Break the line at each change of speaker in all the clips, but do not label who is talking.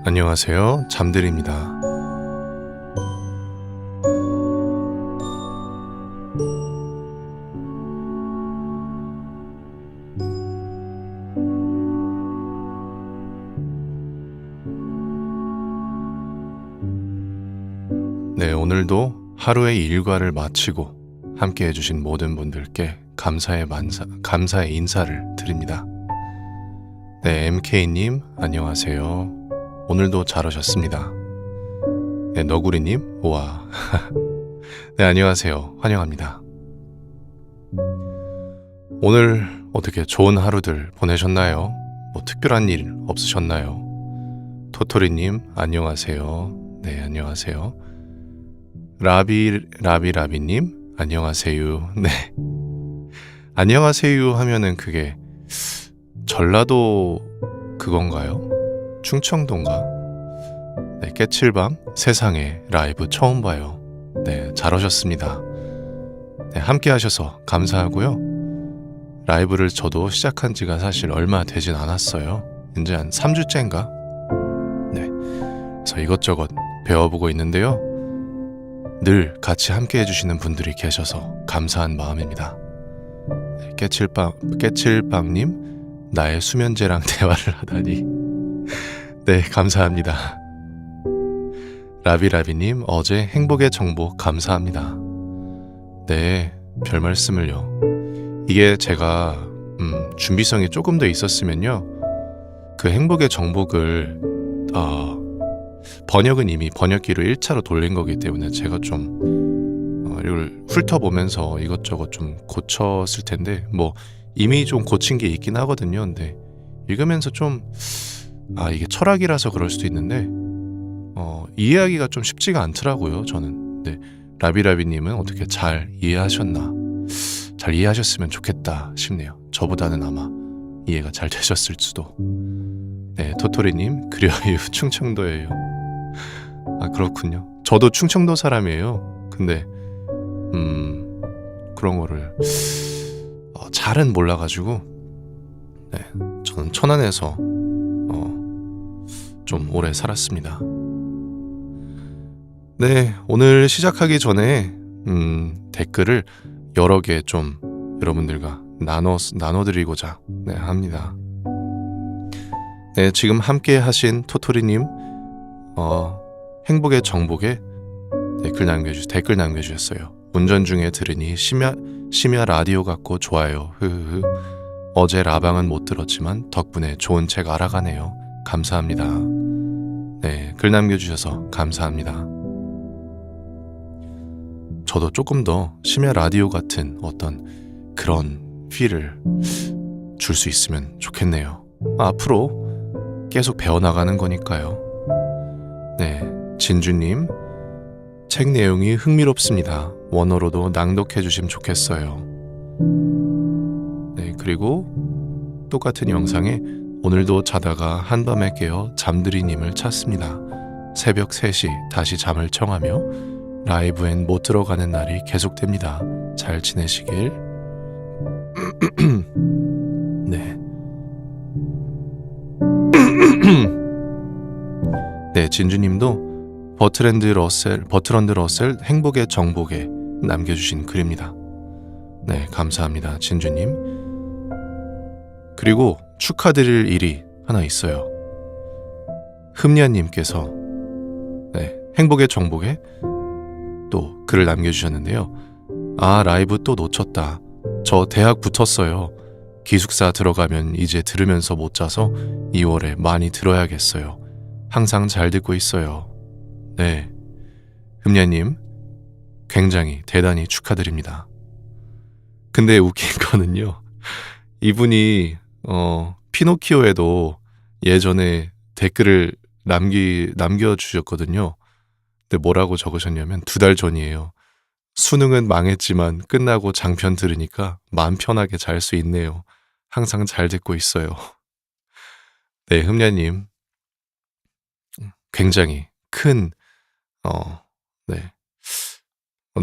안녕하세요. 잠들입니다. 네, 오늘도 하루의 일과를 마치고 함께 해주신 모든 분들께 감사의 인사를 드립니다. 네, MK님 안녕하세요. 오늘도 잘 오셨습니다. 네, 너구리님 우와 네, 안녕하세요. 환영합니다. 오늘 어떻게 좋은 하루들 보내셨나요? 뭐 특별한 일 없으셨나요? 토토리님 안녕하세요. 네, 안녕하세요. 라비님 안녕하세요. 네, 안녕하세요 하면은 그게 전라도 그건가요? 충청도인가? 네, 깨칠밤 세상에 라이브 처음 봐요. 네, 잘 오셨습니다. 네, 함께 하셔서 감사하고요. 라이브를 저도 시작한 지가 사실 얼마 되진 않았어요. 이제 한 3주째인가? 네, 그래서 이것저것 배워보고 있는데요. 늘 같이 함께 해주시는 분들이 계셔서 감사한 마음입니다. 네, 깨칠밤님 나의 수면제랑 대화를 하다니 네, 감사합니다. 라비님 어제 행복의 정보 감사합니다. 네, 별 말씀을요. 이게 제가 준비성이 조금 더 있었으면요, 그 행복의 정복을 번역은 이미 번역기로 1차로 돌린 거기 때문에 제가 좀 이걸 훑어보면서 이것저것 좀 고쳤을 텐데, 뭐 이미 좀 고친 게 있긴 하거든요. 근데 읽으면서 좀 이게 철학이라서 그럴 수도 있는데 이해하기가 좀 쉽지가 않더라고요, 저는. 근데 라비님은 어떻게 잘 이해하셨나? 잘 이해하셨으면 좋겠다 싶네요. 저보다는 아마 이해가 잘 되셨을 수도. 네, 토토리님 그려요. 충청도예요. 그렇군요. 저도 충청도 사람이에요. 근데 그런 거를 잘은 몰라가지고, 네, 저는 천안에서 좀 오래 살았습니다. 네, 오늘 시작하기 전에 댓글을 여러 개 좀 여러분들과 나눠드리고자 합니다. 네, 지금 함께 하신 토토리님 행복의 정복에 댓글 남겨주셨어요. 운전 중에 들으니 심야 라디오 같고 좋아요. 흐흐흐. 어제 라방은 못 들었지만 덕분에 좋은 책 알아가네요. 감사합니다. 네, 글 남겨주셔서 감사합니다. 저도 조금 더 심야 라디오 같은 어떤 그런 필을 줄 수 있으면 좋겠네요. 앞으로 계속 배워나가는 거니까요. 네, 진주님 책 내용이 흥미롭습니다. 원어로도 낭독해 주시면 좋겠어요. 네, 그리고 똑같은 영상에 오늘도 자다가 한밤에 깨어 잠들이님을 찾습니다. 새벽 3시 다시 잠을 청하며 라이브엔 못 들어가는 날이 계속됩니다. 잘 지내시길. 네. 네, 진주님도 버트런드 러셀 행복의 정복에 남겨주신 글입니다. 네, 감사합니다, 진주님. 그리고 축하드릴 일이 하나 있어요. 흠냐님께서 행복의 정복에 또 글을 남겨주셨는데요. 라이브 또 놓쳤다. 저 대학 붙었어요. 기숙사 들어가면 이제 들으면서 못 자서 2월에 많이 들어야겠어요. 항상 잘 듣고 있어요. 네, 흠냐님 굉장히 대단히 축하드립니다. 근데 웃긴 거는요, 이분이 피노키오에도 예전에 댓글을 남겨주셨거든요. 근데 뭐라고 적으셨냐면 2달 전이에요. 수능은 망했지만 끝나고 장편 들으니까 마음 편하게 잘 수 있네요. 항상 잘 듣고 있어요. 네, 흠냐님 굉장히 큰 네,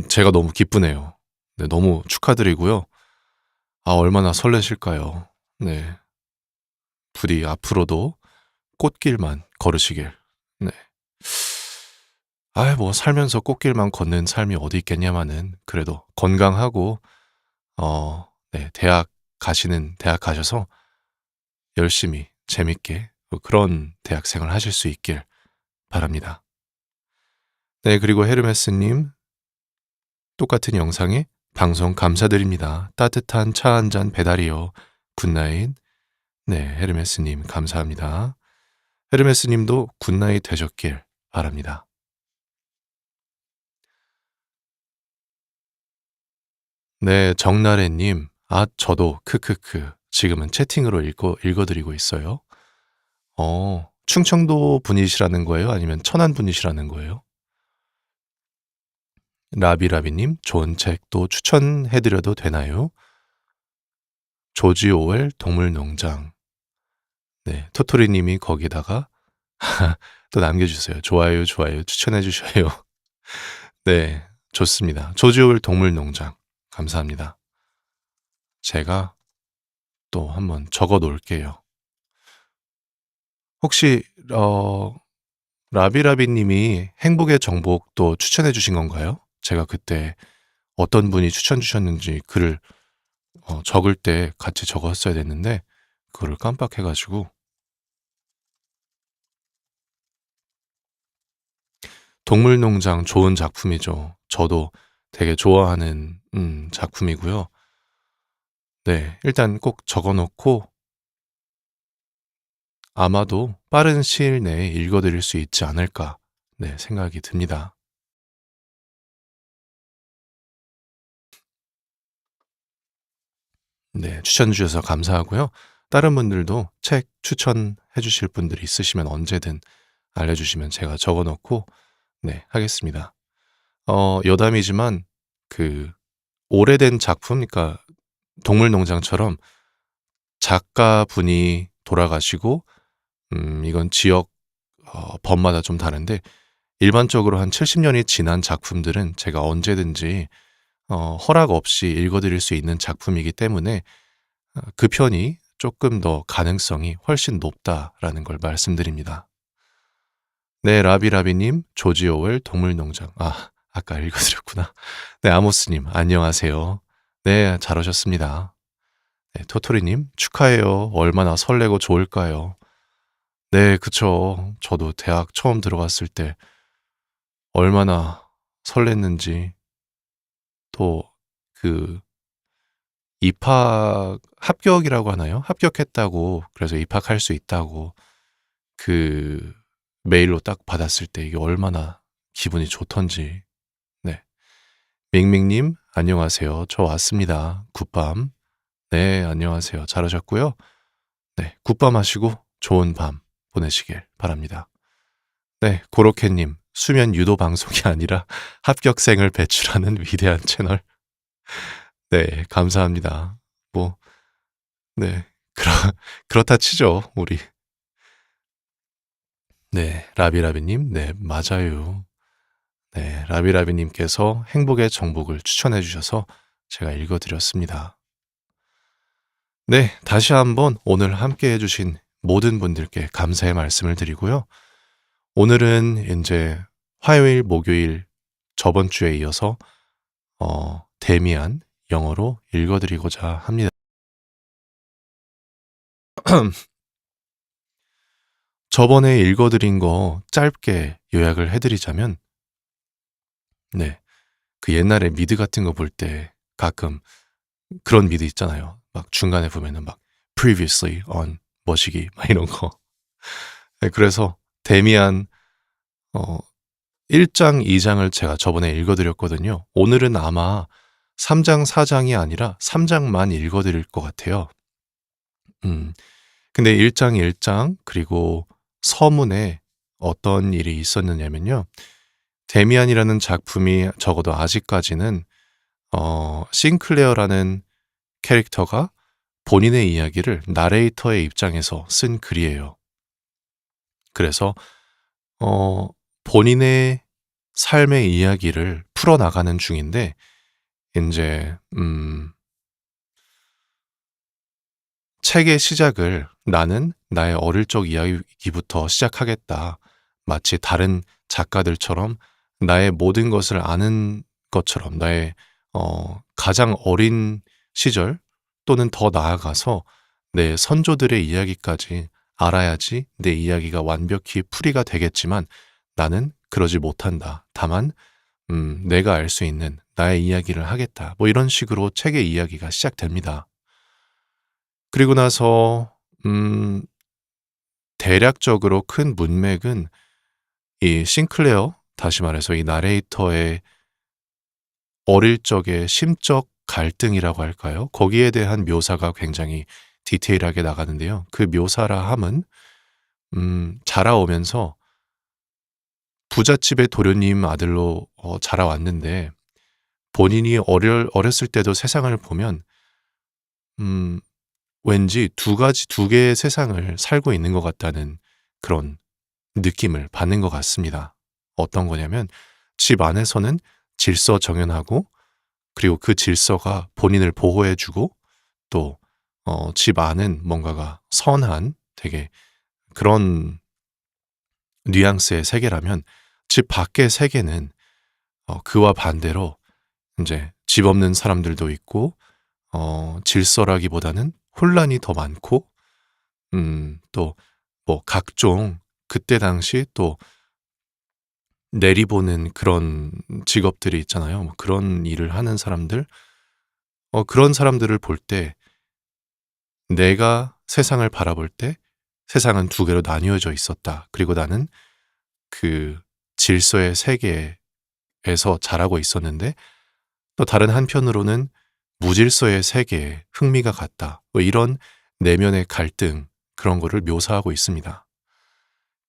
제가 너무 기쁘네요. 네, 너무 축하드리고요. 얼마나 설레실까요? 네, 부디 앞으로도 꽃길만 걸으시길 뭐 살면서 꽃길만 걷는 삶이 어디 있겠냐마는 그래도 건강하고 네, 대학 가셔서 열심히 재밌게 그런 대학생활 하실 수 있길 바랍니다. 네, 그리고 헤르메스님 똑같은 영상에 방송 감사드립니다. 따뜻한 차 한 잔 배달이요. 굿나잇. 네, 헤르메스님 감사합니다. 헤르메스님도 굿나잇 되셨길 바랍니다. 네, 정나래님. 저도 크크크. 지금은 채팅으로 읽어드리고 있어요. 충청도 분이시라는 거예요? 아니면 천안 분이시라는 거예요? 라비라비님, 좋은 책도 추천해드려도 되나요? 조지 오웰 동물농장. 네, 토토리님이 거기다가 또 남겨주세요. 좋아요, 좋아요. 추천해주셔요. 네, 좋습니다. 조지 오웰 동물농장. 감사합니다. 제가 또 한번 적어 놓을게요. 혹시, 라비라비님이 행복의 정복도 추천해 주신 건가요? 제가 그때 어떤 분이 추천 주셨는지 글을 적을 때 같이 적었어야 됐는데 그거를 깜빡해가지고. 동물농장 좋은 작품이죠. 저도 되게 좋아하는 작품이고요. 네, 일단 꼭 적어놓고 아마도 빠른 시일 내에 읽어드릴 수 있지 않을까 네, 생각이 듭니다. 네, 추천 주셔서 감사하고요. 다른 분들도 책 추천해 주실 분들이 있으시면 언제든 알려주시면 제가 적어놓고 네, 하겠습니다. 여담이지만 그 오래된 작품, 그러니까 동물농장처럼 작가분이 돌아가시고 이건 지역 법마다 좀 다른데 일반적으로 한 70년이 지난 작품들은 제가 언제든지 허락 없이 읽어드릴 수 있는 작품이기 때문에 그 편이 조금 더 가능성이 훨씬 높다라는 걸 말씀드립니다. 네, 라비라비님, 조지 오웰 동물농장. 아까 읽어드렸구나. 네, 아모스님, 안녕하세요. 네, 잘 오셨습니다. 네, 토토리님, 축하해요. 얼마나 설레고 좋을까요? 네, 그쵸. 저도 대학 처음 들어갔을 때 얼마나 설렜는지, 또 그 입학 합격이라고 하나요? 합격했다고, 그래서 입학할 수 있다고 그 메일로 딱 받았을 때 이게 얼마나 기분이 좋던지. 네. 밍밍님, 안녕하세요. 저 왔습니다. 굿밤. 네, 안녕하세요. 잘 오셨고요. 네, 굿밤 하시고 좋은 밤 보내시길 바랍니다. 네, 고로케님, 수면 유도 방송이 아니라 합격생을 배출하는 위대한 채널. 네, 감사합니다. 뭐, 네, 그렇다 치죠, 우리. 네, 라비라비님, 네, 맞아요. 네, 라비라비님께서 행복의 정복을 추천해 주셔서 제가 읽어드렸습니다. 네, 다시 한번 오늘 함께 해주신 모든 분들께 감사의 말씀을 드리고요. 오늘은 이제 화요일, 목요일 저번 주에 이어서 데미안 영어로 읽어드리고자 합니다. 저번에 읽어드린 거 짧게 요약을 해드리자면, 네, 그 옛날에 미드 같은 거 볼 때 가끔 그런 미드 있잖아요. 막 중간에 보면은 막 previously on 뭐시기 막 이런 거. 네, 그래서 데미안 1장, 2장을 제가 저번에 읽어드렸거든요. 오늘은 아마 3장, 4장이 아니라 3장만 읽어드릴 것 같아요. 근데 1장, 1장 그리고 서문에 어떤 일이 있었느냐면요. 데미안이라는 작품이 적어도 아직까지는 싱클레어라는 캐릭터가 본인의 이야기를 나레이터의 입장에서 쓴 글이에요. 그래서 본인의 삶의 이야기를 풀어나가는 중인데 이제 책의 시작을 나는 나의 어릴 적 이야기부터 시작하겠다. 마치 다른 작가들처럼 나의 모든 것을 아는 것처럼 나의 가장 어린 시절 또는 더 나아가서 내 선조들의 이야기까지 알아야지 내 이야기가 완벽히 풀이가 되겠지만 나는 그러지 못한다. 다만 내가 알 수 있는 나의 이야기를 하겠다. 뭐 이런 식으로 책의 이야기가 시작됩니다. 그리고 나서 대략적으로 큰 문맥은 이 싱클레어, 다시 말해서 이 나레이터의 어릴 적의 심적 갈등이라고 할까요? 거기에 대한 묘사가 굉장히 디테일하게 나가는데요. 그 묘사라 함은 자라오면서 부잣집의 도련님 아들로 자라왔는데 본인이 어렸을 때도 세상을 보면 음 왠지 두 개의 세상을 살고 있는 것 같다는 그런 느낌을 받는 것 같습니다. 어떤 거냐면 집 안에서는 질서정연하고 그리고 그 질서가 본인을 보호해 주고 또 집 안은 뭔가가 선한 되게 그런 뉘앙스의 세계라면 집 밖의 세계는 그와 반대로 인제 집 없는 사람들도 있고 질서라기보다는 혼란이 더 많고 또 뭐 각종 그때 당시 또 내리보는 그런 직업들이 있잖아요. 뭐 그런 일을 하는 사람들 그런 사람들을 볼 때 내가 세상을 바라볼 때 세상은 두 개로 나뉘어져 있었다. 그리고 나는 그 질서의 세계에서 자라고 있었는데 또 다른 한편으로는 무질서의 세계에 흥미가 갔다. 뭐 이런 내면의 갈등 그런 거를 묘사하고 있습니다.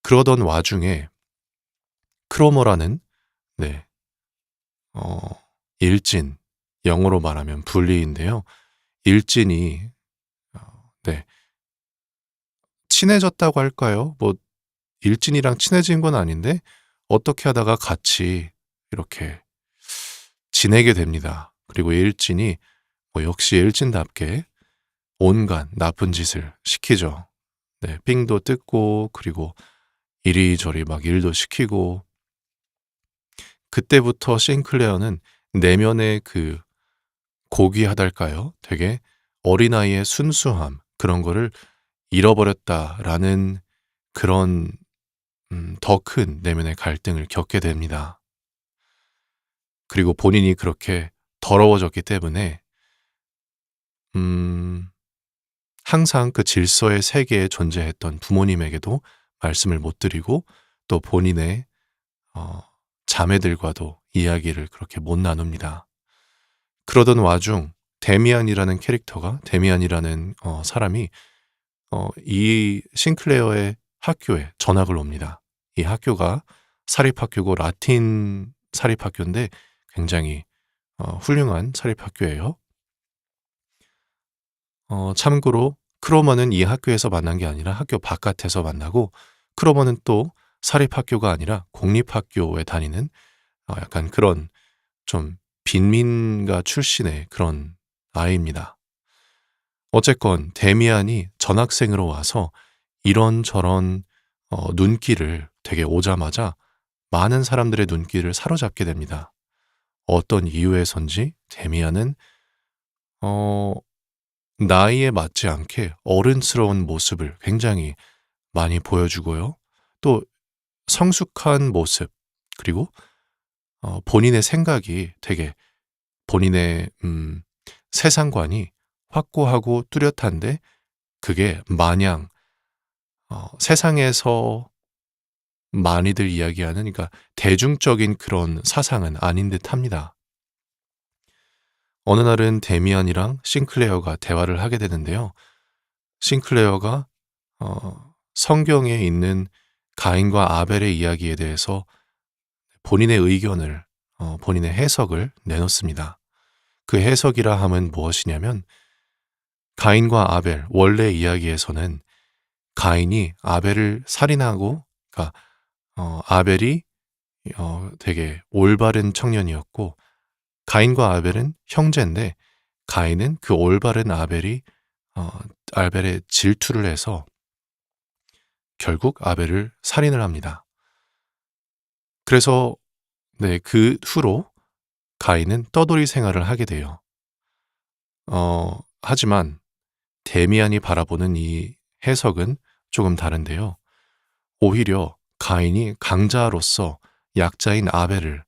그러던 와중에 크로머라는 네, 어, 일진, 영어로 말하면 불리인데요. 일진이 네, 친해졌다고 할까요? 뭐 일진이랑 친해진 건 아닌데 어떻게 하다가 같이 이렇게 지내게 됩니다. 그리고 일진이 뭐 역시 일진답게 온갖 나쁜 짓을 시키죠. 네, 삥도 뜯고 그리고 이리저리 막 일도 시키고 그때부터 싱클레어는 내면의 그 고귀하달까요? 되게 어린아이의 순수함 그런 거를 잃어버렸다라는 그런 더 큰 내면의 갈등을 겪게 됩니다. 그리고 본인이 그렇게 더러워졌기 때문에 음 항상 그 질서의 세계에 존재했던 부모님에게도 말씀을 못 드리고 또 본인의 어 자매들과도 이야기를 그렇게 못 나눕니다. 그러던 와중 데미안이라는 사람이 이 싱클레어의 학교에 전학을 옵니다. 이 학교가 사립학교고 라틴 사립학교인데 굉장히 훌륭한 사립학교예요. 참고로 크로머는 이 학교에서 만난 게 아니라 학교 바깥에서 만나고 크로머는 또 사립학교가 아니라 공립학교에 다니는 약간 그런 좀 빈민가 출신의 그런 아이입니다. 어쨌건 데미안이 전학생으로 와서 이런저런 눈길을 되게 오자마자 많은 사람들의 눈길을 사로잡게 됩니다. 어떤 이유에선지 데미안은 어 나이에 맞지 않게 어른스러운 모습을 굉장히 많이 보여주고요. 또 성숙한 모습 그리고 본인의 생각이 되게 본인의 세상관이 확고하고 뚜렷한데 그게 마냥 세상에서 많이들 이야기하는 그러니까 대중적인 그런 사상은 아닌 듯합니다. 어느 날은 데미안이랑 싱클레어가 대화를 하게 되는데요. 싱클레어가 성경에 있는 가인과 아벨의 이야기에 대해서 본인의 의견을 본인의 해석을 내놓습니다. 그 해석이라 함은 무엇이냐면 가인과 아벨 원래 이야기에서는 가인이 아벨을 살인하고 그러니까 아벨이 되게 올바른 청년이었고 가인과 아벨은 형제인데 가인은 그 올바른 아벨의 질투를 해서 결국 아벨을 살인을 합니다. 그래서 네, 그 후로 가인은 떠돌이 생활을 하게 돼요. 하지만 데미안이 바라보는 이 해석은 조금 다른데요. 오히려 가인이 강자로서 약자인 아벨을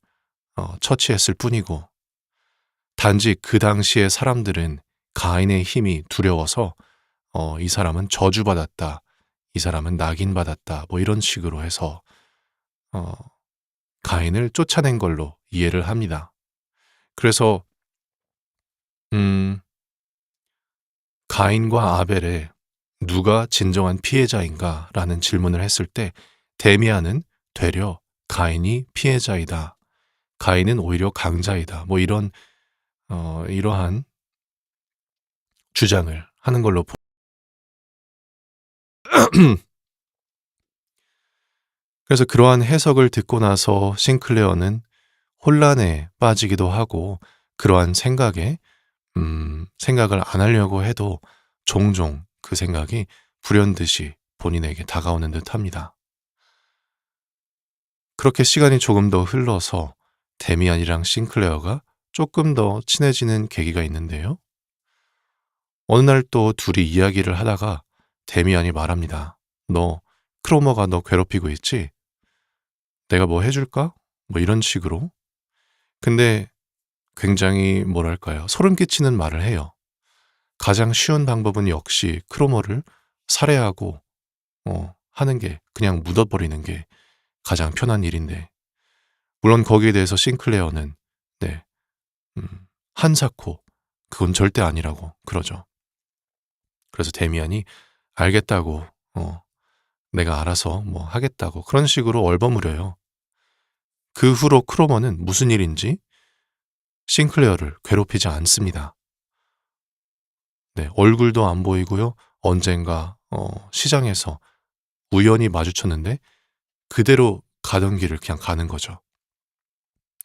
처치했을 뿐이고, 단지 그 당시의 사람들은 가인의 힘이 두려워서 이 사람은 저주받았다, 이 사람은 낙인받았다, 뭐 이런 식으로 해서 어, 가인을 쫓아낸 걸로 이해를 합니다. 그래서 음, 가인과 아벨의 누가 진정한 피해자인가라는 질문을 했을 때 데미안은 되려 가인이 피해자이다, 가인은 오히려 강자이다, 뭐 이러한 주장을 하는 걸로 그래서 그러한 해석을 듣고 나서 싱클레어는 혼란에 빠지기도 하고, 그러한 생각을 안 하려고 해도 종종 그 생각이 불현듯이 본인에게 다가오는 듯합니다. 그렇게 시간이 조금 더 흘러서 데미안이랑 싱클레어가 조금 더 친해지는 계기가 있는데요. 어느 날 또 둘이 이야기를 하다가 데미안이 말합니다. 너 크로머가 너 괴롭히고 있지? 내가 뭐 해줄까? 뭐 이런 식으로. 근데 굉장히 뭐랄까요, 소름 끼치는 말을 해요. 가장 쉬운 방법은 역시 크로머를 살해하고 하는 게, 그냥 묻어버리는 게 가장 편한 일인데, 물론 거기에 대해서 싱클레어는 네, 한사코 그건 절대 아니라고 그러죠. 그래서 데미안이 알겠다고, 내가 알아서 뭐 하겠다고 그런 식으로 얼버무려요. 그 후로 크로머는 무슨 일인지 싱클레어를 괴롭히지 않습니다. 네, 얼굴도 안 보이고요. 언젠가 시장에서 우연히 마주쳤는데 그대로 가던 길을 그냥 가는 거죠.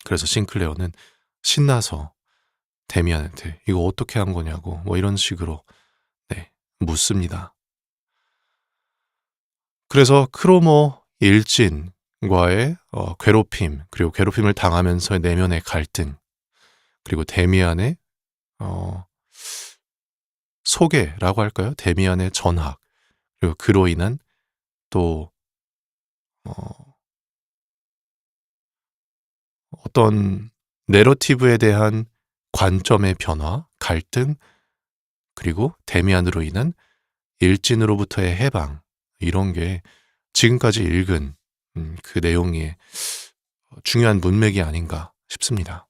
그래서 싱클레어는 신나서 데미안한테 이거 어떻게 한 거냐고 뭐 이런 식으로 네, 묻습니다. 그래서 크로모 일진과의 괴롭힘, 그리고 괴롭힘을 당하면서의 내면의 갈등, 그리고 데미안의 어, 소개라고 할까요? 데미안의 전학, 그리고 그로 인한 또 어, 어떤 내러티브에 대한 관점의 변화, 갈등, 그리고 데미안으로 인한 일진으로부터의 해방, 이런 게 지금까지 읽은 그 내용의 중요한 문맥이 아닌가 싶습니다.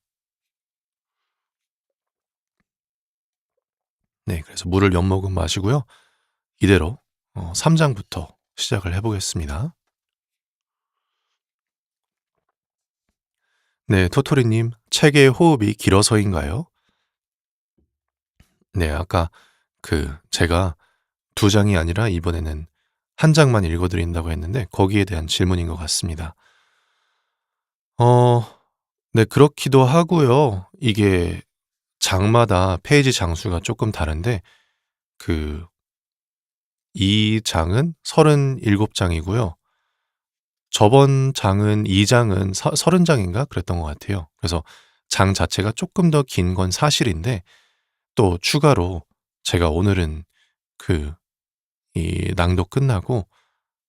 네, 그래서 물을 몇 모금 마시고요. 이대로 3장부터 시작을 해보겠습니다. 네, 토토리님, 책의 호흡이 길어서인가요? 네, 아까 제가 2장이 아니라 이번에는 1장만 읽어드린다고 했는데 거기에 대한 질문인 것 같습니다. 네, 그렇기도 하고요. 이게 장마다 페이지 장수가 조금 다른데 이 장은 37장이고요. 저번 장은 2장은 30장인가 그랬던 것 같아요. 그래서 장 자체가 조금 더 긴 건 사실인데, 또 추가로 제가 오늘은 이 낭독 끝나고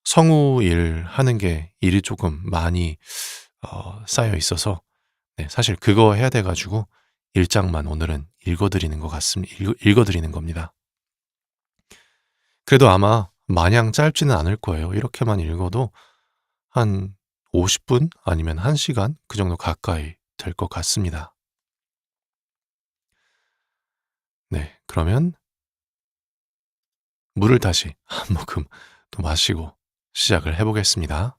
성우 일 하는 게 일이 조금 많이 쌓여 있어서 네, 사실 그거 해야 돼가지고 1장만 오늘은 읽어드리는 것 같습니다. 읽어드리는 겁니다. 그래도 아마 마냥 짧지는 않을 거예요. 이렇게만 읽어도 한 50분 아니면 1시간 그 정도 가까이 될 것 같습니다. 네, 그러면 물을 다시 한 모금 또 마시고 시작을 해보겠습니다.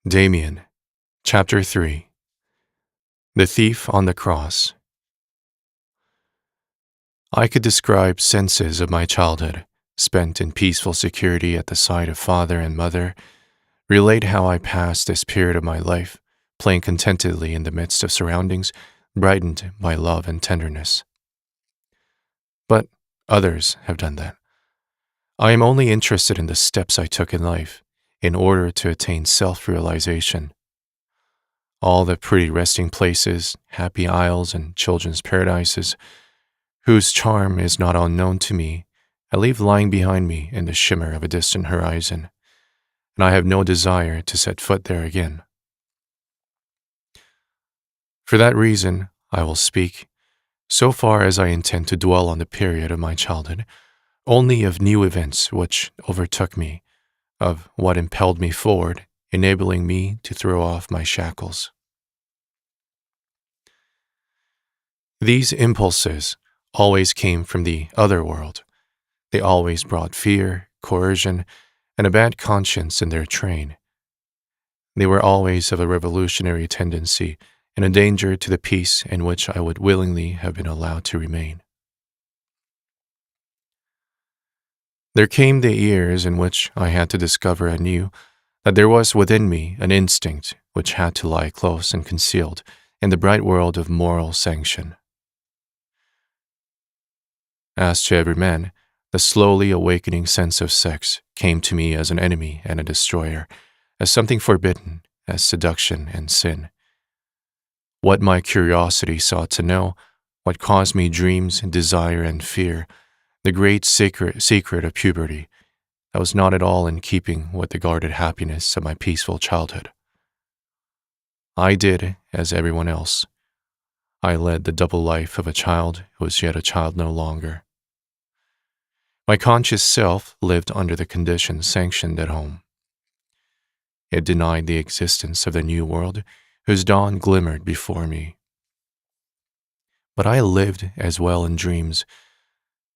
Demian, Chapter 3. The Thief on the Cross. I could describe senses of my childhood spent in peaceful security at the side of father and mother, relate how I passed this period of my life, playing contentedly in the midst of surroundings brightened by love and tenderness. But others have done that. I am only interested in the steps I took in life in order to attain self-realization. All the pretty resting places, happy isles, and children's paradises, whose charm is not unknown to me, I leave lying behind me in the shimmer of a distant horizon, and I have no desire to set foot there again. For that reason, I will speak, so far as I intend to dwell on the period of my childhood, only of new events which overtook me, of what impelled me forward, enabling me to throw off my shackles. These impulses always came from the other world. They always brought fear, coercion, and a bad conscience in their train. They were always of a revolutionary tendency and a danger to the peace in which I would willingly have been allowed to remain. There came the years in which I had to discover anew that there was within me an instinct which had to lie close and concealed in the bright world of moral sanction. As to every man, the slowly awakening sense of sex came to me as an enemy and a destroyer, as something forbidden, as seduction and sin. What my curiosity sought to know, what caused me dreams, desire, and fear, the great secret of puberty, that was not at all in keeping with the guarded happiness of my peaceful childhood. I did as everyone else. I led the double life of a child who was yet a child no longer. My conscious self lived under the conditions sanctioned at home. It denied the existence of the new world whose dawn glimmered before me. But I lived as well in dreams,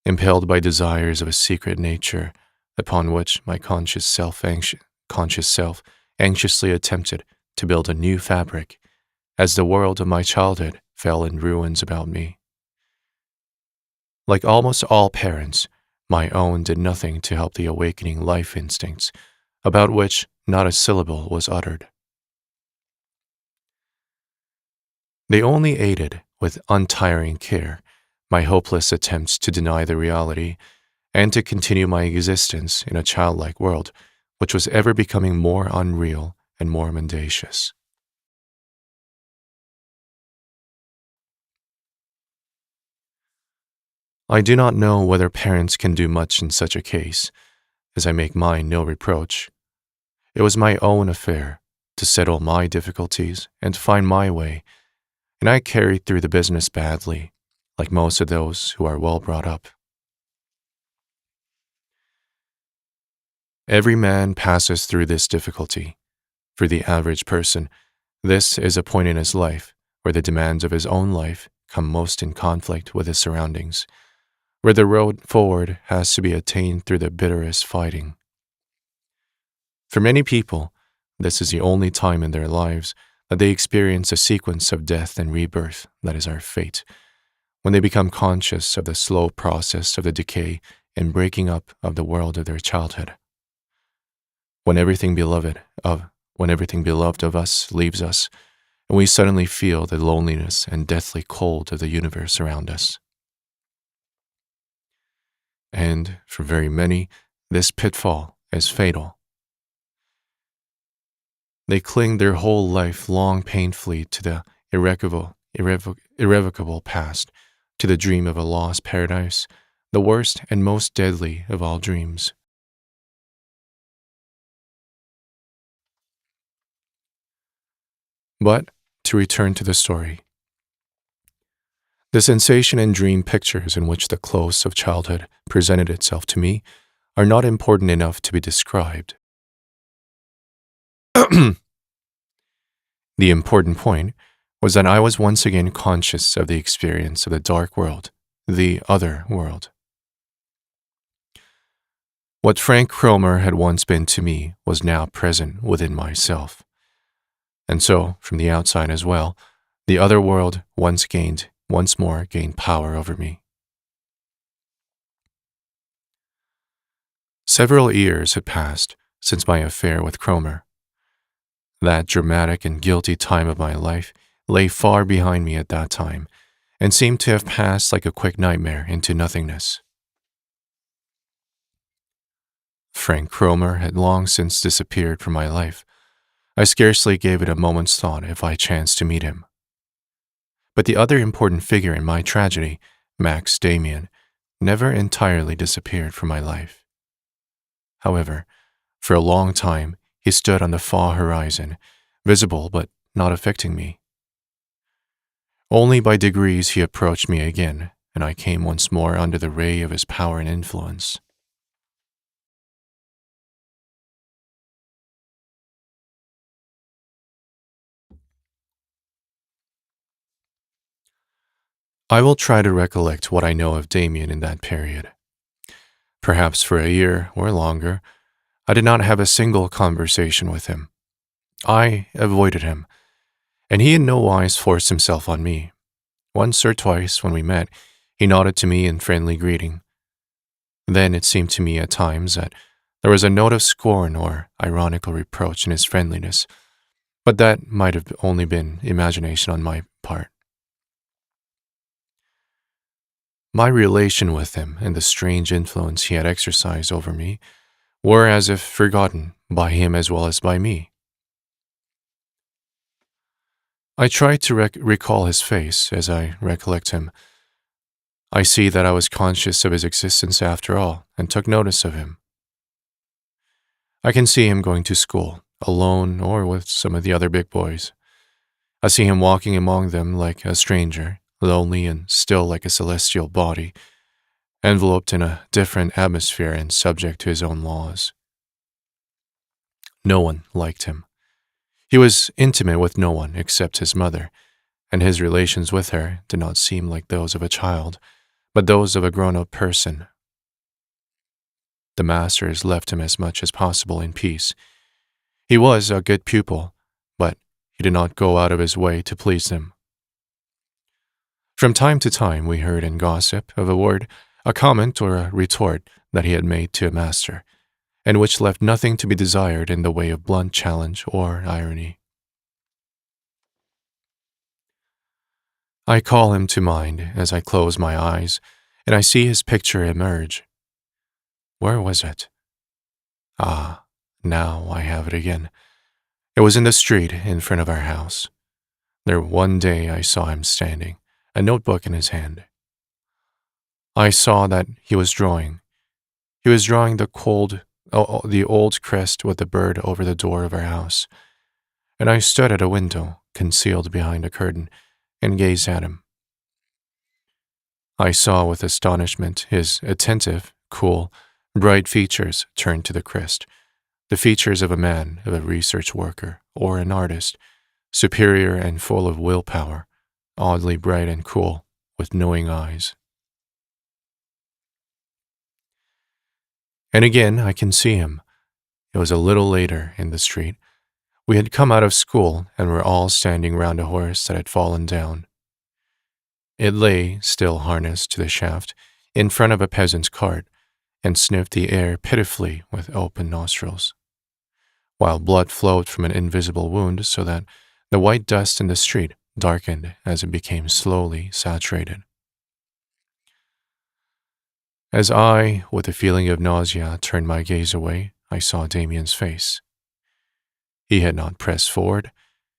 impelled by desires of a secret nature, upon which my conscious self anxiously attempted to build a new fabric, as the world of my childhood fell in ruins about me. Like almost all parents, my own did nothing to help the awakening life instincts, about which not a syllable was uttered. They only aided, with untiring care, my hopeless attempts to deny the reality and to continue my existence in a childlike world which was ever becoming more unreal and more mendacious. I do not know whether parents can do much in such a case, as I make mine no reproach. It was my own affair to settle my difficulties and to find my way, and I carried through the business badly, like most of those who are well brought up. Every man passes through this difficulty. For the average person, this is a point in his life where the demands of his own life come most in conflict with his surroundings, where the road forward has to be attained through the bitterest fighting. For many people, this is the only time in their lives that they experience a sequence of death and rebirth that is our fate, when they become conscious of the slow process of the decay and breaking up of the world of their childhood. When everything beloved of us leaves us, and we suddenly feel the loneliness and deathly cold of the universe around us. And for very many, this pitfall is fatal. They cling their whole life long painfully to the irrevocable past, to the dream of a lost paradise, the worst and most deadly of all dreams. But to return to the story. The sensation and dream pictures in which the close of childhood presented itself to me are not important enough to be described. The important point was that I was once again conscious of the experience of the dark world, the other world. What Frank Cromer had once been to me was now present within myself. And so, from the outside as well, the other world once more gained power over me. Several years had passed since my affair with Cromer. That dramatic and guilty time of my life lay far behind me at that time and seemed to have passed like a quick nightmare into nothingness. Frank Cromer had long since disappeared from my life. I scarcely gave it a moment's thought if I chanced to meet him. But the other important figure in my tragedy, Max Demian, never entirely disappeared from my life. However, for a long time, he stood on the far horizon, visible but not affecting me. Only by degrees he approached me again, and I came once more under the ray of his power and influence. I will try to recollect what I know of Damien in that period. Perhaps for a year or longer, I did not have a single conversation with him. I avoided him, and he in no wise forced himself on me. Once or twice, when we met, he nodded to me in friendly greeting. Then it seemed to me at times that there was a note of scorn or ironical reproach in his friendliness, but that might have only been imagination on my part. My relation with him and the strange influence he had exercised over me were as if forgotten by him as well as by me. I tried to recall his face as I recollect him. I see that I was conscious of his existence after all and took notice of him. I can see him going to school, alone or with some of the other big boys. I see him walking among them like a stranger, lonely and still like a celestial body, enveloped in a different atmosphere and subject to his own laws. No one liked him. He was intimate with no one except his mother, and his relations with her did not seem like those of a child, but those of a grown-up person. The masters left him as much as possible in peace. He was a good pupil, but he did not go out of his way to please them. From time to time we heard in gossip of a word, a comment or a retort that he had made to a master, and which left nothing to be desired in the way of blunt challenge or irony. I call him to mind as I close my eyes, and I see his picture emerge. Where was it? Ah, now I have it again. It was in the street in front of our house. There one day I saw him standing, a notebook in his hand. I saw that he was drawing. He was drawing the old crest with the bird over the door of our house, and I stood at a window, concealed behind a curtain, and gazed at him. I saw with astonishment his attentive, cool, bright features turned to the crest, the features of a man, of a research worker, or an artist, superior and full of willpower, oddly bright and cool, with knowing eyes. And again I can see him. It was a little later in the street. We had come out of school and were all standing round a horse that had fallen down. It lay, still harnessed to the shaft, in front of a peasant's cart, and sniffed the air pitifully with open nostrils, while blood flowed from an invisible wound so that the white dust in the street darkened as it became slowly saturated. As I, with a feeling of nausea, turned my gaze away, I saw Damien's face. He had not pressed forward.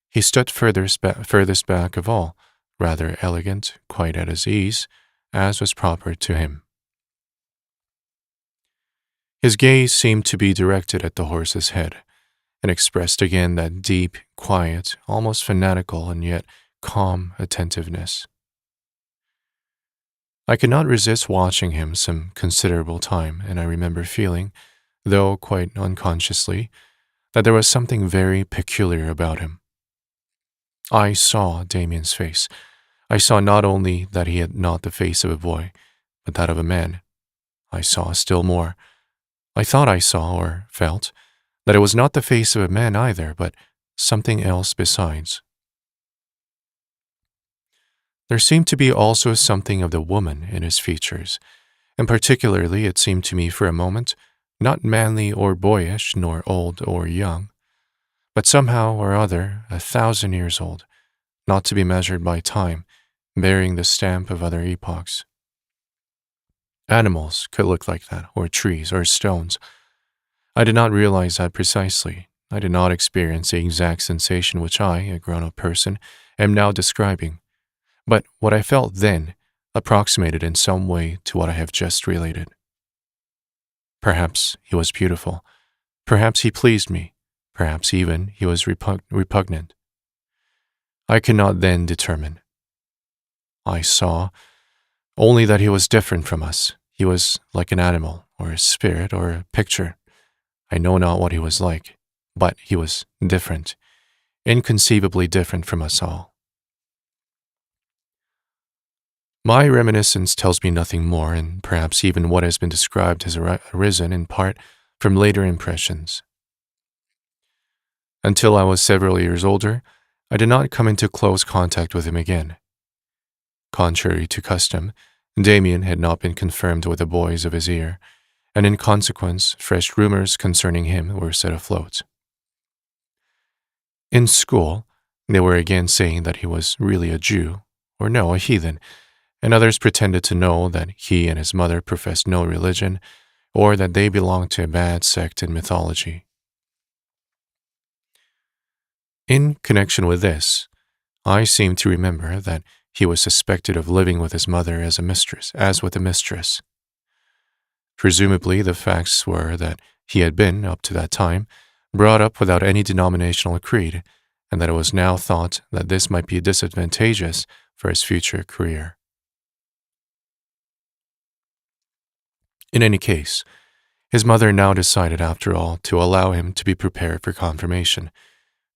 He stood furthest back of all, rather elegant, quite at his ease, as was proper to him. His gaze seemed to be directed at the horse's head, and expressed again that deep, quiet, almost fanatical and yet calm attentiveness. I could not resist watching him some considerable time, and I remember feeling, though quite unconsciously, that there was something very peculiar about him. I saw Damien's face. I saw not only that he had not the face of a boy, but that of a man. I saw still more. I thought I saw, or felt, that it was not the face of a man either, but something else besides. There seemed to be also something of the woman in his features, and particularly it seemed to me for a moment not manly or boyish, nor old or young, but somehow or other 1,000 years old, not to be measured by time, bearing the stamp of other epochs. Animals could look like that, or trees, or stones. I did not realize that precisely. I did not experience the exact sensation which I, a grown-up person, am now describing. But what I felt then approximated in some way to what I have just related. Perhaps he was beautiful. Perhaps he pleased me. Perhaps even he was repugnant. I could not then determine. I saw only that he was different from us. He was like an animal, or a spirit, or a picture. I know not what he was like, but he was different, inconceivably different from us all. My reminiscence tells me nothing more, and perhaps even what has been described has arisen in part from later impressions. Until I was several years older, I did not come into close contact with him again. Contrary to custom, Demian had not been confirmed with the boys of his ear, and in consequence, fresh rumors concerning him were set afloat. In school, they were again saying that he was really a Jew, or no, a heathen, and others pretended to know that he and his mother professed no religion, or that they belonged to a bad sect in mythology. In connection with this, I seem to remember that he was suspected of living with his mother as with a mistress. Presumably, the facts were that he had been, up to that time, brought up without any denominational creed, and that it was now thought that this might be disadvantageous for his future career. In any case, his mother now decided, after all, to allow him to be prepared for confirmation,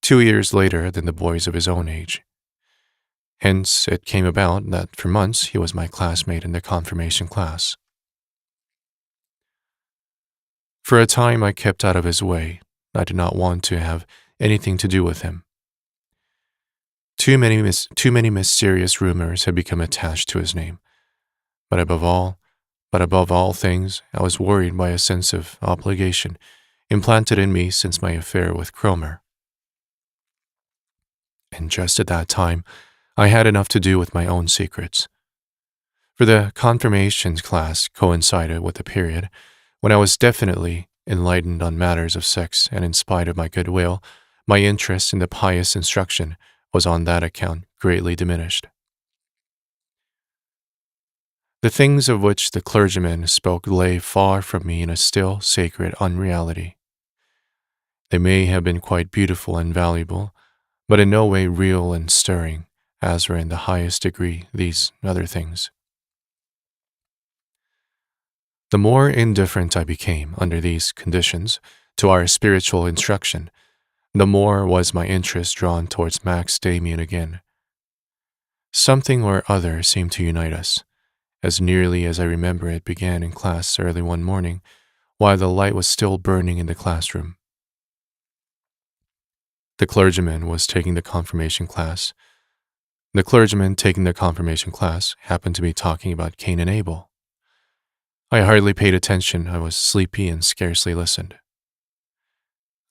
2 years later than the boys of his own age. Hence, it came about that for months he was my classmate in the confirmation class. For a time I kept out of his way. I did not want to have anything to do with him. Too many mysterious rumors had become attached to his name. But above all things, I was worried by a sense of obligation implanted in me since my affair with Cromer. And just at that time, I had enough to do with my own secrets. For the confirmations class coincided with the period when I was definitely enlightened on matters of sex, and in spite of my goodwill, my interest in the pious instruction was on that account greatly diminished. The things of which the clergyman spoke lay far from me in a still, sacred unreality. They may have been quite beautiful and valuable, but in no way real and stirring, as were in the highest degree these other things. The more indifferent I became under these conditions to our spiritual instruction, the more was my interest drawn towards Max Demian again. Something or other seemed to unite us. As nearly as I remember, it began in class early one morning, while the light was still burning in the classroom. The clergyman taking the confirmation class happened to be talking about Cain and Abel. I hardly paid attention. I was sleepy and scarcely listened.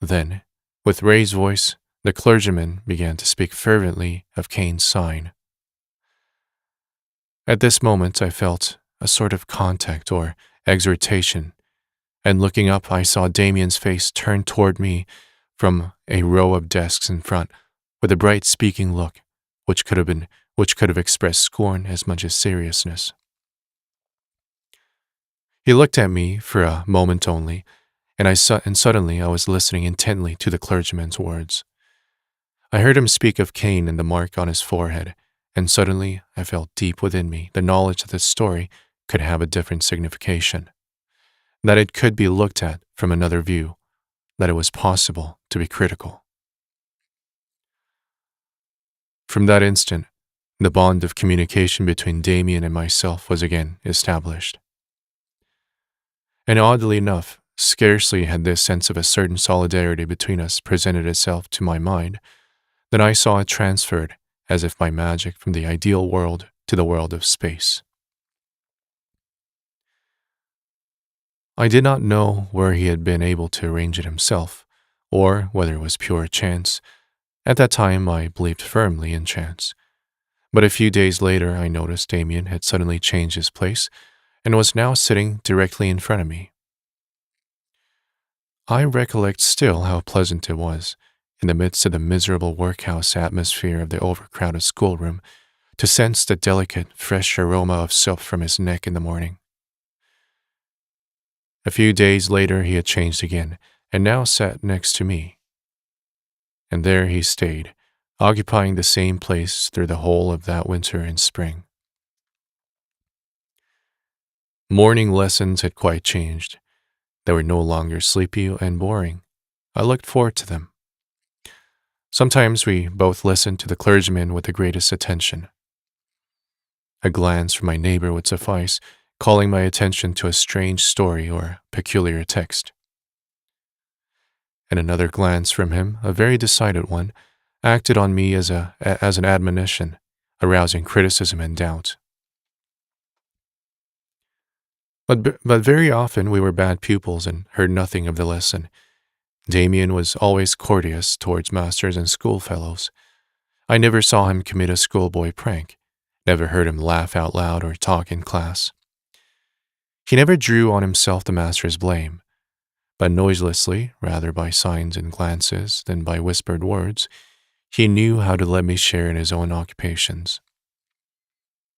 Then, with raised voice, the clergyman began to speak fervently of Cain's sign. At this moment, I felt a sort of contact or exhortation, and looking up, I saw Damian's face turned toward me from a row of desks in front, with a bright speaking look, which could have expressed scorn as much as seriousness. He looked at me for a moment only, and suddenly I was listening intently to the clergyman's words. I heard him speak of Cain and the mark on his forehead, and suddenly I felt deep within me the knowledge that the story could have a different signification, that it could be looked at from another view, that it was possible to be critical. From that instant, the bond of communication between Demian and myself was again established. And oddly enough, scarcely had this sense of a certain solidarity between us presented itself to my mind than I saw it transferred, as if by magic, from the ideal world to the world of space. I did not know where he had been able to arrange it himself, or whether it was pure chance. At that time, I believed firmly in chance. But a few days later, I noticed Demian had suddenly changed his place and was now sitting directly in front of me. I recollect still how pleasant it was, in the midst of the miserable workhouse atmosphere of the overcrowded schoolroom, to sense the delicate, fresh aroma of soap from his neck in the morning. A few days later, he had changed again, and now sat next to me. And there he stayed, occupying the same place through the whole of that winter and spring. Morning lessons had quite changed. They were no longer sleepy and boring. I looked forward to them. Sometimes we both listened to the clergyman with the greatest attention. A glance from my neighbor would suffice, calling my attention to a strange story or peculiar text. And another glance from him, a very decided one, acted on me as an admonition, arousing criticism and doubt. But very often we were bad pupils and heard nothing of the lesson. Demian was always courteous towards masters and schoolfellows. I never saw him commit a schoolboy prank, never heard him laugh out loud or talk in class. He never drew on himself the master's blame, but noiselessly, rather by signs and glances than by whispered words, he knew how to let me share in his own occupations.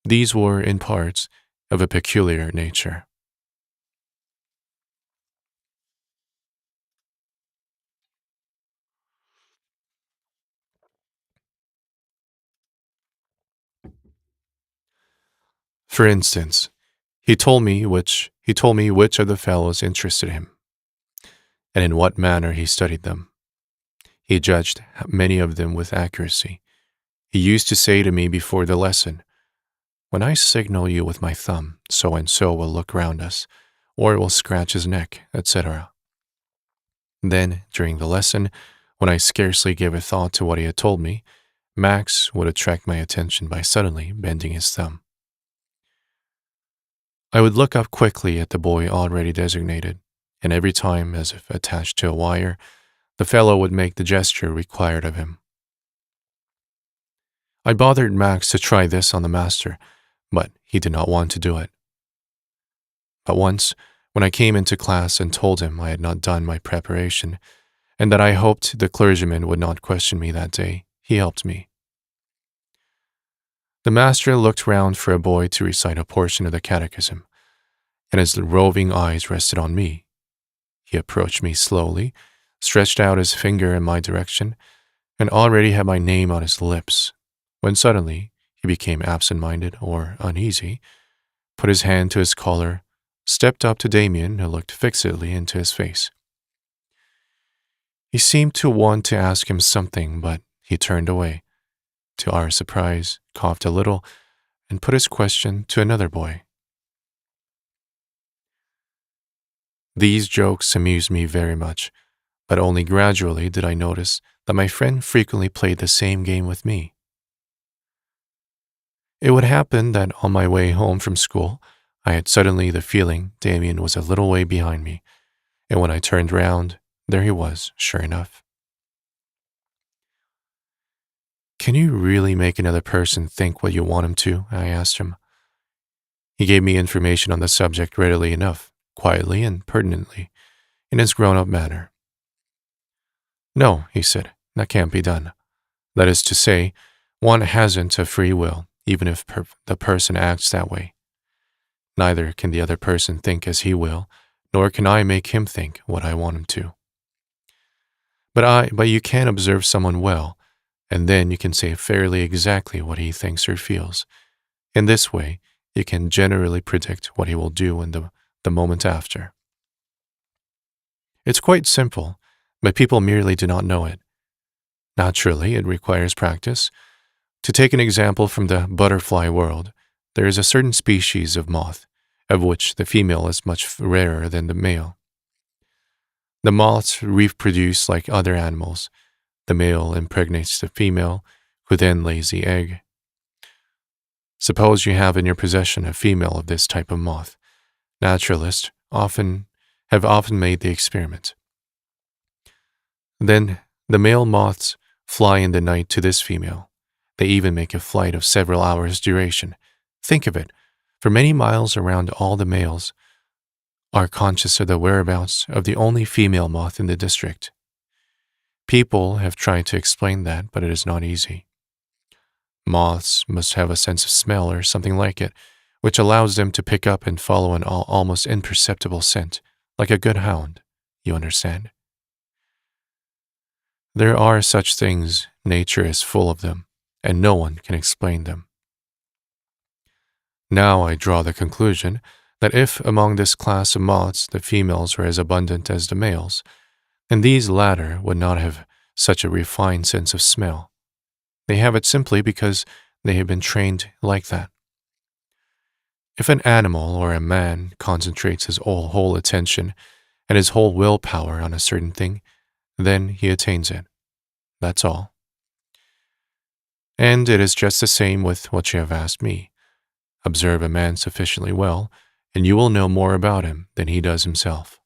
These were, in parts, of a peculiar nature. For instance, he told me which of the fellows interested him, and in what manner he studied them. He judged many of them with accuracy. He used to say to me before the lesson, "When I signal you with my thumb, so and so will look round us, or will scratch his neck," etc. Then, during the lesson, when I scarcely gave a thought to what he had told me, Max would attract my attention by suddenly bending his thumb. I would look up quickly at the boy already designated, and every time, as if attached to a wire, the fellow would make the gesture required of him. I bothered Max to try this on the master, but he did not want to do it. But once, when I came into class and told him I had not done my preparation, and that I hoped the clergyman would not question me that day, he helped me. The master looked round for a boy to recite a portion of the catechism, and his roving eyes rested on me. He approached me slowly, stretched out his finger in my direction, and already had my name on his lips, when suddenly he became absent-minded or uneasy, put his hand to his collar, stepped up to Demian, who looked fixedly into his face. He seemed to want to ask him something, but he turned away. To our surprise, coughed a little, and put his question to another boy. These jokes amused me very much, but only gradually did I notice that my friend frequently played the same game with me. It would happen that on my way home from school, I had suddenly the feeling Demian was a little way behind me, and when I turned round, there he was, sure enough. "Can you really make another person think what you want him to?" I asked him. He gave me information on the subject readily enough, quietly and pertinently, in his grown-up manner. "No," he said, "that can't be done. That is to say, one hasn't a free will, even if the person acts that way. Neither can the other person think as he will, nor can I make him think what I want him to. But you can observe someone well, and then you can say fairly exactly what he thinks or feels. In this way, you can generally predict what he will do in the moment after. It's quite simple, but people merely do not know it. Naturally, it requires practice. To take an example from the butterfly world, there is a certain species of moth, of which the female is much rarer than the male. The moths reproduce like other animals. The male impregnates the female, who then lays the egg. Suppose you have in your possession a female of this type of moth. Naturalists often have often made the experiment. Then the male moths fly in the night to this female. They even make a flight of several hours' duration. Think of it. For many miles around, all the males are conscious of the whereabouts of the only female moth in the district. People have tried to explain that, but it is not easy. Moths must have a sense of smell or something like it, which allows them to pick up and follow an almost imperceptible scent, like a good hound, you understand? There are such things, nature is full of them, and no one can explain them. Now I draw the conclusion that if among this class of moths the females were as abundant as the males, then these latter would not have such a refined sense of smell. They have it simply because they have been trained like that. If an animal or a man concentrates his whole attention and his whole willpower on a certain thing, then he attains it. That's all. And it is just the same with what you have asked me. Observe a man sufficiently well, and you will know more about him than he does himself.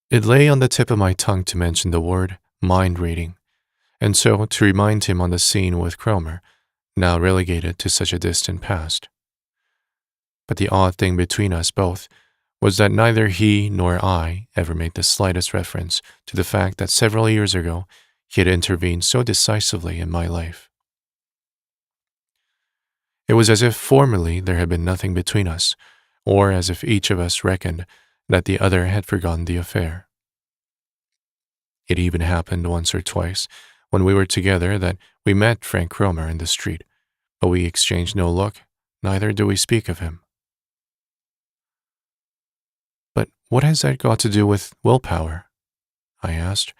It lay on the tip of my tongue to mention the word mind reading, and so to remind him on the scene with Cromer, now relegated to such a distant past. But the odd thing between us both was that neither he nor I ever made the slightest reference to the fact that several years ago he had intervened so decisively in my life. It was as if formerly there had been nothing between us, or as if each of us reckoned that the other had forgotten the affair. It even happened once or twice when we were together that we met Frank Cromer in the street, but we exchanged no look, neither do we speak of him. But what has that got to do with willpower? I asked.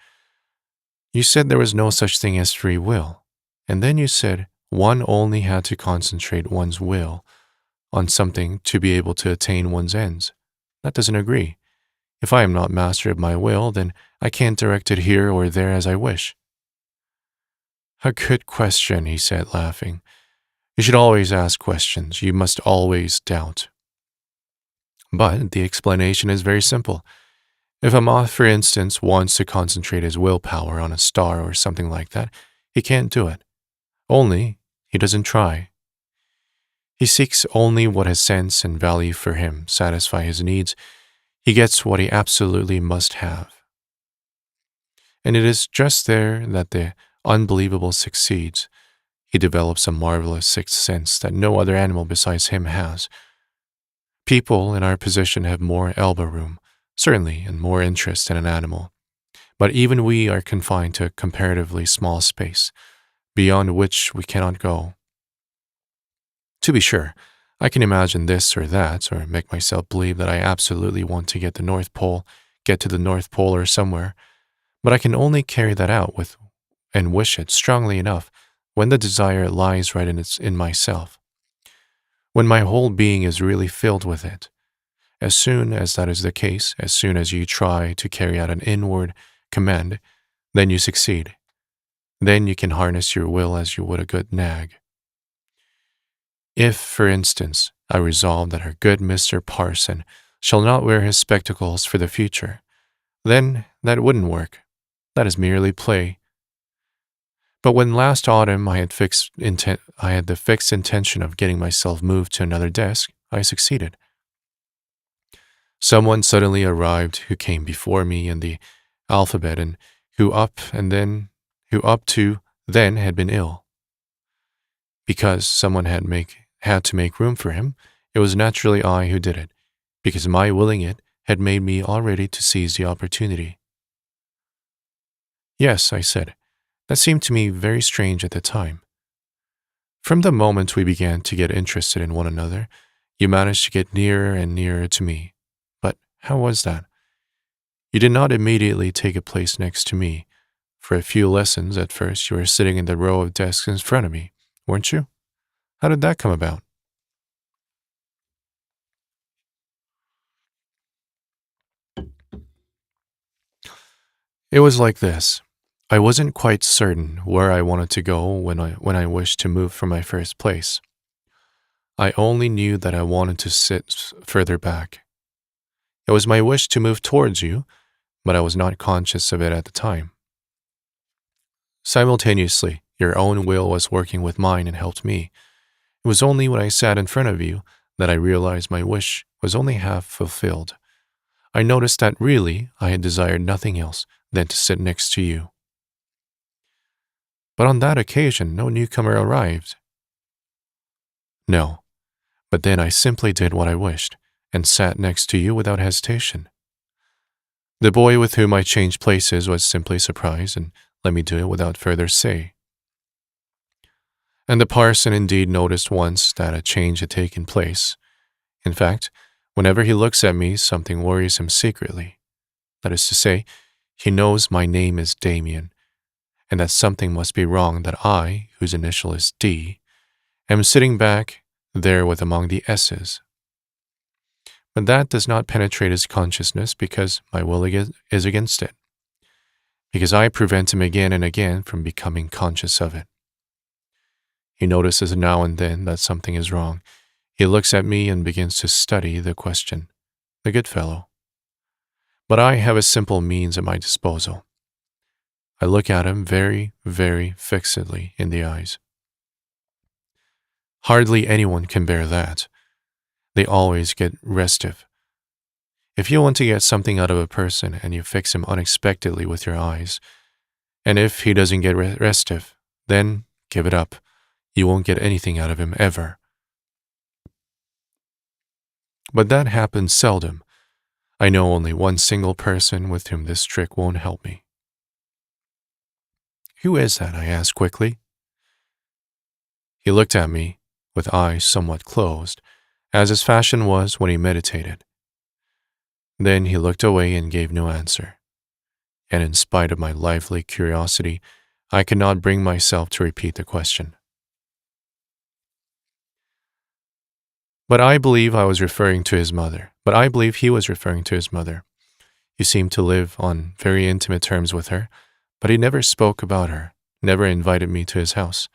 You said there was no such thing as free will, and then you said one only had to concentrate one's will on something to be able to attain one's ends. That doesn't agree. If I am not master of my will, then I can't direct it here or there as I wish. A good question, he said, laughing. You should always ask questions. You must always doubt. But the explanation is very simple. If a moth, for instance, wants to concentrate his willpower on a star or something like that, he can't do it. Only, he doesn't try. He seeks only what has sense and value for him, satisfy his needs. He gets what he absolutely must have. And it is just there that the unbelievable succeeds. He develops a marvelous sixth sense that no other animal besides him has. People in our position have more elbow room, certainly, and more interest in an animal. But even we are confined to a comparatively small space, beyond which we cannot go. To be sure, I can imagine this or that, or make myself believe that I absolutely want to get to the North Pole or somewhere, but I can only carry that out with and wish it strongly enough when the desire lies right in myself, when my whole being is really filled with it. As soon as that is the case, as soon as you try to carry out an inward command, then you succeed. Then you can harness your will as you would a good nag. If, for instance, I resolve that our good Mr. Parson shall not wear his spectacles for the future, then that wouldn't work. That is merely play. But when last autumn I had the fixed intention of getting myself moved to another desk, I succeeded. Someone suddenly arrived who came before me in the alphabet and who up to then had been ill. Because someone had to make room for him, it was naturally I who did it, because my willing it had made me all ready to seize the opportunity. Yes, I said. That seemed to me very strange at the time. From the moment we began to get interested in one another, you managed to get nearer and nearer to me. But how was that? You did not immediately take a place next to me. For a few lessons at first you were sitting in the row of desks in front of me, weren't you? How did that come about? It was like this. I wasn't quite certain where I wanted to go when I wished to move from my first place. I only knew that I wanted to sit further back. It was my wish to move towards you, but I was not conscious of it at the time. Simultaneously, your own will was working with mine and helped me. It was only when I sat in front of you that I realized my wish was only half fulfilled. I noticed that really I had desired nothing else than to sit next to you. But on that occasion, no newcomer arrived. No, but then I simply did what I wished and sat next to you without hesitation. The boy with whom I changed places was simply surprised and let me do it without further say. And the parson indeed noticed once that a change had taken place. In fact, whenever he looks at me, something worries him secretly. That is to say, he knows my name is Demian, and that something must be wrong that I, whose initial is D, am sitting back there with among the S's. But that does not penetrate his consciousness because my will is against it, because I prevent him again and again from becoming conscious of it. He notices now and then that something is wrong. He looks at me and begins to study the question, the good fellow. But I have a simple means at my disposal. I look at him very, very fixedly in the eyes. Hardly anyone can bear that. They always get restive. If you want to get something out of a person and you fix him unexpectedly with your eyes, and if he doesn't get restive, then give it up. You won't get anything out of him ever. But that happens seldom. I know only one single person with whom this trick won't help me. Who is that? I asked quickly. He looked at me with eyes somewhat closed, as his fashion was when he meditated. Then he looked away and gave no answer. And in spite of my lively curiosity, I could not bring myself to repeat the question. But I believe he was referring to his mother. He seemed to live on very intimate terms with her, but he never spoke about her, never invited me to his house.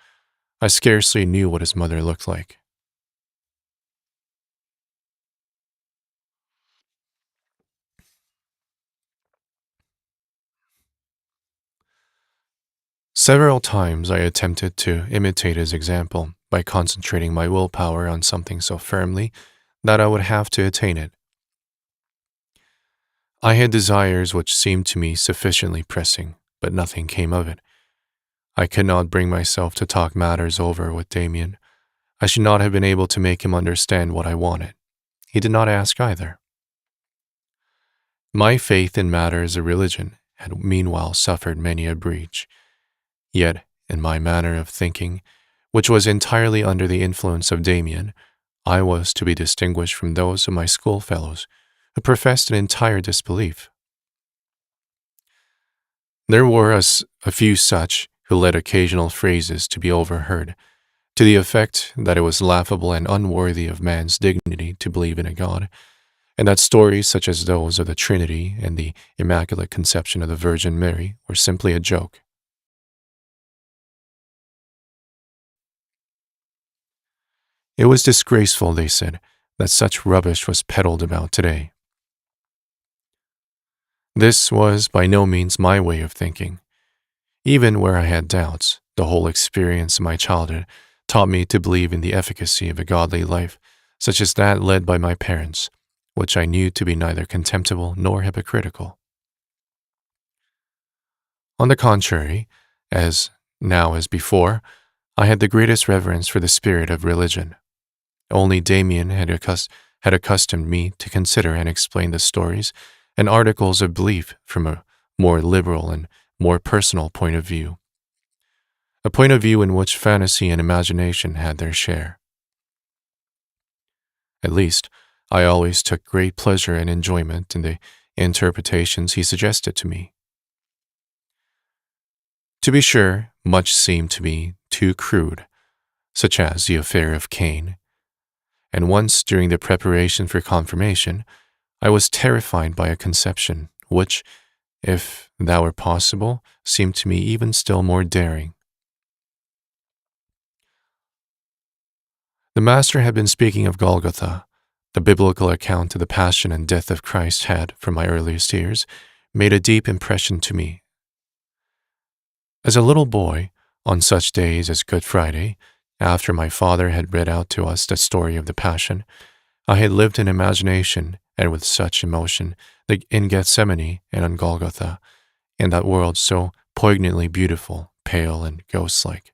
I scarcely knew what his mother looked like. Several times I attempted to imitate his example by concentrating my willpower on something so firmly that I would have to attain it. I had desires which seemed to me sufficiently pressing, but nothing came of it. I could not bring myself to talk matters over with Demian. I should not have been able to make him understand what I wanted. He did not ask either. My faith in matters of religion had meanwhile suffered many a breach. Yet, in my manner of thinking, which was entirely under the influence of Demian, I was to be distinguished from those of my schoolfellows who professed an entire disbelief. There were a few such who let occasional phrases to be overheard, to the effect that it was laughable and unworthy of man's dignity to believe in a God, and that stories such as those of the Trinity and the Immaculate Conception of the Virgin Mary were simply a joke. It was disgraceful, they said, that such rubbish was peddled about today. This was by no means my way of thinking. Even where I had doubts, the whole experience of my childhood taught me to believe in the efficacy of a godly life, such as that led by my parents, which I knew to be neither contemptible nor hypocritical. On the contrary, as now as before, I had the greatest reverence for the spirit of religion. Only Demian had accustomed me to consider and explain the stories and articles of belief from a more liberal and more personal point of view, a point of view in which fantasy and imagination had their share. At least, I always took great pleasure and enjoyment in the interpretations he suggested to me. To be sure, much seemed to me too crude, such as the affair of Cain, and once during the preparation for confirmation, I was terrified by a conception which, if that were possible, seemed to me even still more daring. The master had been speaking of Golgotha. The biblical account of the passion and death of Christ had, from my earliest years, made a deep impression to me. As a little boy, on such days as Good Friday, after my father had read out to us the story of the Passion, I had lived in imagination and with such emotion that in Gethsemane and on Golgotha, in that world so poignantly beautiful, pale and ghost-like,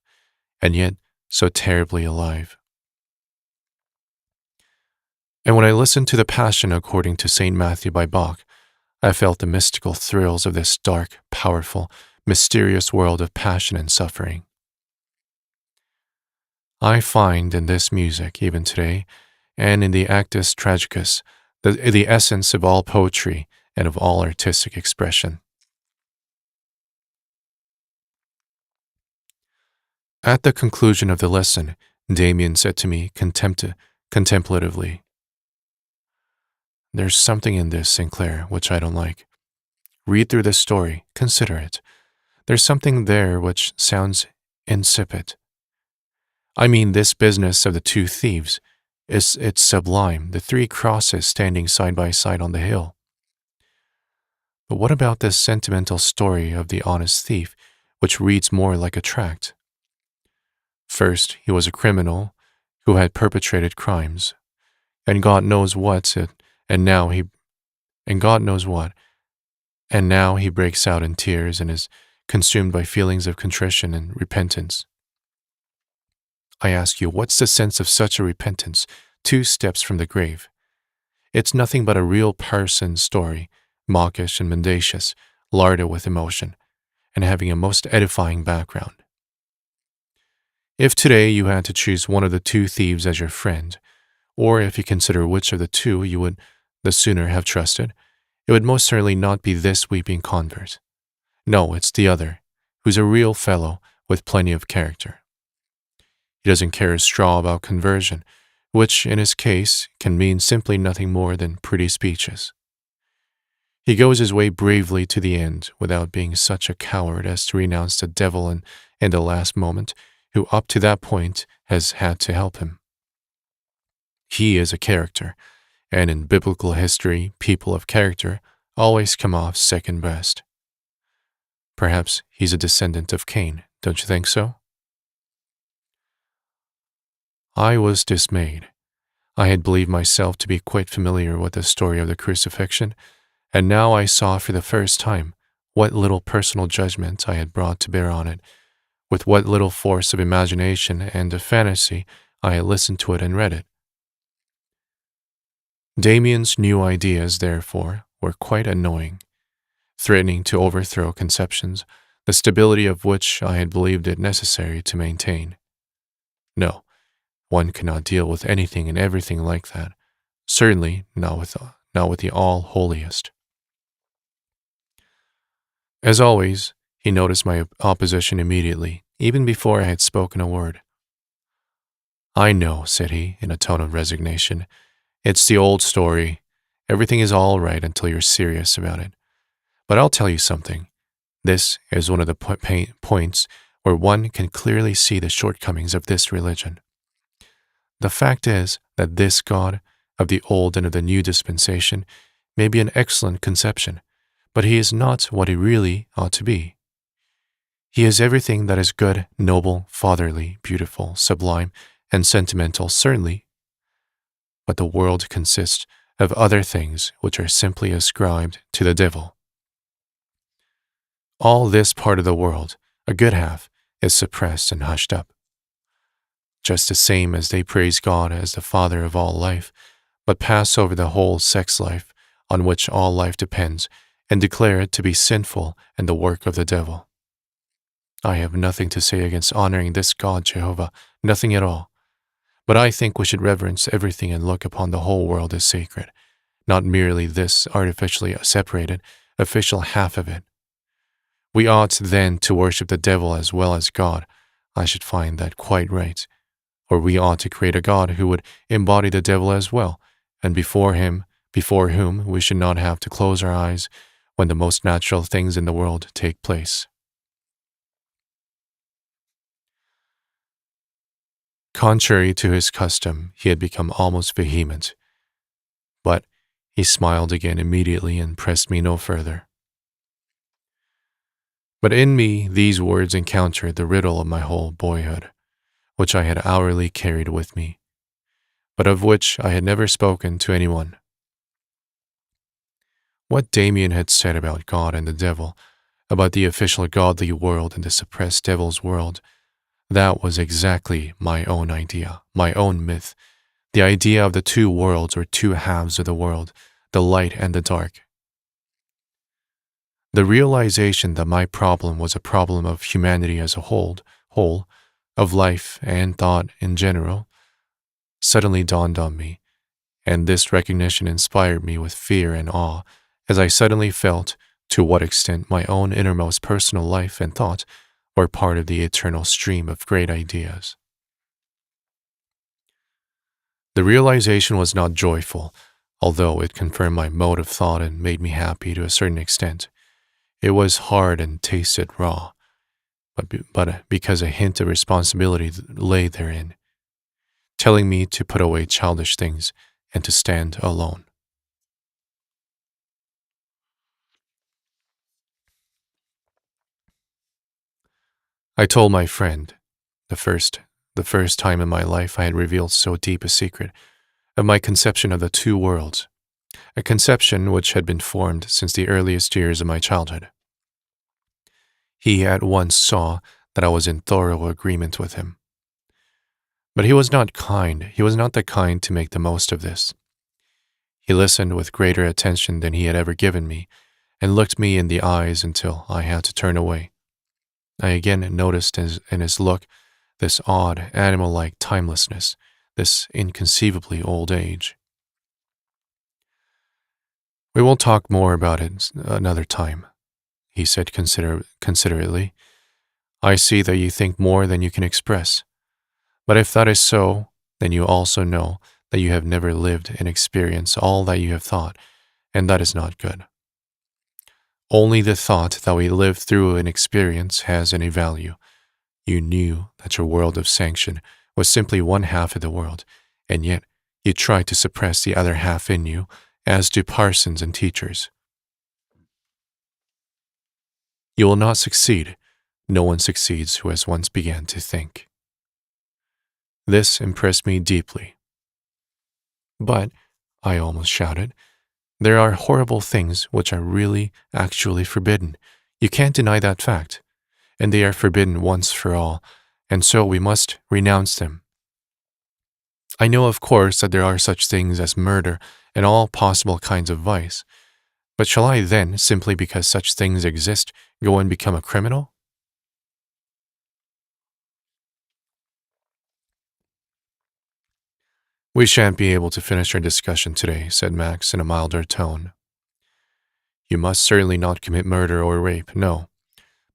and yet so terribly alive. And when I listened to the Passion according to St. Matthew by Bach, I felt the mystical thrills of this dark, powerful, mysterious world of passion and suffering. I find in this music, even today, and in the Actus Tragicus, the essence of all poetry and of all artistic expression. At the conclusion of the lesson, Demian said to me contemplatively, "There's something in this, Sinclair, which I don't like. Read through this story, consider it. There's something there which sounds insipid. I mean, this business of the two thieves, it's sublime, the three crosses standing side by side on the hill. But what about this sentimental story of the honest thief, which reads more like a tract? First, he was a criminal who had perpetrated crimes, and God knows what, and now he breaks out in tears and is consumed by feelings of contrition and repentance. I ask you, what's the sense of such a repentance 2 steps from the grave? It's nothing but a real person's story, mawkish and mendacious, larded with emotion, and having a most edifying background. If today you had to choose one of the 2 thieves as your friend, or if you consider which of the 2 you would the sooner have trusted, it would most certainly not be this weeping convert. No, it's the other, who's a real fellow with plenty of character. He doesn't care a straw about conversion, which in his case can mean simply nothing more than pretty speeches. He goes his way bravely to the end without being such a coward as to renounce the devil in the last moment, who up to that point has had to help him. He is a character, and in biblical history, people of character always come off second best. Perhaps he's a descendant of Cain, don't you think so?" I was dismayed. I had believed myself to be quite familiar with the story of the crucifixion, and now I saw for the first time what little personal judgment I had brought to bear on it, with what little force of imagination and of fantasy I had listened to it and read it. Damian's new ideas, therefore, were quite annoying, threatening to overthrow conceptions, the stability of which I had believed it necessary to maintain. No, one cannot deal with anything and everything like that, certainly not with the all-holiest. As always, he noticed my opposition immediately, even before I had spoken a word. "I know," said he, in a tone of resignation. "It's the old story. Everything is all right until you're serious about it. But I'll tell you something. This is one of the points where one can clearly see the shortcomings of this religion. The fact is that this God of the old and of the new dispensation may be an excellent conception, but he is not what he really ought to be. He is everything that is good, noble, fatherly, beautiful, sublime, and sentimental, certainly, but the world consists of other things which are simply ascribed to the devil. All this part of the world, a good half, is suppressed and hushed up. Just the same as they praise God as the Father of all life, but pass over the whole sex life on which all life depends and declare it to be sinful and the work of the devil. I have nothing to say against honoring this God Jehovah, nothing at all. But I think we should reverence everything and look upon the whole world as sacred, not merely this artificially separated, official half of it. We ought then to worship the devil as well as God. I should find that quite right. Or we ought to create a God who would embody the devil as well, and before whom we should not have to close our eyes when the most natural things in the world take place. Contrary to his custom, he had become almost vehement. But he smiled again immediately and pressed me no further. But in me these words encountered the riddle of my whole boyhood, which I had hourly carried with me, but of which I had never spoken to anyone. What Demian had said about God and the devil, about the official godly world and the suppressed devil's world, that was exactly my own idea, my own myth, the idea of the two worlds or two halves of the world, the light and the dark. The realization that my problem was a problem of humanity as a whole, of life and thought in general, suddenly dawned on me, and this recognition inspired me with fear and awe, as I suddenly felt to what extent my own innermost personal life and thought were part of the eternal stream of great ideas. The realization was not joyful, although it confirmed my mode of thought and made me happy to a certain extent. It was hard and tasted raw, but because a hint of responsibility lay therein, telling me to put away childish things and to stand alone. I told my friend, the first time in my life I had revealed so deep a secret, of my conception of the two worlds, a conception which had been formed since the earliest years of my childhood. He at once saw that I was in thorough agreement with him. But he was not the kind to make the most of this. He listened with greater attention than he had ever given me, and looked me in the eyes until I had to turn away. I again noticed in his look this odd, animal-like timelessness, this inconceivably old age. "We will talk more about it another time," he said considerately. "I see that you think more than you can express. But if that is so, then you also know that you have never lived and experienced all that you have thought, and that is not good. Only the thought that we live through an experience has any value. You knew that your world of sanction was simply one half of the world, and yet you try to suppress the other half in you, as do parsons and teachers. You will not succeed. No one succeeds who has once began to think." This impressed me deeply. "But," I almost shouted, "there are horrible things which are really, actually forbidden. You can't deny that fact. And they are forbidden once for all, and so we must renounce them. I know, of course, that there are such things as murder and all possible kinds of vice. But shall I then, simply because such things exist, go and become a criminal?" "We shan't be able to finish our discussion today," said Max in a milder tone. "You must certainly not commit murder or rape, no.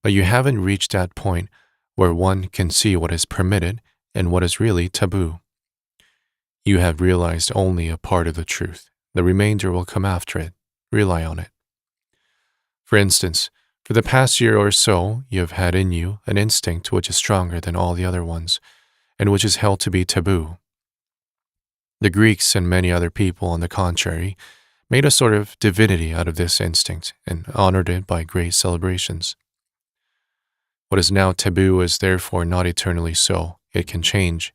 But you haven't reached that point where one can see what is permitted and what is really taboo. You have realized only a part of the truth. The remainder will come after it. Rely on it. For instance, for the past year or so, you have had in you an instinct which is stronger than all the other ones, and which is held to be taboo. The Greeks and many other people, on the contrary, made a sort of divinity out of this instinct and honored it by great celebrations. What is now taboo is therefore not eternally so. It can change.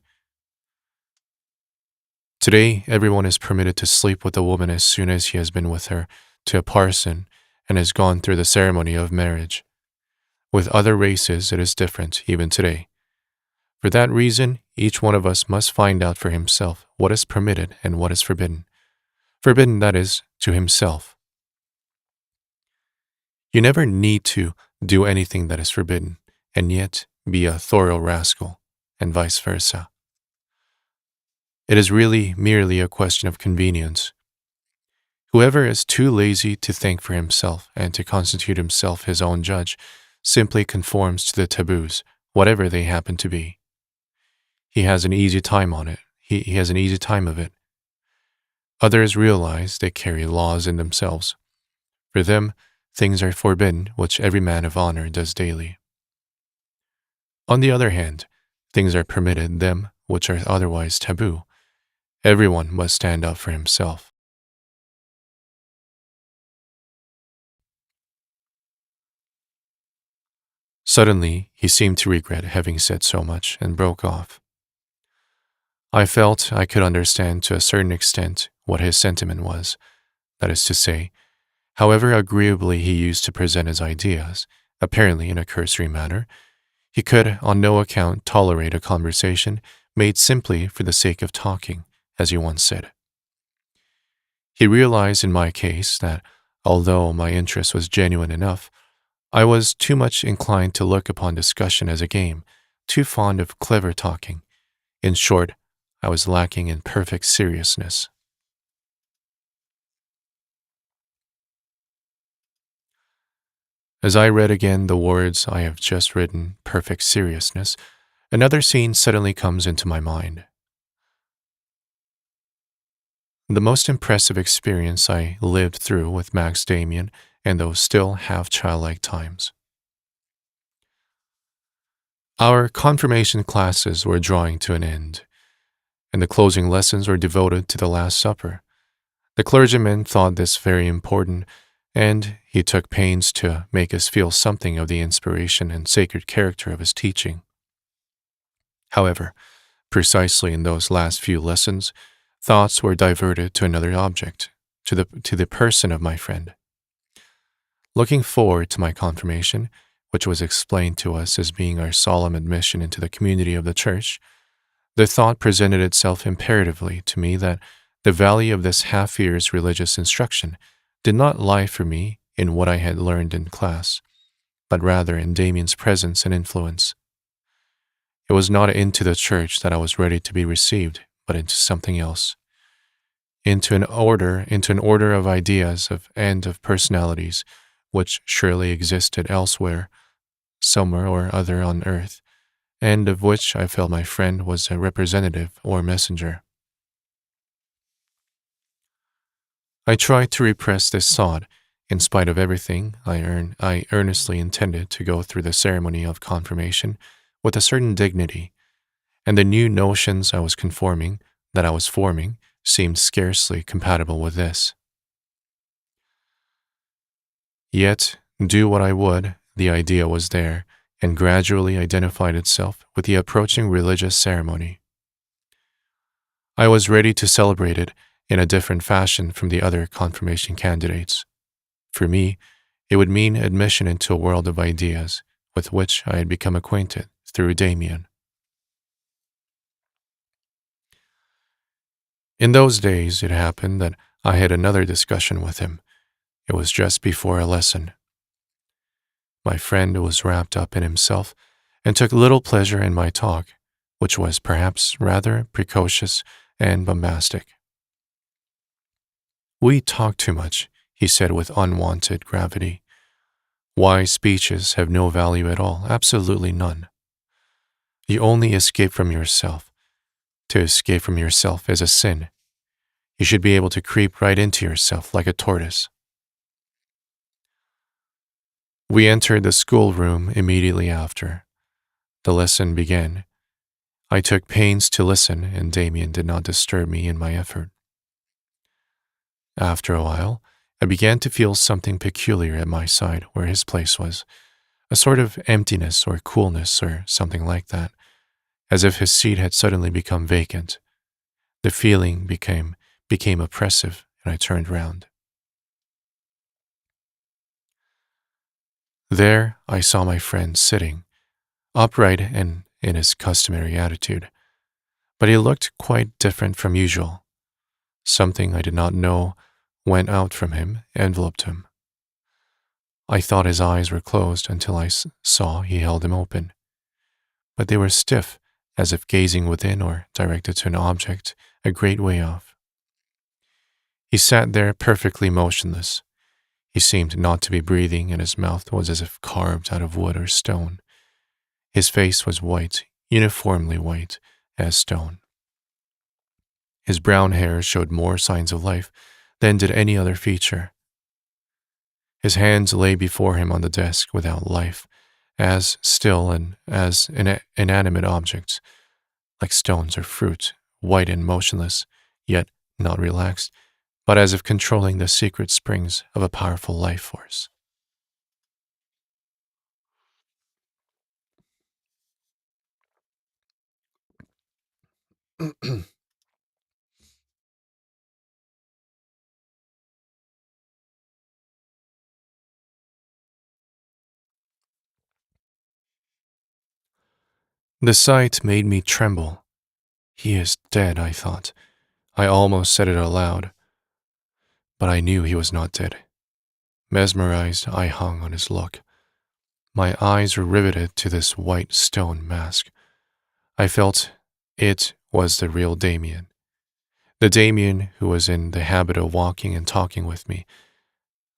Today, everyone is permitted to sleep with a woman as soon as he has been with her, to a parson, and has gone through the ceremony of marriage. With other races, it is different, even today. For that reason, each one of us must find out for himself what is permitted and what is forbidden. Forbidden, that is, to himself. You never need to do anything that is forbidden, and yet be a thorough rascal, and vice versa. It is really merely a question of convenience. Whoever is too lazy to think for himself and to constitute himself his own judge simply conforms to the taboos, whatever they happen to be. He has an easy time on it. He has an easy time of it. Others realize they carry laws in themselves. For them, things are forbidden which every man of honor does daily. On the other hand, things are permitted them which are otherwise taboo. Everyone must stand up for himself. Suddenly, he seemed to regret having said so much and broke off. I felt I could understand to a certain extent what his sentiment was. That is to say, however agreeably he used to present his ideas, apparently in a cursory manner, he could on no account tolerate a conversation made simply for the sake of talking, as he once said. He realized in my case that, although my interest was genuine enough, I was too much inclined to look upon discussion as a game, too fond of clever talking. In short, I was lacking in perfect seriousness. As I read again the words I have just written, perfect seriousness, another scene suddenly comes into my mind. The most impressive experience I lived through with Max Damian and those still half childlike times. Our confirmation classes were drawing to an end, and the closing lessons were devoted to the Last Supper. The clergyman thought this very important, and he took pains to make us feel something of the inspiration and sacred character of his teaching. However, precisely in those last few lessons, thoughts were diverted to another object, to the person of my friend. Looking forward to my confirmation, which was explained to us as being our solemn admission into the community of the church, the thought presented itself imperatively to me that the value of this half-year's religious instruction did not lie for me in what I had learned in class, but rather in Damian's presence and influence. It was not into the church that I was ready to be received, but into something else, into an order of ideas and of personalities, which surely existed elsewhere, somewhere or other on earth, and of which I felt my friend was a representative or messenger. I tried to repress this thought. In spite of everything, I earnestly intended to go through the ceremony of confirmation with a certain dignity, and the new notions I was forming, seemed scarcely compatible with this. Yet, do what I would, the idea was there, and gradually identified itself with the approaching religious ceremony. I was ready to celebrate it in a different fashion from the other confirmation candidates. For me, it would mean admission into a world of ideas with which I had become acquainted through Demian. In those days, it happened that I had another discussion with him. It was just before a lesson. My friend was wrapped up in himself and took little pleasure in my talk, which was perhaps rather precocious and bombastic. "We talk too much," he said with unwonted gravity. "Wise speeches have no value at all, absolutely none. You only escape from yourself. To escape from yourself is a sin. You should be able to creep right into yourself like a tortoise." We entered the schoolroom immediately after. The lesson began. I took pains to listen, and Demian did not disturb me in my effort. After a while, I began to feel something peculiar at my side where his place was, a sort of emptiness or coolness or something like that, as if his seat had suddenly become vacant. The feeling became oppressive, and I turned round. There I saw my friend sitting, upright and in his customary attitude, but he looked quite different from usual. Something I did not know went out from him, enveloped him. I thought his eyes were closed until I saw he held them open, but they were stiff, as if gazing within or directed to an object a great way off. He sat there perfectly motionless. He seemed not to be breathing, and his mouth was as if carved out of wood or stone. His face was white, uniformly white, as stone. His brown hair showed more signs of life than did any other feature. His hands lay before him on the desk without life, as still and as inanimate objects, like stones or fruit, white and motionless, yet not relaxed, but as if controlling the secret springs of a powerful life force. The sight made me tremble. He is dead, I thought. I almost said it aloud, but I knew he was not dead. Mesmerized, I hung on his look. My eyes were riveted to this white stone mask. I felt it was the real Demian. The Demian who was in the habit of walking and talking with me.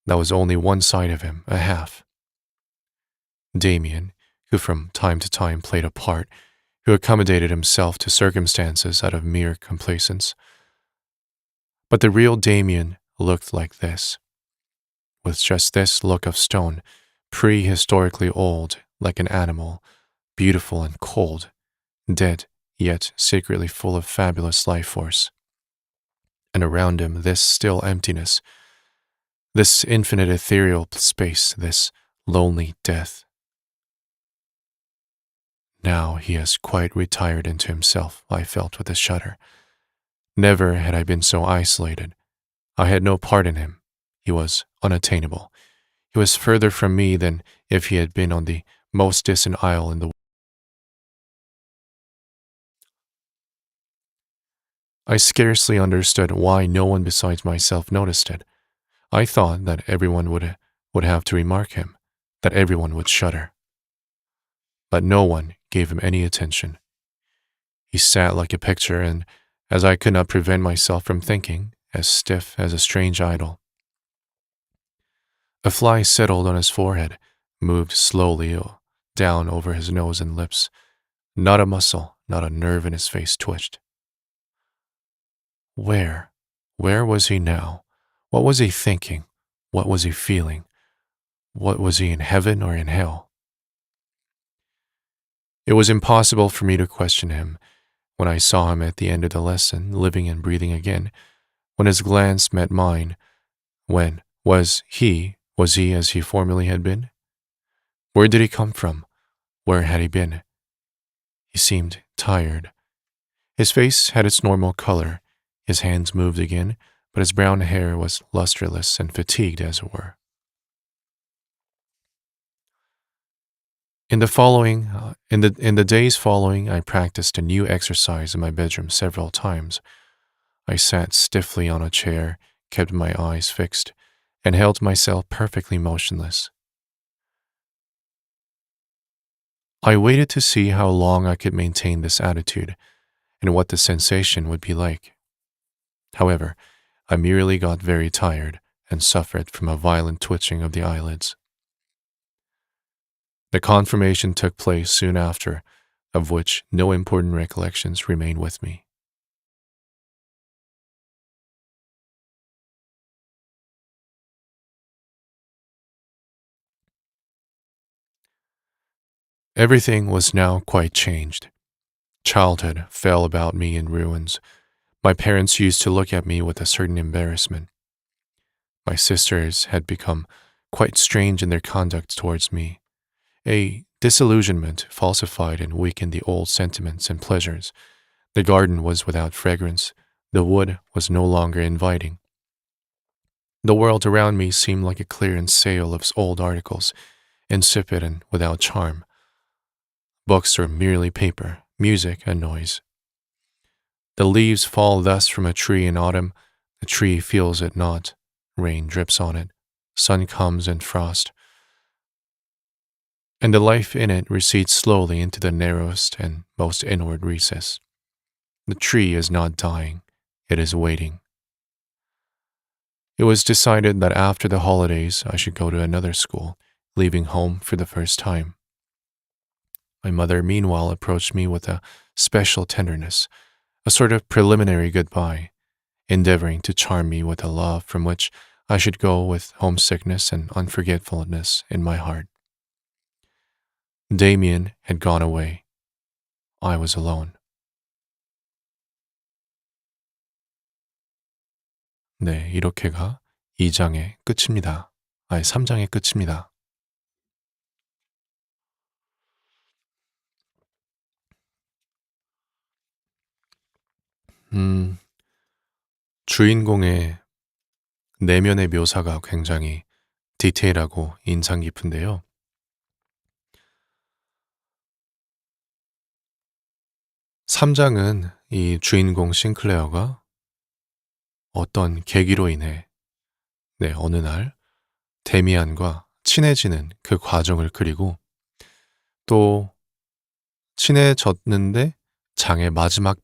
That was only one side of him, a half. Demian, who from time to time played a part, who accommodated himself to circumstances out of mere complacence. But the real Demian looked like this, with just this look of stone, prehistorically old, like an animal, beautiful and cold, dead, yet secretly full of fabulous life force. And around him this still emptiness, this infinite ethereal space, this lonely death. Now he has quite retired into himself, I felt with a shudder. Never had I been so isolated. I had no part in him. He was unattainable. He was further from me than if he had been on the most distant isle in the world. I scarcely understood why no one besides myself noticed it. I thought that everyone would have to remark him, that everyone would shudder. But no one gave him any attention. He sat like a picture, and as I could not prevent myself from thinking, as stiff as a strange idol. A fly settled on his forehead, moved slowly down over his nose and lips. Not a muscle, not a nerve in his face twitched. Where was he now? What was he thinking? What was he feeling? What was he in heaven or in hell? It was impossible for me to question him. When I saw him at the end of the lesson, living and breathing again, when his glance met mine, when was he as he formerly had been? Where did he come from? Where had he been? He seemed tired. His face had its normal color. His hands moved again, but his brown hair was lustreless and fatigued, as it were. In the days following, I practiced a new exercise in my bedroom several times. I sat stiffly on a chair, kept my eyes fixed, and held myself perfectly motionless. I waited to see how long I could maintain this attitude, and what the sensation would be like. However, I merely got very tired and suffered from a violent twitching of the eyelids. The confirmation took place soon after, of which no important recollections remain with me. Everything was now quite changed. Childhood fell about me in ruins. My parents used to look at me with a certain embarrassment. My sisters had become quite strange in their conduct towards me. A disillusionment falsified and weakened the old sentiments and pleasures. The garden was without fragrance. The wood was no longer inviting. The world around me seemed like a clearance sale of old articles, insipid and without charm. Books are merely paper, music a noise. The leaves fall thus from a tree in autumn. The tree feels it not. Rain drips on it. Sun comes and frost. And the life in it recedes slowly into the narrowest and most inward recess. The tree is not dying, it is waiting. It was decided that after the holidays I should go to another school, leaving home for the first time. My mother meanwhile approached me with a special tenderness, a sort of preliminary goodbye, endeavoring to charm me with a love from which I should go with homesickness and unforgetfulness in my heart. Demian had gone away. I was alone. 네, 이렇게가 2장의 끝입니다. 아니, 3장의 끝입니다. 음, 주인공의 내면의 묘사가 굉장히 디테일하고 인상 깊은데요. 3장은 이 주인공 싱클레어가 어떤 계기로 인해 어느 날 데미안과 친해지는 그 과정을 그리고 또 친해졌는데 장의 마지막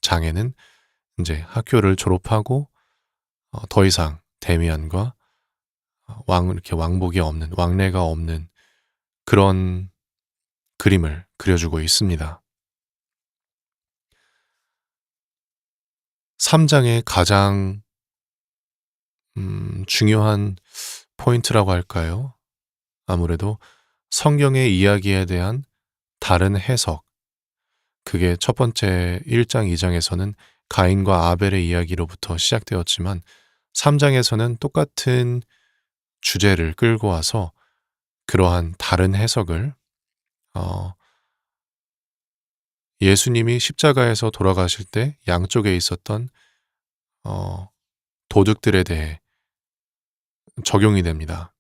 장에는 이제 학교를 졸업하고 더 이상 데미안과 이렇게 왕복이 없는 왕래가 없는 그런 그림을 그려주고 있습니다. 3장의 가장 중요한 포인트라고 할까요? 아무래도 성경의 이야기에 대한 다른 해석. 그게 첫 번째 1장, 2장에서는 가인과 아벨의 이야기로부터 시작되었지만 3장에서는 똑같은 주제를 끌고 와서 그러한 다른 해석을 예수님이 십자가에서 돌아가실 때 양쪽에 있었던 도둑들에 대해 적용이 됩니다.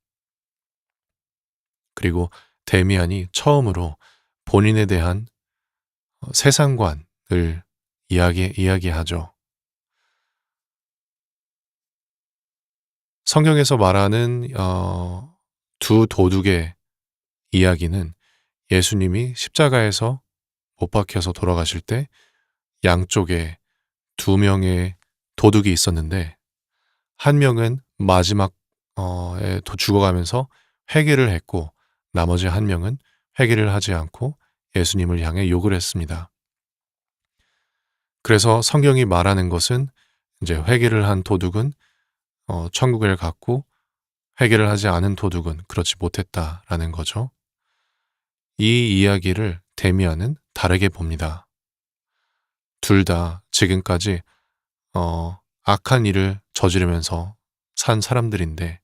그리고 데미안이 처음으로 본인에 대한 세상관을 이야기하죠. 성경에서 말하는 두 도둑의 이야기는 예수님이 십자가에서 못 박혀서 돌아가실 때 양쪽에 두 명의 도둑이 있었는데 한 명은 마지막에 죽어가면서 회개를 했고 나머지 한 명은 회개를 하지 않고 예수님을 향해 욕을 했습니다. 그래서 성경이 말하는 것은 이제 회개를 한 도둑은 천국을 갔고 회개를 하지 않은 도둑은 그렇지 못했다라는 거죠. 이 이야기를 데미안은 다르게 봅니다. 둘 다 지금까지 악한 일을 저지르면서 산 사람들인데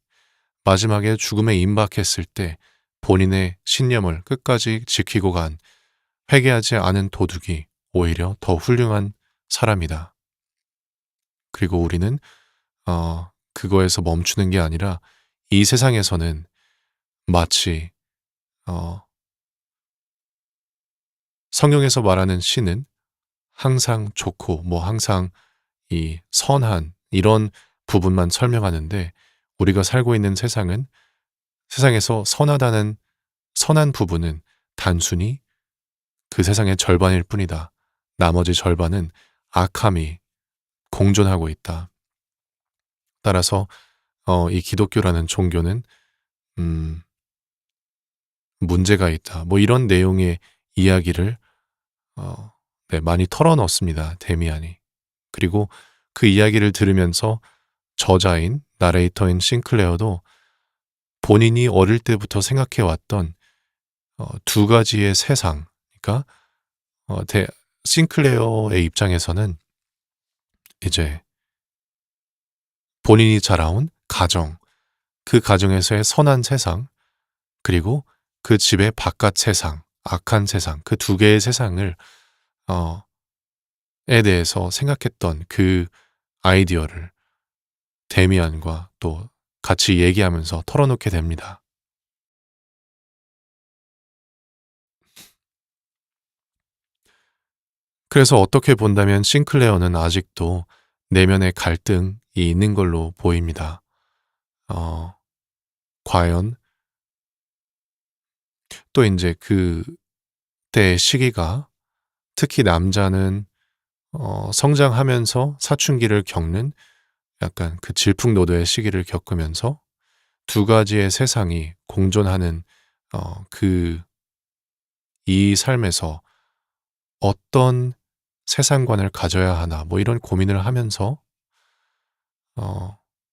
마지막에 죽음에 임박했을 때 본인의 신념을 끝까지 지키고 간 회개하지 않은 도둑이 오히려 더 훌륭한 사람이다. 그리고 우리는 그거에서 멈추는 게 아니라 이 세상에서는 마치 성경에서 말하는 신은 항상 좋고 항상 이 선한 이런 부분만 설명하는데 우리가 살고 있는 세상에서 선한 부분은 단순히 그 세상의 절반일 뿐이다. 나머지 절반은 악함이 공존하고 있다. 따라서 이 기독교라는 종교는 문제가 있다. 이런 내용의 이야기를 많이 털어넣습니다. 데미안이. 그리고 그 이야기를 들으면서 저자인 나레이터인 싱클레어도 본인이 어릴 때부터 생각해왔던 두 가지의 세상, 그러니까 싱클레어의 입장에서는 이제 본인이 자라온 가정, 그 가정에서의 선한 세상, 그리고 그 집의 바깥 세상, 악한 세상, 그 두 개의 세상을 에 대해서 생각했던 그 아이디어를 데미안과 또 같이 얘기하면서 털어놓게 됩니다. 그래서 어떻게 본다면 싱클레어는 아직도 내면의 갈등이 있는 걸로 보입니다. 과연 또 이제 그때 시기가 특히 남자는 성장하면서 사춘기를 겪는 약간 그 질풍노도의 시기를 겪으면서 두 가지의 세상이 공존하는 이 삶에서 어떤 세상관을 가져야 하나 이런 고민을 하면서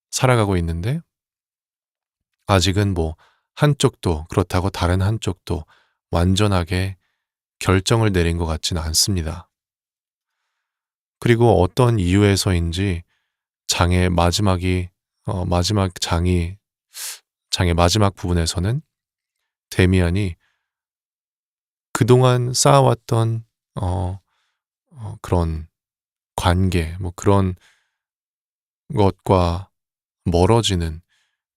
살아가고 있는데 아직은 한쪽도 그렇다고 다른 한쪽도 완전하게 결정을 내린 것 같지는 않습니다. 그리고 어떤 이유에서인지 장의 마지막 부분에서는 데미안이 그동안 쌓아왔던 그런 관계, 뭐 그런 것과 멀어지는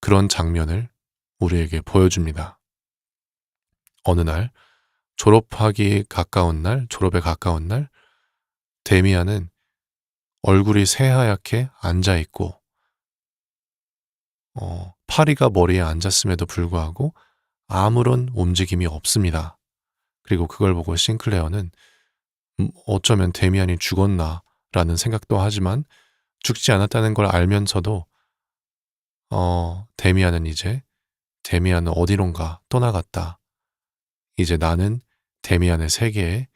그런 장면을 우리에게 보여줍니다. 어느 날, 졸업에 가까운 날, 데미안은 얼굴이 새하얗게 앉아있고, 파리가 머리에 앉았음에도 불구하고 아무런 움직임이 없습니다. 그리고 그걸 보고 싱클레어는 어쩌면 데미안이 죽었나 라는 생각도 하지만 죽지 않았다는 걸 알면서도 데미안은 어디론가 떠나갔다. 이제 나는 데미안의 세계의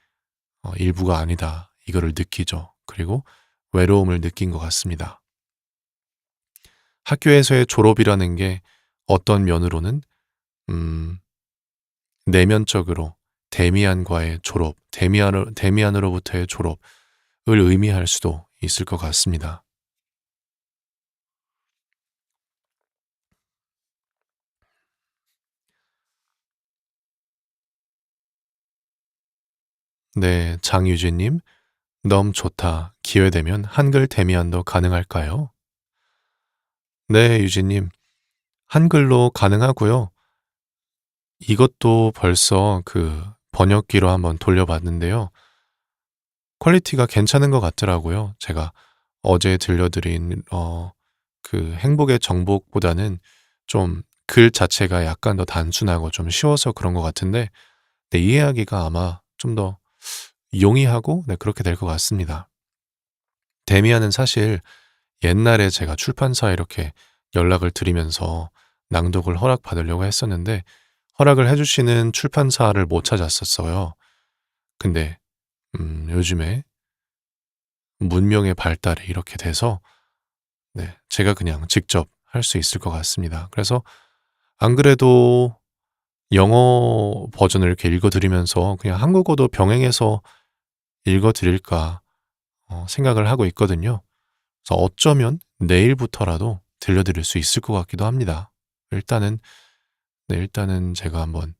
일부가 아니다. 이거를 느끼죠. 그리고 외로움을 느낀 것 같습니다. 학교에서의 졸업이라는 게 어떤 면으로는 내면적으로 데미안과의 졸업, 데미안으로부터의 졸업을 의미할 수도 있을 것 같습니다. 네, 장유진님, 너무 좋다. 기회되면 한글 데미안도 가능할까요? 네, 유진님, 한글로 가능하고요. 이것도 벌써 그 번역기로 한번 돌려봤는데요. 퀄리티가 괜찮은 것 같더라고요. 제가 어제 들려드린 그 행복의 정복보다는 좀 글 자체가 약간 더 단순하고 좀 쉬워서 그런 것 같은데 네, 이해하기가 아마 좀 더 용이하고 네, 그렇게 될 것 같습니다. 데미안은 사실 옛날에 제가 출판사에 이렇게 연락을 드리면서 낭독을 허락받으려고 했었는데 허락을 해주시는 출판사를 못 찾았었어요. 근데 요즘에 문명의 발달이 이렇게 돼서 네, 제가 그냥 직접 할 수 있을 것 같습니다. 그래서 안 그래도 영어 버전을 이렇게 읽어드리면서 그냥 한국어도 병행해서 읽어드릴까 생각을 하고 있거든요. 그래서 어쩌면 내일부터라도 들려드릴 수 있을 것 같기도 합니다. 일단은 제가 한번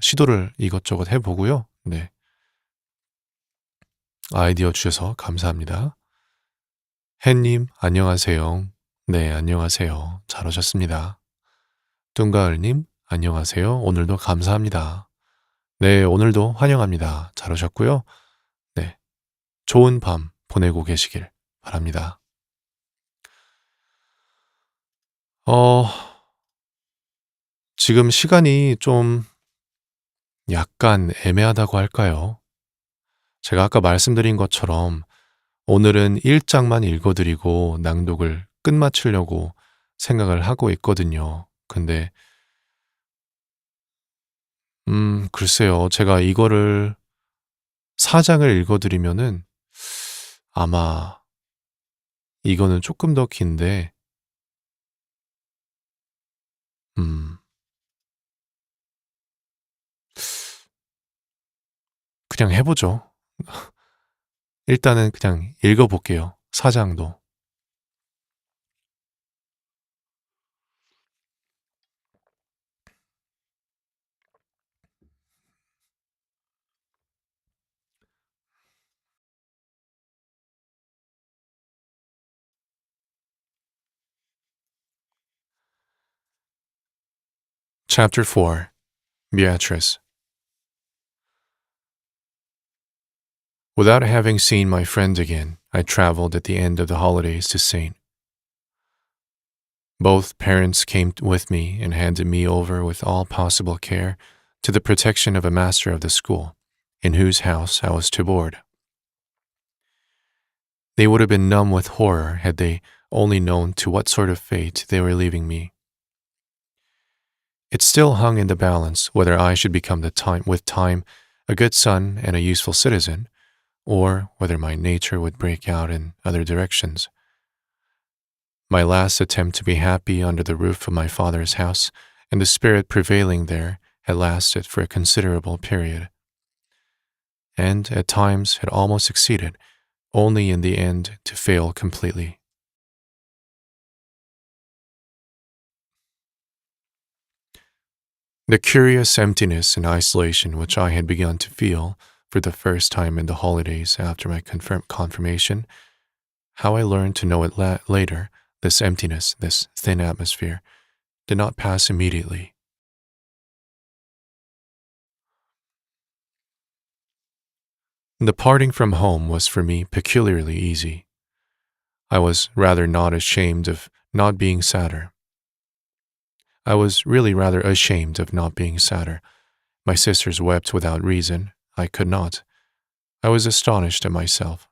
시도를 이것저것 해보고요. 네, 아이디어 주셔서 감사합니다. 햇님 안녕하세요. 네, 안녕하세요. 잘 오셨습니다. 뚱가을님 안녕하세요. 오늘도 감사합니다. 네, 오늘도 환영합니다. 잘 오셨고요. 네, 좋은 밤 보내고 계시길 바랍니다. 어, 지금 시간이 좀 약간 애매하다고 할까요? 제가 아까 말씀드린 것처럼 오늘은 1장만 읽어드리고 낭독을 끝마치려고 생각을 하고 있거든요. 근데, 글쎄요. 제가 이거를 4장을 읽어드리면은 아마 이거는 조금 더 긴데, 음, 그냥 해보죠. 일단은 그냥 읽어볼게요. 4장도. Chapter 4. Beatrice. Without having seen my friend again, I traveled at the end of the holidays to St. Both parents came with me and handed me over with all possible care to the protection of a master of the school, in whose house I was to board. They would have been numb with horror had they only known to what sort of fate they were leaving me. It still hung in the balance whether I should become with time a good son and a useful citizen, or whether my nature would break out in other directions. My last attempt to be happy under the roof of my father's house and the spirit prevailing there had lasted for a considerable period, and at times had almost succeeded only in the end to fail completely. The curious emptiness and isolation which I had begun to feel for the first time in the holidays after my confirmation, how I learned to know it later, this emptiness, this thin atmosphere, did not pass immediately. The parting from home was for me peculiarly easy. I was rather not ashamed of not being sadder. I was really rather ashamed of not being sadder. My sisters wept without reason. I could not. I was astonished at myself.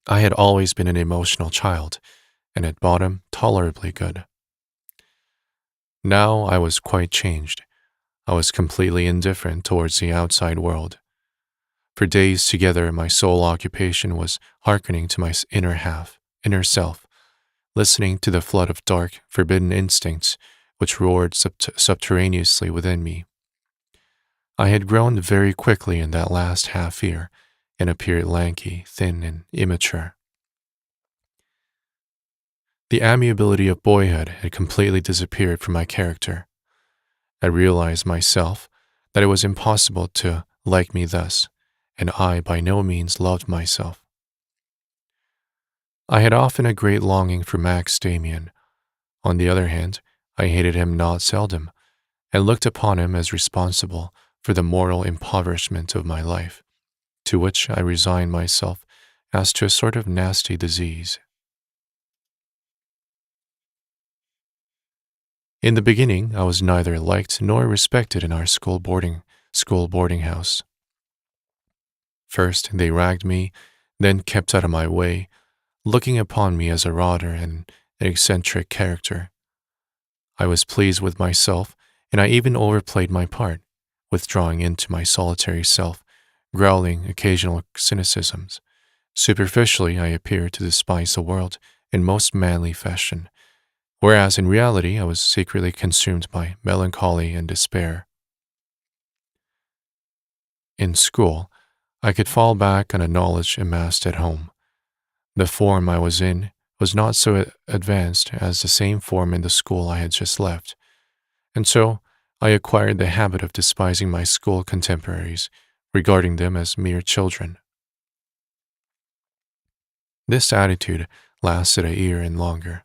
I had always been an emotional child, and at bottom, tolerably good. Now I was quite changed. I was completely indifferent towards the outside world. For days together, my sole occupation was hearkening to my inner self, listening to the flood of dark, forbidden instincts which roared subterraneously within me. I had grown very quickly in that last half year and appeared lanky, thin, and immature. The amiability of boyhood had completely disappeared from my character. I realized myself that it was impossible to like me thus, and I by no means loved myself. I had often a great longing for Max Demian. On the other hand, I hated him not seldom, and looked upon him as responsible for the moral impoverishment of my life, to which I resigned myself as to a sort of nasty disease. In the beginning, I was neither liked nor respected in our school boarding house. First, they ragged me, then kept out of my way, looking upon me as a rotter and an eccentric character. I was pleased with myself, and I even overplayed my part, withdrawing into my solitary self, growling occasional cynicisms. Superficially, I appeared to despise the world in most manly fashion, whereas in reality I was secretly consumed by melancholy and despair. In school, I could fall back on a knowledge amassed at home. The form I was in was not so advanced as the same form in the school I had just left, and so I acquired the habit of despising my school contemporaries, regarding them as mere children. This attitude lasted a year and longer.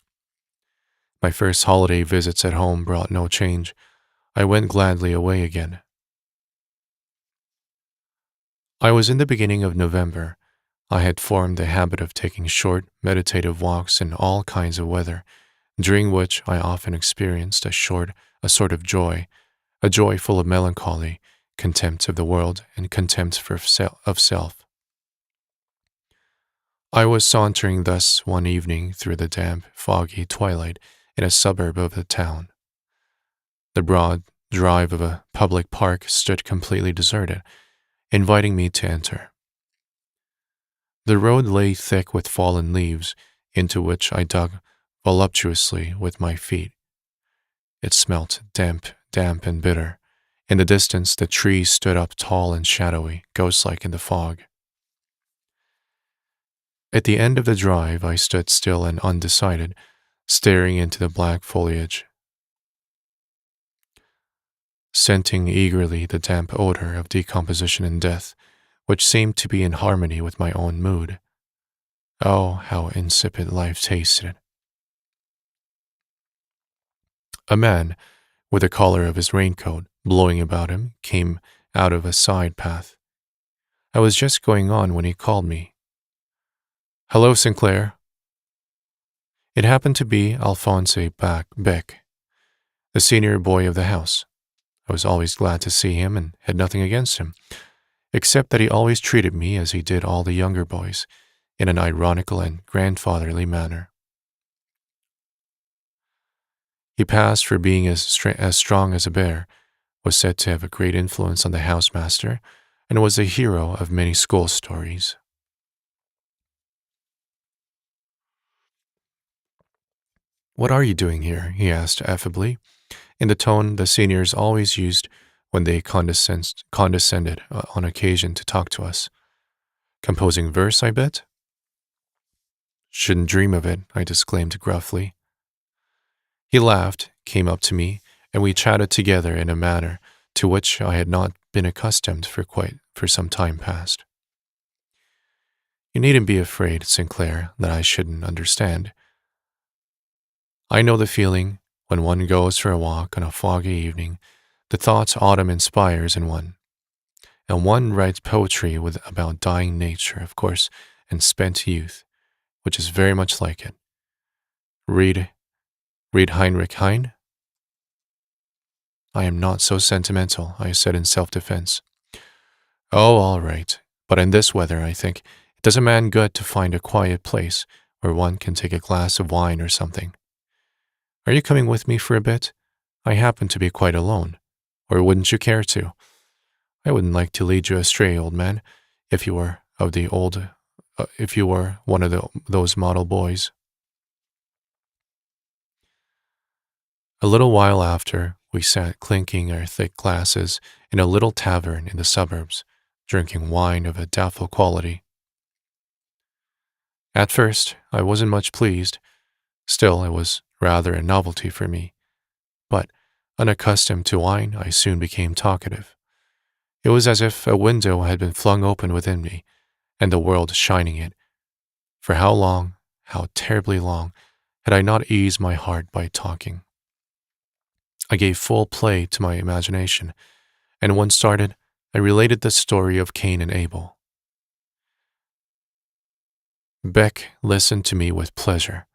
My first holiday visits at home brought no change. I went gladly away again. I was in the beginning of November. I had formed the habit of taking short, meditative walks in all kinds of weather, during which I often experienced a sort of joy, a joy full of melancholy, contempt of the world, and contempt of self. I was sauntering thus one evening through the damp, foggy twilight in a suburb of the town. The broad drive of a public park stood completely deserted, inviting me to enter. The road lay thick with fallen leaves, into which I dug voluptuously with my feet. It smelt damp and bitter. In the distance, the trees stood up tall and shadowy, ghost-like in the fog. At the end of the drive, I stood still and undecided, staring into the black foliage, scenting eagerly the damp odor of decomposition and death, which seemed to be in harmony with my own mood. Oh, how insipid life tasted. A man, with the collar of his raincoat blowing about him, came out of a side path. I was just going on when he called me. "Hello, Sinclair." It happened to be Alphonse Beck, the senior boy of the house. I was always glad to see him and had nothing against him, except that he always treated me as he did all the younger boys, in an ironical and grandfatherly manner. He passed for being as strong as a bear, was said to have a great influence on the housemaster, and was the hero of many school stories. "What are you doing here?" he asked affably, in the tone the seniors always used when they condescended on occasion to talk to us. Composing verse, I bet? Shouldn't dream of it, I disclaimed gruffly. He laughed, came up to me, and we chatted together in a manner to which I had not been accustomed for some time past. You needn't be afraid, Sinclair, that I shouldn't understand. I know the feeling when one goes for a walk on a foggy evening, the thoughts autumn inspires in one. And one writes poetry about dying nature, of course, and spent youth, which is very much like it. Read Heinrich Heine? I am not so sentimental, I said in self-defense. Oh, all right. But in this weather, I think, it does a man good to find a quiet place where one can take a glass of wine or something. Are you coming with me for a bit? I happen to be quite alone. Or wouldn't you care to? I wouldn't like to lead you astray, old man, if you were one of those model boys. A little while after, we sat clinking our thick glasses in a little tavern in the suburbs, drinking wine of a doubtful quality. At first, I wasn't much pleased. Still, it was rather a novelty for me. But, unaccustomed to wine, I soon became talkative. It was as if a window had been flung open within me, and the world shining it. For how long, how terribly long, had I not eased my heart by talking? I gave full play to my imagination, and once started, I related the story of Cain and Abel. Beck listened to me with pleasure.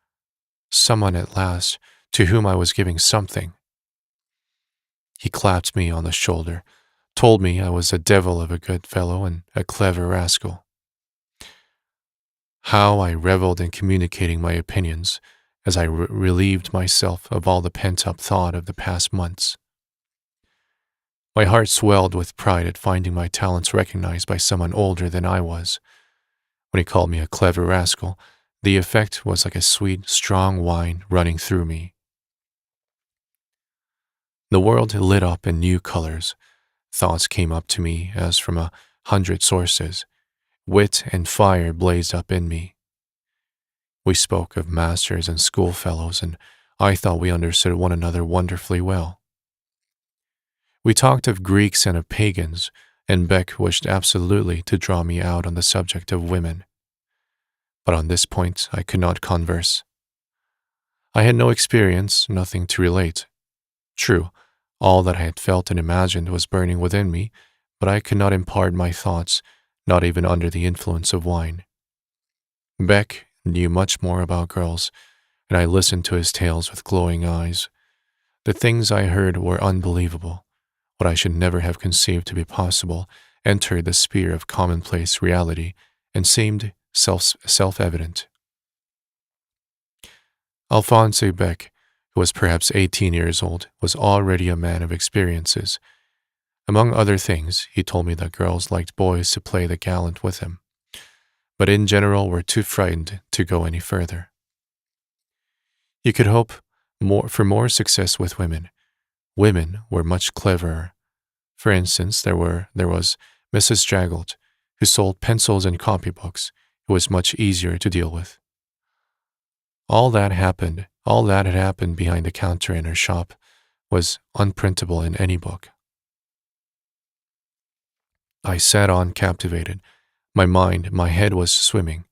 Someone at last to whom I was giving something. He clapped me on the shoulder, told me I was a devil of a good fellow and a clever rascal. How I reveled in communicating my opinions as I relieved myself of all the pent-up thought of the past months. My heart swelled with pride at finding my talents recognized by someone older than I was. When he called me a clever rascal, the effect was like a sweet, strong wine running through me. The world lit up in new colors. Thoughts came up to me as from 100 sources. Wit and fire blazed up in me. We spoke of masters and schoolfellows, and I thought we understood one another wonderfully well. We talked of Greeks and of pagans, and Beck wished absolutely to draw me out on the subject of women. But on this point I could not converse. I had no experience, nothing to relate. True, all that I had felt and imagined was burning within me, but I could not impart my thoughts, not even under the influence of wine. Beck knew much more about girls, and I listened to his tales with glowing eyes. The things I heard were unbelievable. What I should never have conceived to be possible entered the sphere of commonplace reality and seemed self-evident. Alphonse Beck, who was perhaps 18 years old, was already a man of experiences. Among other things, he told me that girls liked boys to play the gallant with them, but in general were too frightened to go any further. You could hope for more success with women. Women were much cleverer. For instance, there was Mrs. Jaggelt, who sold pencils and copybooks, who was much easier to deal with. All that had happened behind the counter in her shop was unprintable in any book. I sat on captivated. My head was swimming.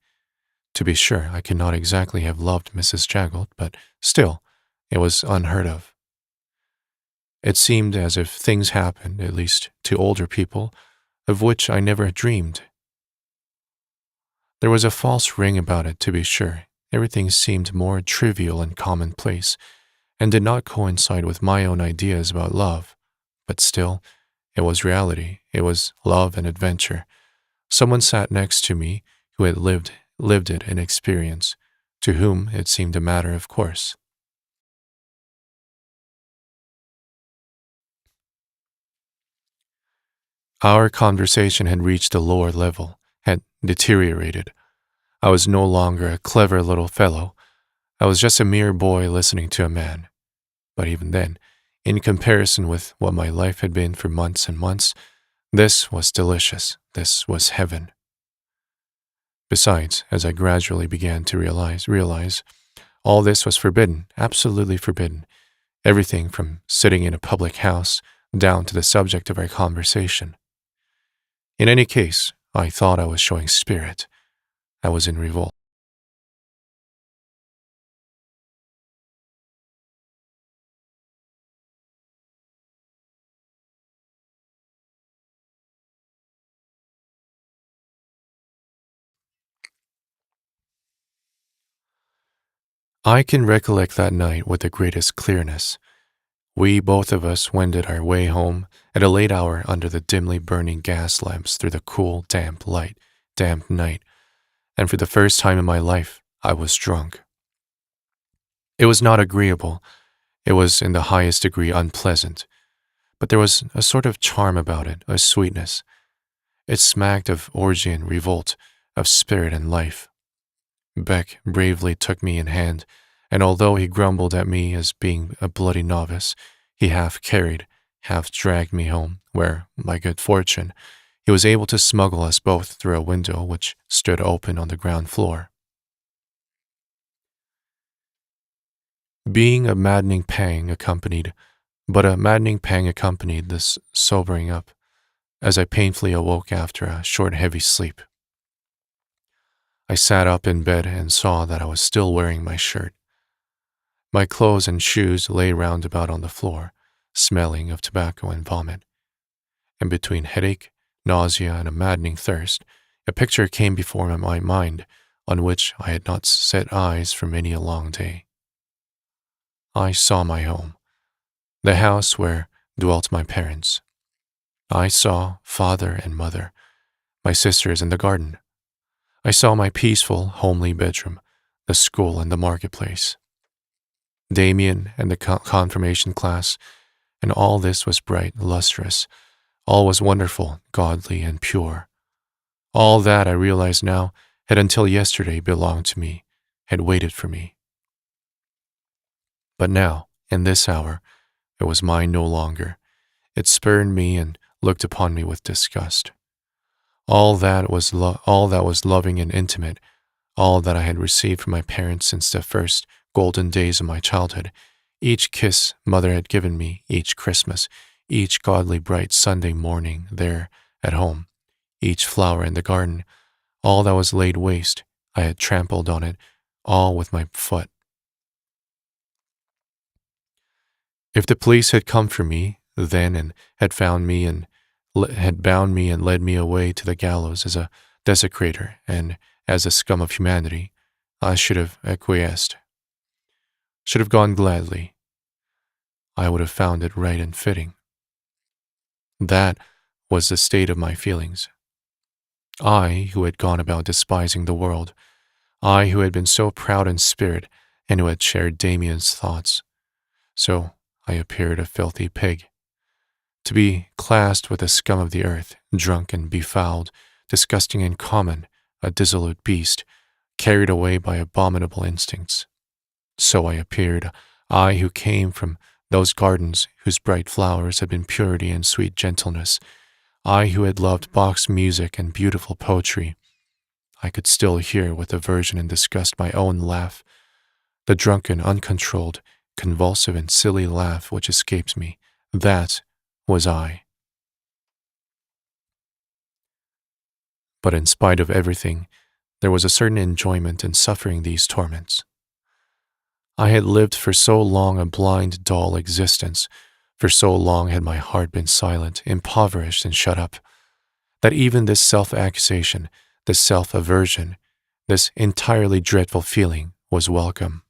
To be sure, I could not exactly have loved Mrs. Jaggelt, but still, it was unheard of. It seemed as if things happened, at least to older people, of which I never dreamed. There was a false ring about it, to be sure. Everything seemed more trivial and commonplace, and did not coincide with my own ideas about love. But still, it was reality. It was love and adventure. Someone sat next to me who had lived it in experience, to whom it seemed a matter of course. Our conversation had reached a lower level, had deteriorated. I was no longer a clever little fellow. I was just a mere boy listening to a man. But even then, in comparison with what my life had been for months and months, this was delicious. This was heaven. Besides, as I gradually began to realize all this was forbidden, absolutely forbidden. Everything from sitting in a public house down to the subject of our conversation. In any case, I thought I was showing spirit. I was in revolt. I can recollect that night with the greatest clearness. We both of us wended our way home at a late hour under the dimly burning gas lamps through the cool, damp night, and for the first time in my life, I was drunk. It was not agreeable. It was in the highest degree unpleasant. But there was a sort of charm about it, a sweetness. It smacked of orgy and revolt, of spirit and life. Beck bravely took me in hand, and although he grumbled at me as being a bloody novice, he half carried, half dragged me home, where, by good fortune, he was able to smuggle us both through a window which stood open on the ground floor. Being a maddening pang accompanied this sobering up, as I painfully awoke after a short heavy sleep. I sat up in bed and saw that I was still wearing my shirt. My clothes and shoes lay round about on the floor, smelling of tobacco and vomit. And between headache, nausea, and a maddening thirst, a picture came before my mind on which I had not set eyes for many a long day. I saw my home, the house where dwelt my parents. I saw father and mother, my sisters in the garden. I saw my peaceful, homely bedroom, the school and the marketplace. Demian and the confirmation class, and all this was bright, lustrous. All was wonderful, godly, and pure. All that, I realize now, had until yesterday belonged to me, had waited for me. But now, in this hour, it was mine no longer. It spurned me and looked upon me with disgust. All that was loving and intimate, all that I had received from my parents since the first golden days of my childhood, each kiss mother had given me, each Christmas, each godly bright Sunday morning there at home, each flower in the garden, all that was laid waste, I had trampled on it, all with my foot. If the police had come for me then and had found me and had bound me and led me away to the gallows as a desecrator and as a scum of humanity, I should have acquiesced, should have gone gladly. I would have found it right and fitting. That was the state of my feelings. I, who had gone about despising the world, I, who had been so proud in spirit and who had shared Damian's thoughts, so I appeared a filthy pig. To be classed with the scum of the earth, drunk and befouled, disgusting and common, a dissolute beast, carried away by abominable instincts. So I appeared, I who came from those gardens whose bright flowers had been purity and sweet gentleness, I who had loved Bach's music and beautiful poetry. I could still hear with aversion and disgust my own laugh, the drunken, uncontrolled, convulsive and silly laugh which escaped me. That was I. But in spite of everything, there was a certain enjoyment in suffering these torments. I had lived for so long a blind, dull existence, for so long had my heart been silent, impoverished, and shut up, that even this self-accusation, this self-aversion, this entirely dreadful feeling was welcome.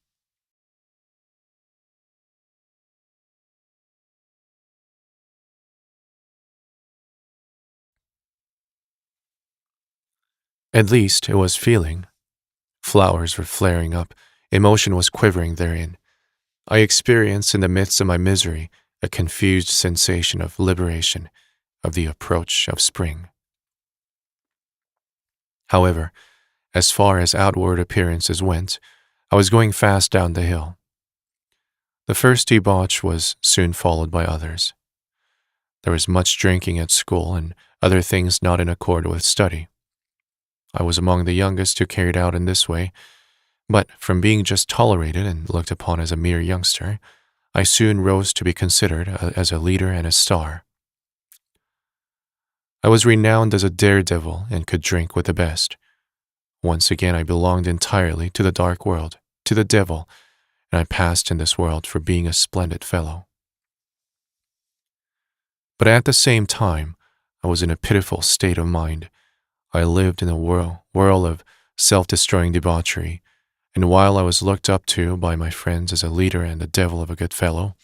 At least it was feeling. Flowers were flaring up, emotion was quivering therein. I experienced in the midst of my misery a confused sensation of liberation, of the approach of spring. However, as far as outward appearances went, I was going fast down the hill. The first debauch was soon followed by others. There was much drinking at school and other things not in accord with study. I was among the youngest who carried out in this way, but from being just tolerated and looked upon as a mere youngster, I soon rose to be considered as a leader and a star. I was renowned as a daredevil and could drink with the best. Once again, I belonged entirely to the dark world, to the devil, and I passed in this world for being a splendid fellow. But at the same time, I was in a pitiful state of mind. I lived in a whirl of self-destroying debauchery, and while I was looked up to by my friends as a leader and the devil of a good fellow,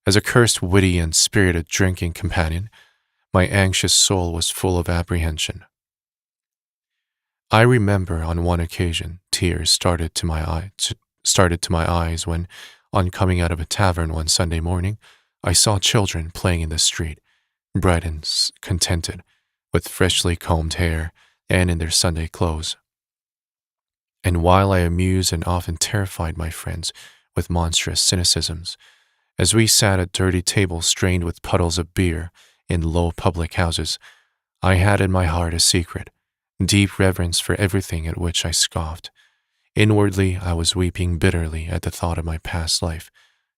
as a cursed, witty, and spirited drinking companion, my anxious soul was full of apprehension. I remember on one occasion tears started to my eyes when, on coming out of a tavern one Sunday morning, I saw children playing in the street, bright and contented, with freshly combed hair and in their Sunday clothes. And while I amused and often terrified my friends with monstrous cynicisms, as we sat at dirty tables strained with puddles of beer in low public houses, I had in my heart a secret, deep reverence for everything at which I scoffed. Inwardly, I was weeping bitterly at the thought of my past life,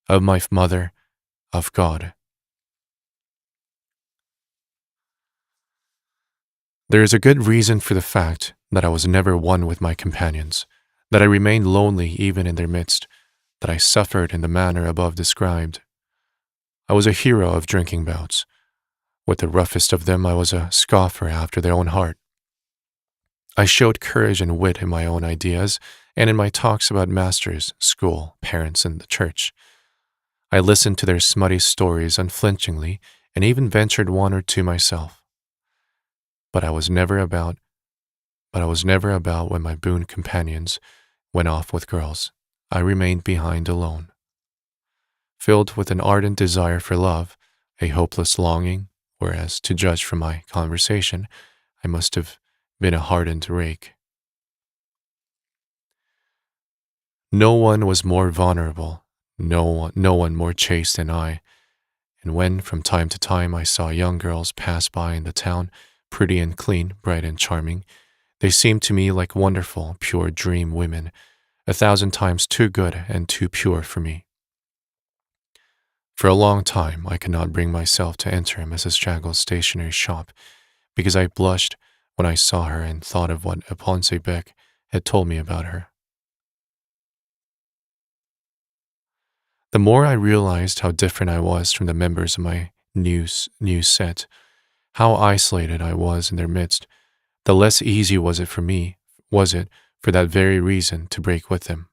of my mother, of God. There is a good reason for the fact that I was never one with my companions, that I remained lonely even in their midst, that I suffered in the manner above described. I was a hero of drinking bouts. With the roughest of them, I was a scoffer after their own heart. I showed courage and wit in my own ideas and in my talks about masters, school, parents, and the church. I listened to their smutty stories unflinchingly and even ventured one or two myself. But I was never about when my boon companions went off with girls. I remained behind alone. Filled with an ardent desire for love, a hopeless longing, whereas, to judge from my conversation, I must have been a hardened rake. No one was more vulnerable, no one more chaste than I, and when from time to time I saw young girls pass by in the town, pretty and clean, bright and charming, they seemed to me like wonderful, pure dream women, 1,000 times too good and too pure for me. For a long time, I could not bring myself to enter Mrs. Jaggle's stationery shop, because I blushed when I saw her and thought of what Alphonse Beck had told me about her. The more I realized how different I was from the members of my new set, how isolated I was in their midst, the less easy was it for that very reason to break with them.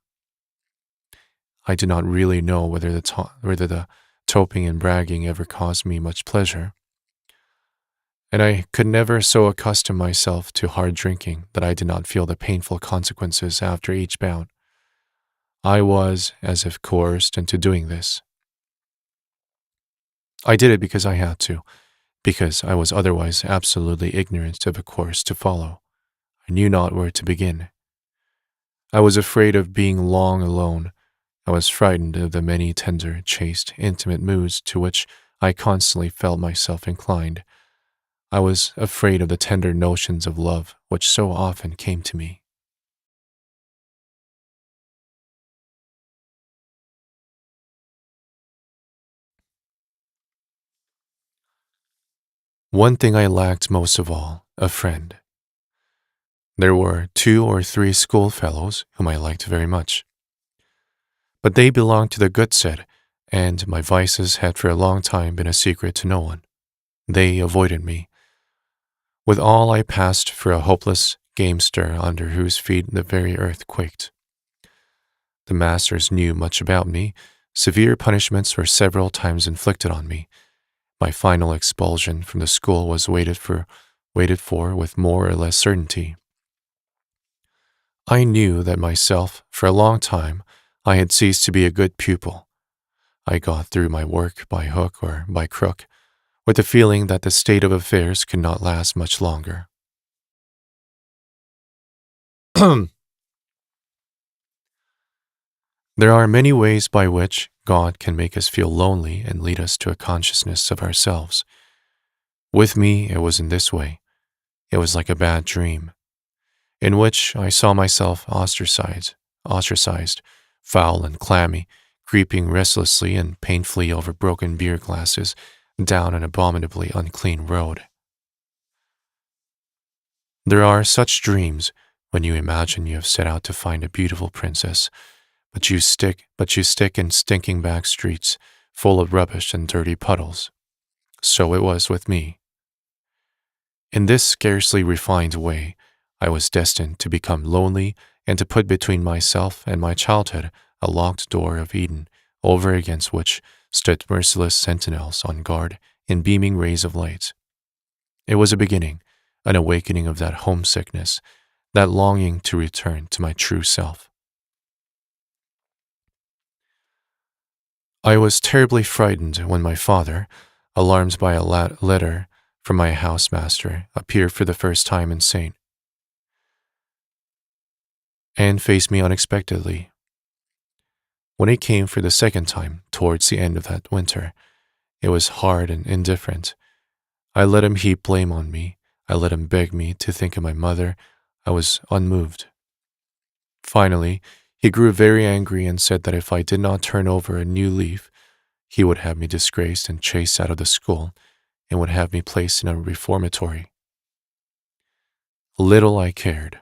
I do not really know whether the toping and bragging ever caused me much pleasure, and I could never so accustom myself to hard drinking that I did not feel the painful consequences after each bout. I was, as if coerced into doing this. I did it because I had to, because I was otherwise absolutely ignorant of a course to follow. I knew not where to begin. I was afraid of being long alone. I was frightened of the many tender, chaste, intimate moods to which I constantly felt myself inclined. I was afraid of the tender notions of love which so often came to me. One thing I lacked most of all, a friend. There were 2 or 3 schoolfellows whom I liked very much, but they belonged to the good set, and my vices had for a long time been a secret to no one. They avoided me. With all, I passed for a hopeless gamester under whose feet the very earth quaked. The masters knew much about me. Severe punishments were several times inflicted on me. My final expulsion from the school was waited for with more or less certainty. I knew that myself, for a long time, I had ceased to be a good pupil. I got through my work by hook or by crook, with the feeling that the state of affairs could not last much longer. There are many ways by which God can make us feel lonely and lead us to a consciousness of ourselves. With me, it was in this way. It was like a bad dream. in which I saw myself ostracized, foul and clammy, creeping restlessly and painfully over broken beer glasses down an abominably unclean road. There are such dreams when you imagine you have set out to find a beautiful princess, but you stick in stinking back streets full of rubbish and dirty puddles. So it was with me. In this scarcely refined way, I was destined to become lonely and to put between myself and my childhood a locked door of Eden, over against which stood merciless sentinels on guard in beaming rays of light. It was a beginning, an awakening of that homesickness, that longing to return to my true self. I was terribly frightened when my father, alarmed by a letter from my housemaster, appeared for the first time in St. and faced me unexpectedly. When he came for the second time, towards the end of that winter, it was hard and indifferent. I let him heap blame on me. I let him beg me to think of my mother. I was unmoved. Finally, he grew very angry and said that if I did not turn over a new leaf, he would have me disgraced and chased out of the school and would have me placed in a reformatory. Little I cared.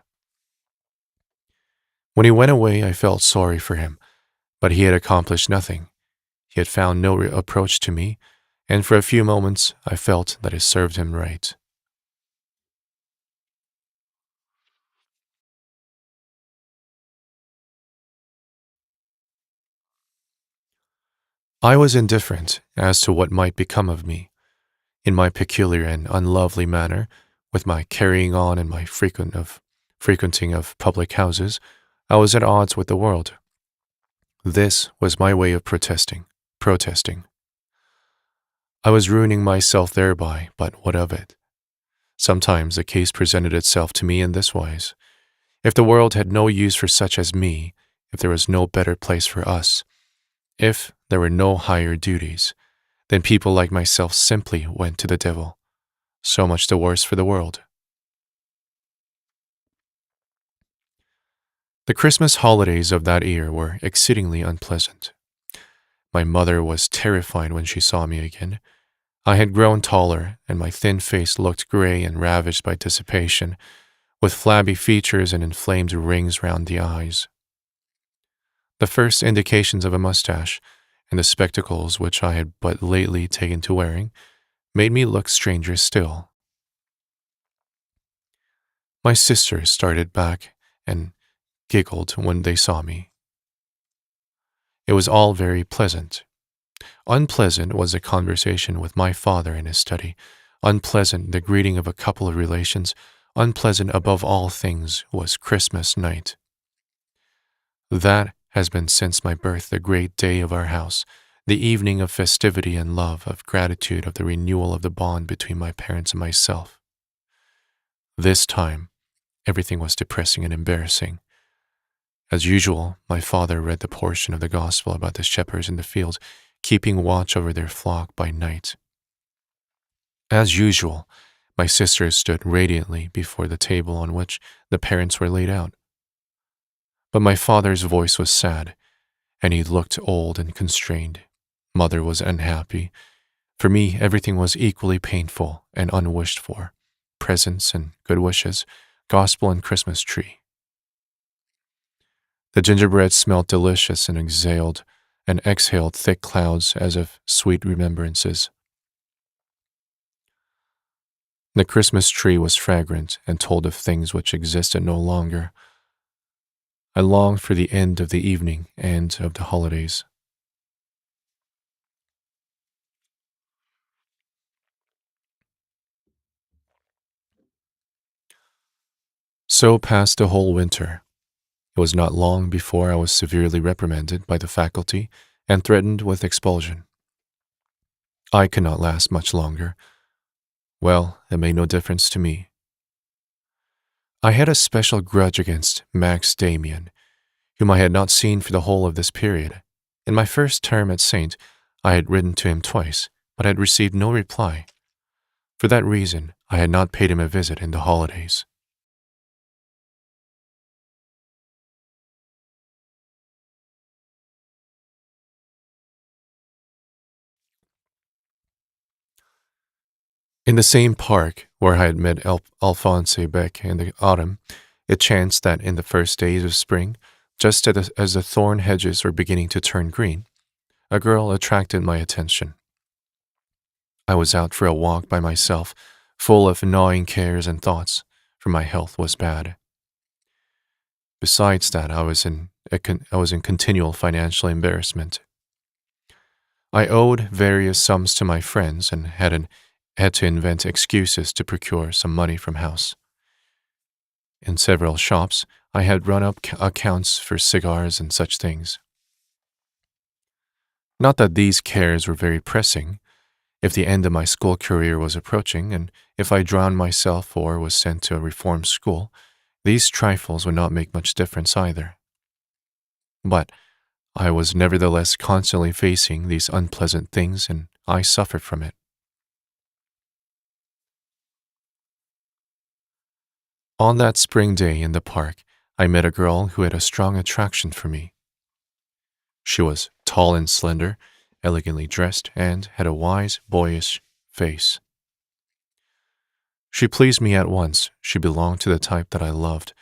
When he went away, I felt sorry for him, but he had accomplished nothing. He had found no approach to me, and for a few moments I felt that it served him right. I was indifferent as to what might become of me. In my peculiar and unlovely manner, with my carrying on and my frequenting of public houses, I was at odds with the world. This was my way of protesting. I was ruining myself thereby, but what of it? Sometimes the case presented itself to me in this wise. If the world had no use for such as me, if there was no better place for us, if there were no higher duties, then people like myself simply went to the devil. So much the worse for the world. The Christmas holidays of that year were exceedingly unpleasant. My mother was terrified when she saw me again. I had grown taller, and my thin face looked gray and ravaged by dissipation, with flabby features and inflamed rings round the eyes. The first indications of a mustache, and the spectacles which I had but lately taken to wearing, made me look stranger still. My sisters started back and giggled when they saw me. It was all very pleasant. Unpleasant was the conversation with my father in his study, unpleasant the greeting of a couple of relations, unpleasant above all things was Christmas night. That has been since my birth the great day of our house, the evening of festivity and love, of gratitude, of the renewal of the bond between my parents and myself. This time, everything was depressing and embarrassing. As usual, my father read the portion of the gospel about the shepherds in the fields, keeping watch over their flock by night. As usual, my sisters stood radiantly before the table on which the parents were laid out. But my father's voice was sad, and he looked old and constrained. Mother was unhappy. For me, everything was equally painful and unwished for. Presents and good wishes, gospel and Christmas tree. The gingerbread smelt delicious and exhaled thick clouds as of sweet remembrances. The Christmas tree was fragrant and told of things which existed no longer. I longed for the end of the evening and of the holidays. So passed the whole winter. It was not long before I was severely reprimanded by the faculty and threatened with expulsion. I could not last much longer. Well, it made no difference to me. I had a special grudge against Max Demian, whom I had not seen for the whole of this period. In my first term at St., I had written to him twice, but had received no reply. For that reason, I had not paid him a visit in the holidays. In the same park where I had met Alphonse Beck in the autumn, it chanced that in the first days of spring, just as the thorn hedges were beginning to turn green, a girl attracted my attention. I was out for a walk by myself, full of gnawing cares and thoughts, for my health was bad. Besides that, I was in continual financial embarrassment. I owed various sums to my friends and had to invent excuses to procure some money from house. In several shops, I had run up accounts for cigars and such things. Not that these cares were very pressing. If the end of my school career was approaching, and if I drowned myself or was sent to a reform school, these trifles would not make much difference either. But I was nevertheless constantly facing these unpleasant things, and I suffered from it. On that spring day in the park, I met a girl who had a strong attraction for me. She was tall and slender, elegantly dressed, and had a wise, boyish face. She pleased me at once. She belonged to the type that I loved,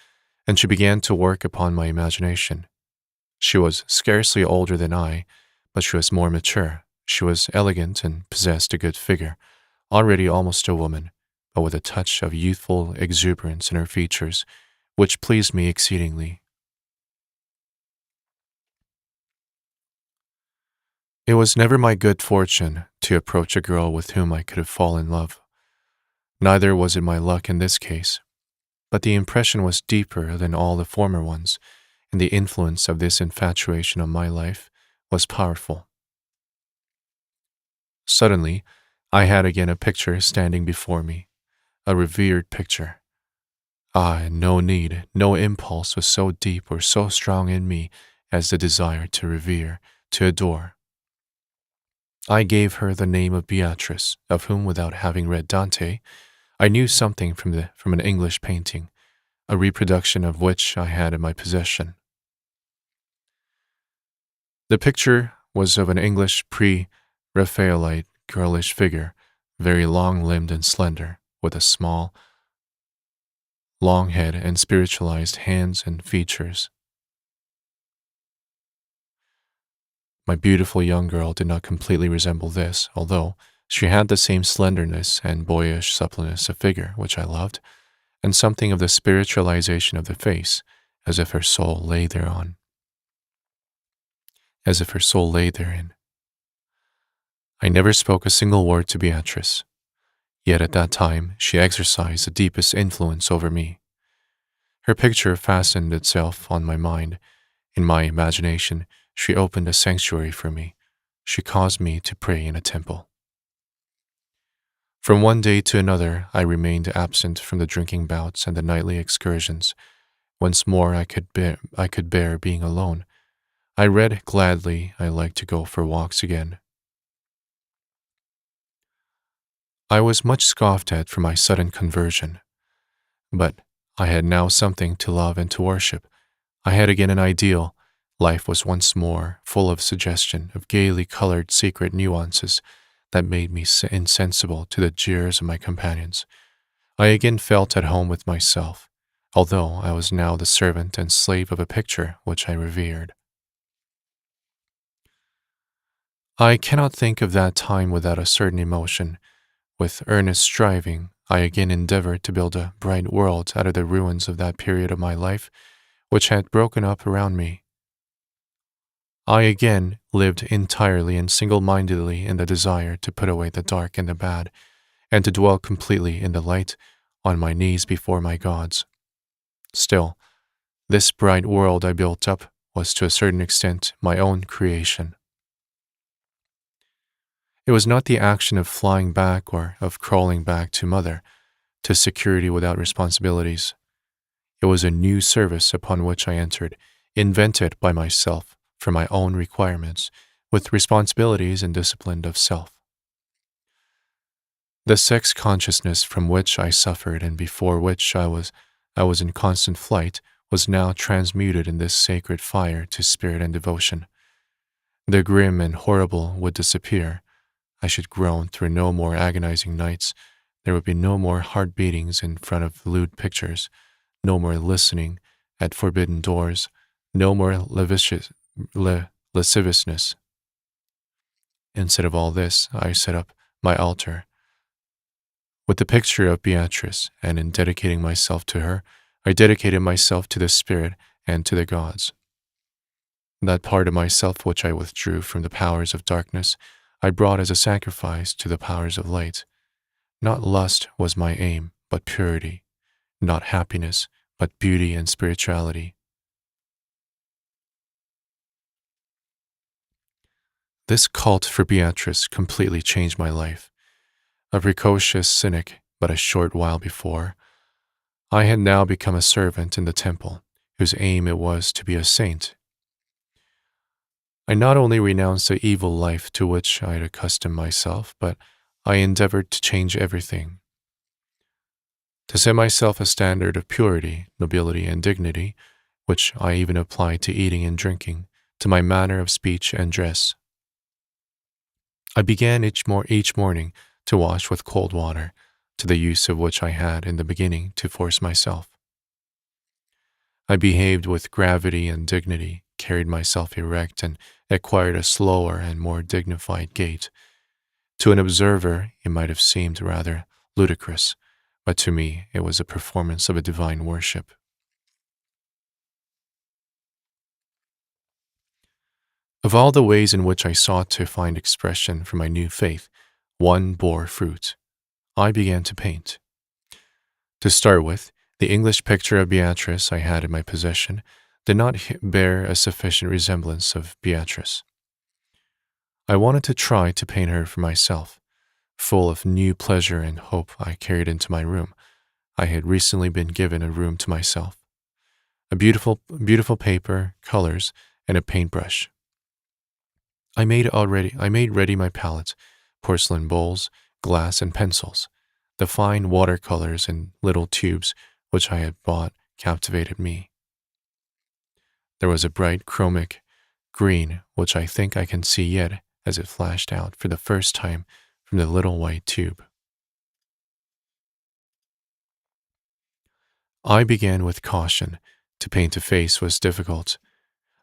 and she began to work upon my imagination. She was scarcely older than I, but she was more mature. She was elegant and possessed a good figure, already almost a woman, but with a touch of youthful exuberance in her features, which pleased me exceedingly. It was never my good fortune to approach a girl with whom I could have fallen in love. Neither was it my luck in this case, but the impression was deeper than all the former ones, and the influence of this infatuation on my life was powerful. Suddenly, I had again a picture standing before me, a revered picture. And no need, no impulse was so deep or so strong in me as the desire to revere, to adore. I gave her the name of Beatrice, of whom, without having read Dante, I knew something from an English painting, a reproduction of which I had in my possession. The picture was of an English pre-Raphaelite girlish figure, very long-limbed and slender, with a small, long head and spiritualized hands and features. My beautiful young girl did not completely resemble this, although she had the same slenderness and boyish suppleness of figure which I loved, and something of the spiritualization of the face, as if her soul lay therein. I never spoke a single word to Beatrice, yet at that time she exercised the deepest influence over me. Her picture fastened itself on my mind. In my imagination, she opened a sanctuary for me. She caused me to pray in a temple. From one day to another, I remained absent from the drinking bouts and the nightly excursions. Once more, I could bear being alone. I read gladly. I liked to go for walks again. I was much scoffed at for my sudden conversion, but I had now something to love and to worship. I had again an ideal. Life was once more full of suggestion, of gaily colored secret nuances that made me insensible to the jeers of my companions. I again felt at home with myself, although I was now the servant and slave of a picture which I revered. I cannot think of that time without a certain emotion. With earnest striving, I again endeavored to build a bright world out of the ruins of that period of my life which had broken up around me. I again lived entirely and single-mindedly in the desire to put away the dark and the bad, and to dwell completely in the light, on my knees before my gods. Still, this bright world I built up was to a certain extent my own creation. It was not the action of flying back or of crawling back to mother, to security without responsibilities. It was a new service upon which I entered, invented by myself for my own requirements, with responsibilities and discipline of self. The sex consciousness from which I suffered and before which I was in constant flight was now transmuted in this sacred fire to spirit and devotion. The grim and horrible would disappear. I should groan through no more agonizing nights. There would be no more heart beatings in front of lewd pictures, no more listening at forbidden doors, no more lasciviousness. Instead of all this, I set up my altar with the picture of Beatrice, and in dedicating myself to her, I dedicated myself to the Spirit and to the gods. That part of myself which I withdrew from the powers of darkness, I brought as a sacrifice to the powers of light. Not lust was my aim, but purity. Not happiness, but beauty and spirituality. This cult for Beatrice completely changed my life. A precocious cynic but a short while before, I had now become a servant in the temple, whose aim it was to be a saint. I not only renounced the evil life to which I had accustomed myself, but I endeavored to change everything. To set myself a standard of purity, nobility, and dignity, which I even applied to eating and drinking, to my manner of speech and dress. I began each morning to wash with cold water, to the use of which I had in the beginning to force myself. I behaved with gravity and dignity, carried myself erect, and acquired a slower and more dignified gait. To an observer, it might have seemed rather ludicrous, but to me it was a performance of a divine worship. Of all the ways in which I sought to find expression for my new faith, one bore fruit. I began to paint. To start with, the English picture of Beatrice I had in my possession did not bear a sufficient resemblance of Beatrice. I wanted to try to paint her for myself. Full of new pleasure and hope, I carried into my room. I had recently been given a room to myself. A beautiful paper, colors, and a paintbrush. I made ready my palette, porcelain bowls, glass, and pencils. The fine watercolors in little tubes which I had bought captivated me. There was a bright chromic green which I think I can see yet as it flashed out for the first time from the little white tube. I began with caution. To paint a face was difficult.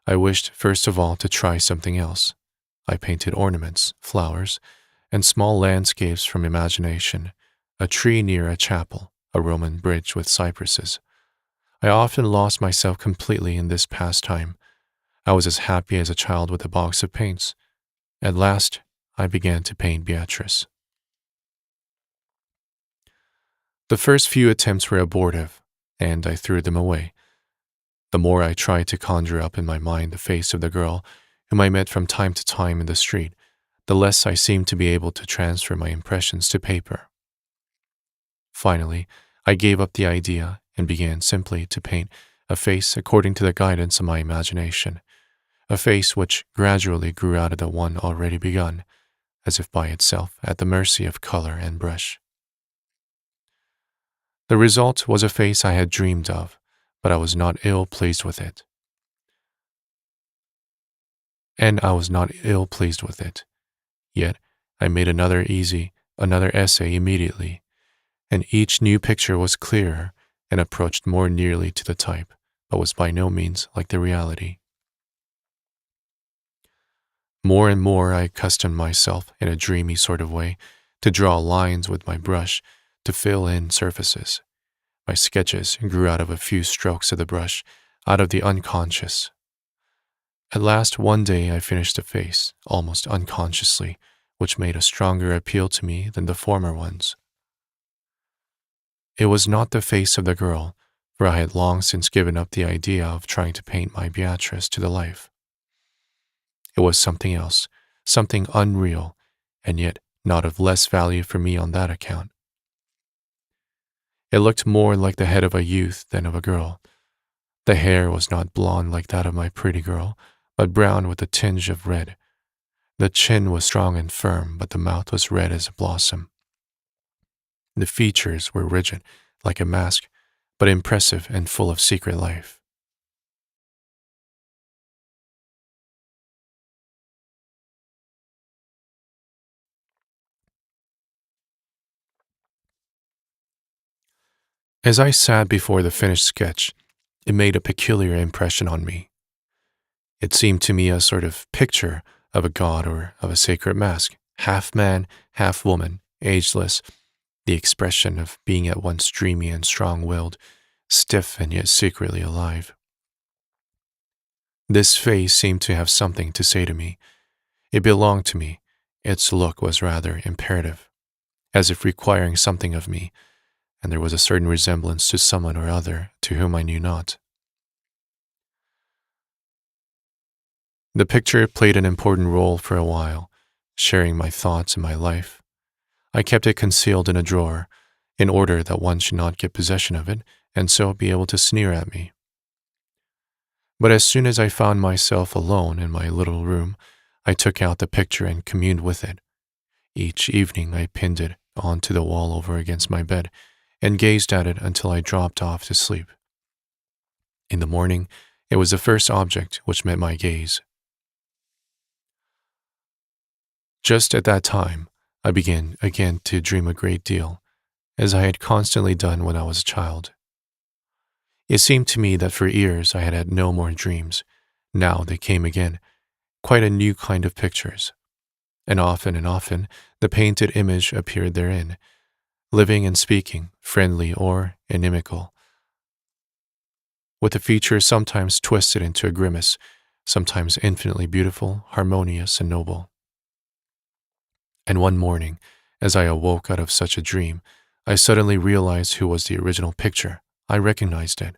I wished first of all to try something else. I painted ornaments, flowers, and small landscapes from imagination, a tree near a chapel, a Roman bridge with cypresses. I often lost myself completely in this pastime. I was as happy as a child with a box of paints. At last, I began to paint Beatrice. The first few attempts were abortive, and I threw them away. The more I tried to conjure up in my mind the face of the girl whom I met from time to time in the street, the less I seemed to be able to transfer my impressions to paper. Finally, I gave up the idea and began simply to paint a face according to the guidance of my imagination, a face which gradually grew out of the one already begun, as if by itself at the mercy of color and brush. The result was a face I had dreamed of, but I was not ill pleased with it. Yet I made another essay immediately, and each new picture was clearer and approached more nearly to the type, but was by no means like the reality. More and more I accustomed myself, in a dreamy sort of way, to draw lines with my brush, to fill in surfaces. My sketches grew out of a few strokes of the brush, out of the unconscious. At last, one day I finished a face, almost unconsciously, which made a stronger appeal to me than the former ones. It was not the face of the girl, for I had long since given up the idea of trying to paint my Beatrice to the life. It was something else, something unreal, and yet not of less value for me on that account. It looked more like the head of a youth than of a girl. The hair was not blonde like that of my pretty girl, but brown with a tinge of red. The chin was strong and firm, but the mouth was red as a blossom. The features were rigid, like a mask, but impressive and full of secret life. As I sat before the finished sketch, it made a peculiar impression on me. It seemed to me a sort of picture of a god or of a sacred mask, half man, half woman, ageless, the expression of being at once dreamy and strong-willed, stiff and yet secretly alive. This face seemed to have something to say to me. It belonged to me. Its look was rather imperative, as if requiring something of me, and there was a certain resemblance to someone or other to whom I knew not. The picture played an important role for a while, sharing my thoughts and my life. I kept it concealed in a drawer, in order that one should not get possession of it, and so be able to sneer at me. But as soon as I found myself alone in my little room, I took out the picture and communed with it. Each evening I pinned it onto the wall over against my bed, and gazed at it until I dropped off to sleep. In the morning, it was the first object which met my gaze. Just at that time, I began again to dream a great deal, as I had constantly done when I was a child. It seemed to me that for years I had had no more dreams. Now they came again, quite a new kind of pictures. And often, the painted image appeared therein, living and speaking, friendly or inimical, with the features sometimes twisted into a grimace, sometimes infinitely beautiful, harmonious, and noble. And one morning, as I awoke out of such a dream, I suddenly realized who was the original picture. I recognized it.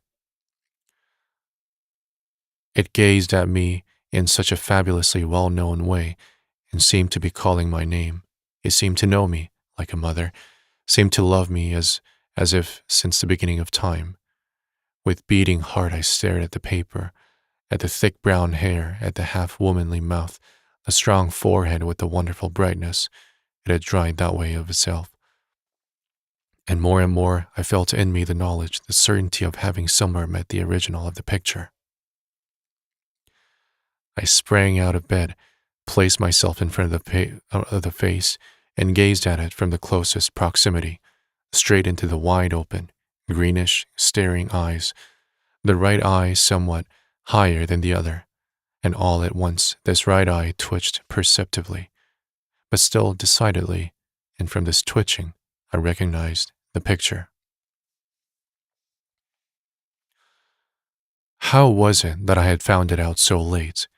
It gazed at me in such a fabulously well-known way and seemed to be calling my name. It seemed to know me, like a mother, seemed to love me as if since the beginning of time. With beating heart I stared at the paper, at the thick brown hair, at the half-womanly mouth, the strong forehead with the wonderful brightness. It had dried that way of itself. And more I felt in me the knowledge, the certainty of having somewhere met the original of the picture. I sprang out of bed, placed myself in front of the face, and gazed at it from the closest proximity, straight into the wide-open, greenish, staring eyes, the right eye somewhat higher than the other, and all at once this right eye twitched perceptibly, but still decidedly, and from this twitching I recognized the picture. How was it that I had found it out so late?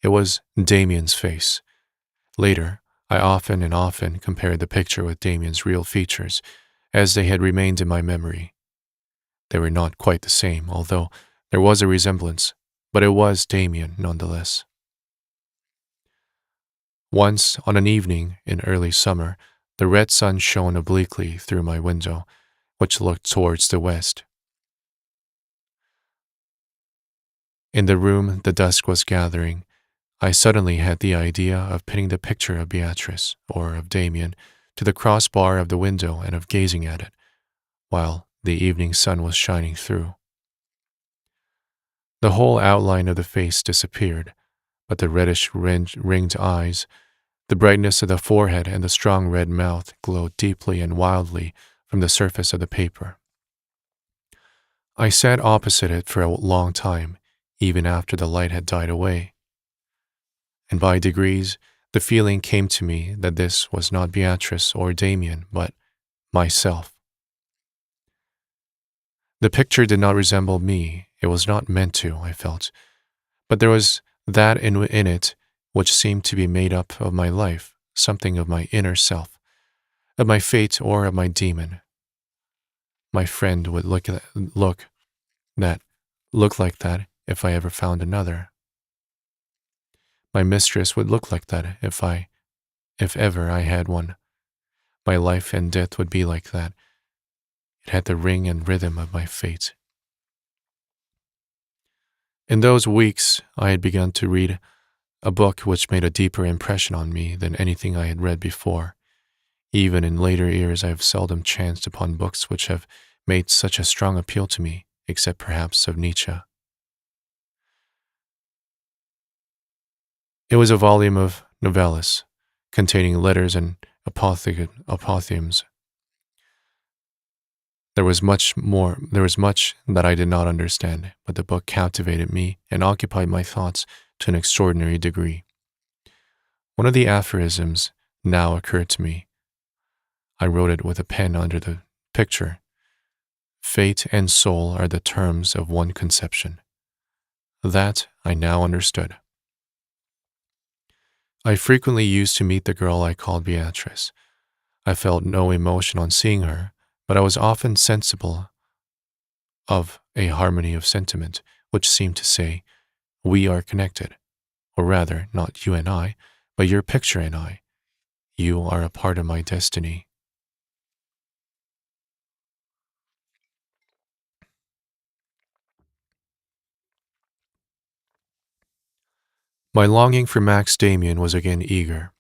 It was Damian's face. Later, I often compared the picture with Damian's real features, as they had remained in my memory. They were not quite the same, although there was a resemblance, but it was Demian nonetheless. Once, on an evening in early summer, the red sun shone obliquely through my window, which looked towards the west. In the room the dusk was gathering. I suddenly had the idea of pinning the picture of Beatrice, or of Demian, to the crossbar of the window and of gazing at it, while the evening sun was shining through. The whole outline of the face disappeared, but the reddish ringed eyes, the brightness of the forehead, and the strong red mouth glowed deeply and wildly from the surface of the paper. I sat opposite it for a long time, even after the light had died away. And by degrees, the feeling came to me that this was not Beatrice or Demian, but myself. The picture did not resemble me. It was not meant to, I felt, but there was that in it which seemed to be made up of my life, something of my inner self, of my fate or of my demon. My friend would look like that if I ever found another. My mistress would look like that if ever I had one. My life and death would be like that. It had the ring and rhythm of my fate. In those weeks, I had begun to read a book which made a deeper impression on me than anything I had read before. Even in later years, I have seldom chanced upon books which have made such a strong appeal to me, except perhaps of Nietzsche. It was a volume of novellas, containing letters and apothegms. There was much that I did not understand, but the book captivated me and occupied my thoughts to an extraordinary degree. One of the aphorisms now occurred to me. I wrote it with a pen under the picture. Fate and soul are the terms of one conception. That I now understood. I frequently used to meet the girl I called Beatrice. I felt no emotion on seeing her, but I was often sensible of a harmony of sentiment which seemed to say, we are connected. Or rather, not you and I, but your picture and I. You are a part of my destiny. My longing for Max Demian was again eager.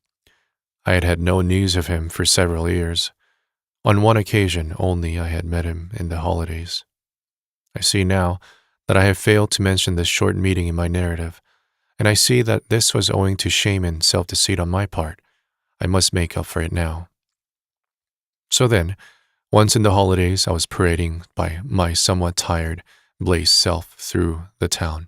I had had no news of him for several years. On one occasion only I had met him in the holidays. I see now that I have failed to mention this short meeting in my narrative, and I see that this was owing to shame and self-deceit on my part. I must make up for it now. So then, once in the holidays, I was parading by my somewhat tired, blazed self through the town.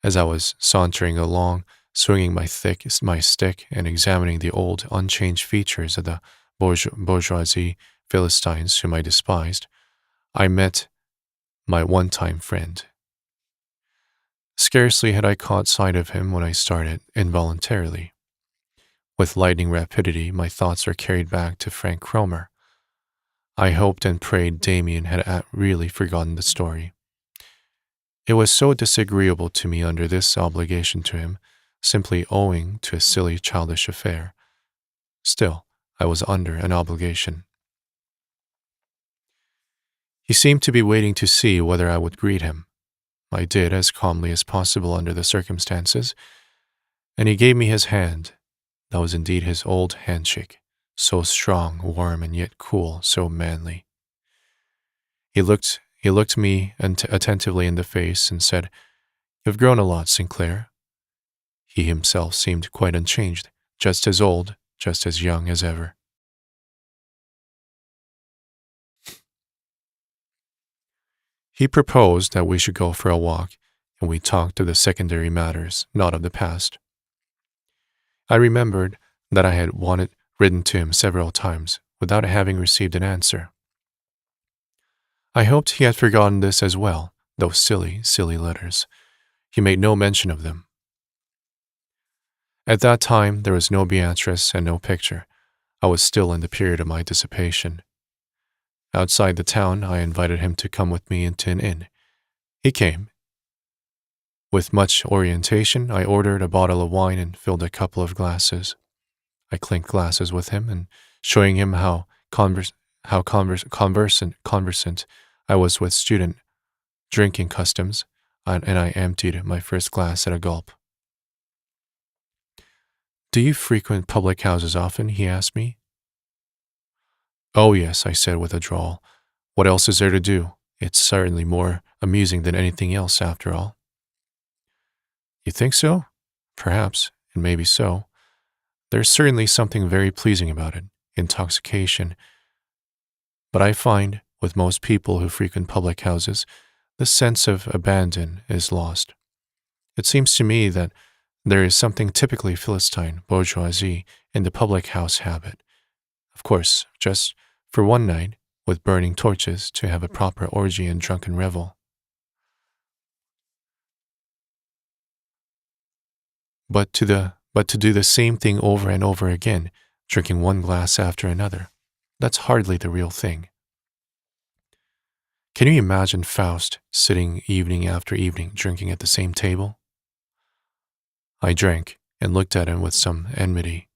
As I was sauntering along, swinging my stick and examining the old, unchanged features of the bourgeoisie Philistines whom I despised, I met my one-time friend. Scarcely had I caught sight of him when I started involuntarily. With lightning rapidity, my thoughts were carried back to Frank Cromer. I hoped and prayed Demian had really forgotten the story. It was so disagreeable to me under this obligation to him, simply owing to a silly childish affair. Still, I was under an obligation. He seemed to be waiting to see whether I would greet him. I did as calmly as possible under the circumstances, and he gave me his hand. That was indeed his old handshake, so strong, warm, and yet cool, so manly. He looked me attentively in the face and said, "You've grown a lot, Sinclair." He himself seemed quite unchanged, just as old, just as young as ever. He proposed that we should go for a walk, and we talked of the secondary matters, not of the past. I remembered that I had written to him several times without having received an answer. I hoped he had forgotten this as well, those silly, silly letters. He made no mention of them. At that time, there was no Beatrice and no picture. I was still in the period of my dissipation. Outside the town, I invited him to come with me into an inn. He came. With much orientation, I ordered a bottle of wine and filled a couple of glasses. I clinked glasses with him, and showing him how conversant I was with student drinking customs, and I emptied my first glass at a gulp. "Do you frequent public houses often?" he asked me. "Oh yes," I said with a drawl. "What else is there to do? It's certainly more amusing than anything else, after all." "You think so?" "Perhaps, and maybe so. There's certainly something very pleasing about it, intoxication. But I find, with most people who frequent public houses, the sense of abandon is lost. It seems to me that there is something typically Philistine, bourgeoisie, in the public house habit. Of course, just for one night, with burning torches, to have a proper orgy and drunken revel. But to do the same thing over and over again, drinking one glass after another, that's hardly the real thing. Can you imagine Faust sitting evening after evening drinking at the same table?" I drank and looked at him with some enmity.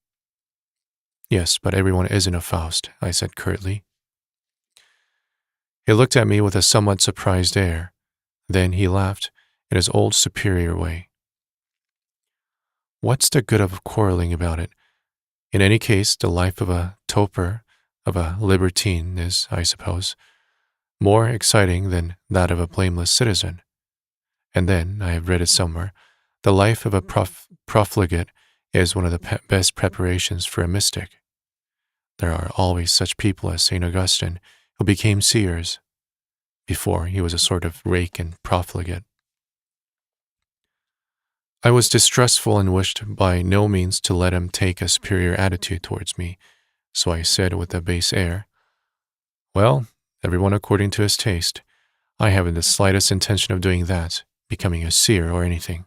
"Yes, but everyone isn't a Faust," I said curtly. He looked at me with a somewhat surprised air. Then he laughed in his old superior way. "What's the good of quarreling about it? In any case, the life of a toper, of a libertine is, I suppose, more exciting than that of a blameless citizen. And then, I have read it somewhere, the life of a profligate is one of the best preparations for a mystic. There are always such people as St. Augustine, who became seers. Before, he was a sort of rake and profligate. I was distrustful and wished by no means to let him take a superior attitude towards me, so I said with a base air, "Well, everyone according to his taste. I haven't the slightest intention of doing that, becoming a seer or anything."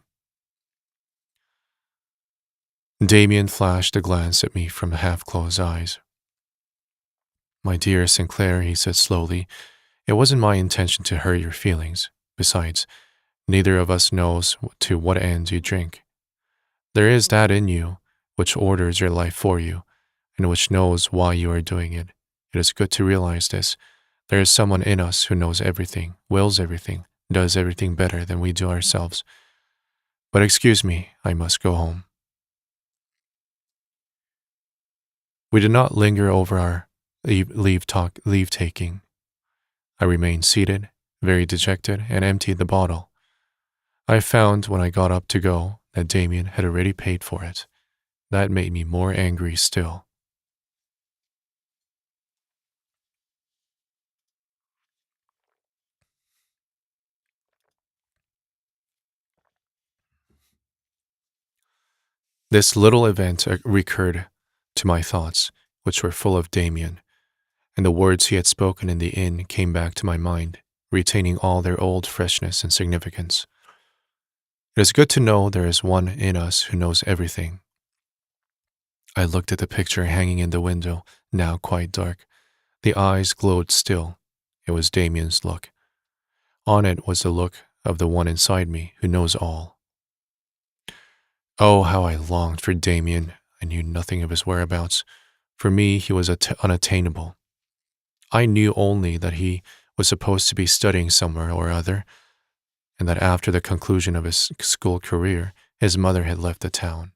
Demian flashed a glance at me from half-closed eyes. "My dear Sinclair," he said slowly, "it wasn't my intention to hurt your feelings. Besides, neither of us knows to what end you drink. There is that in you which orders your life for you, and which knows why you are doing it. It is good to realize this. There is someone in us who knows everything, wills everything, does everything better than we do ourselves. But excuse me, I must go home." We did not linger over our leave-taking. I remained seated, very dejected, and emptied the bottle. I found when I got up to go that Demian had already paid for it. That made me more angry still. This little event recurred to my thoughts, which were full of Demian, and the words he had spoken in the inn came back to my mind, retaining all their old freshness and significance. It is good to know there is one in us who knows everything. I looked at the picture hanging in the window, now quite dark. The eyes glowed still. It was Damian's look. On it was the look of the one inside me who knows all. Oh, how I longed for Demian. I knew nothing of his whereabouts. For me, he was unattainable. I knew only that he was supposed to be studying somewhere or other, and that after the conclusion of his school career, his mother had left the town.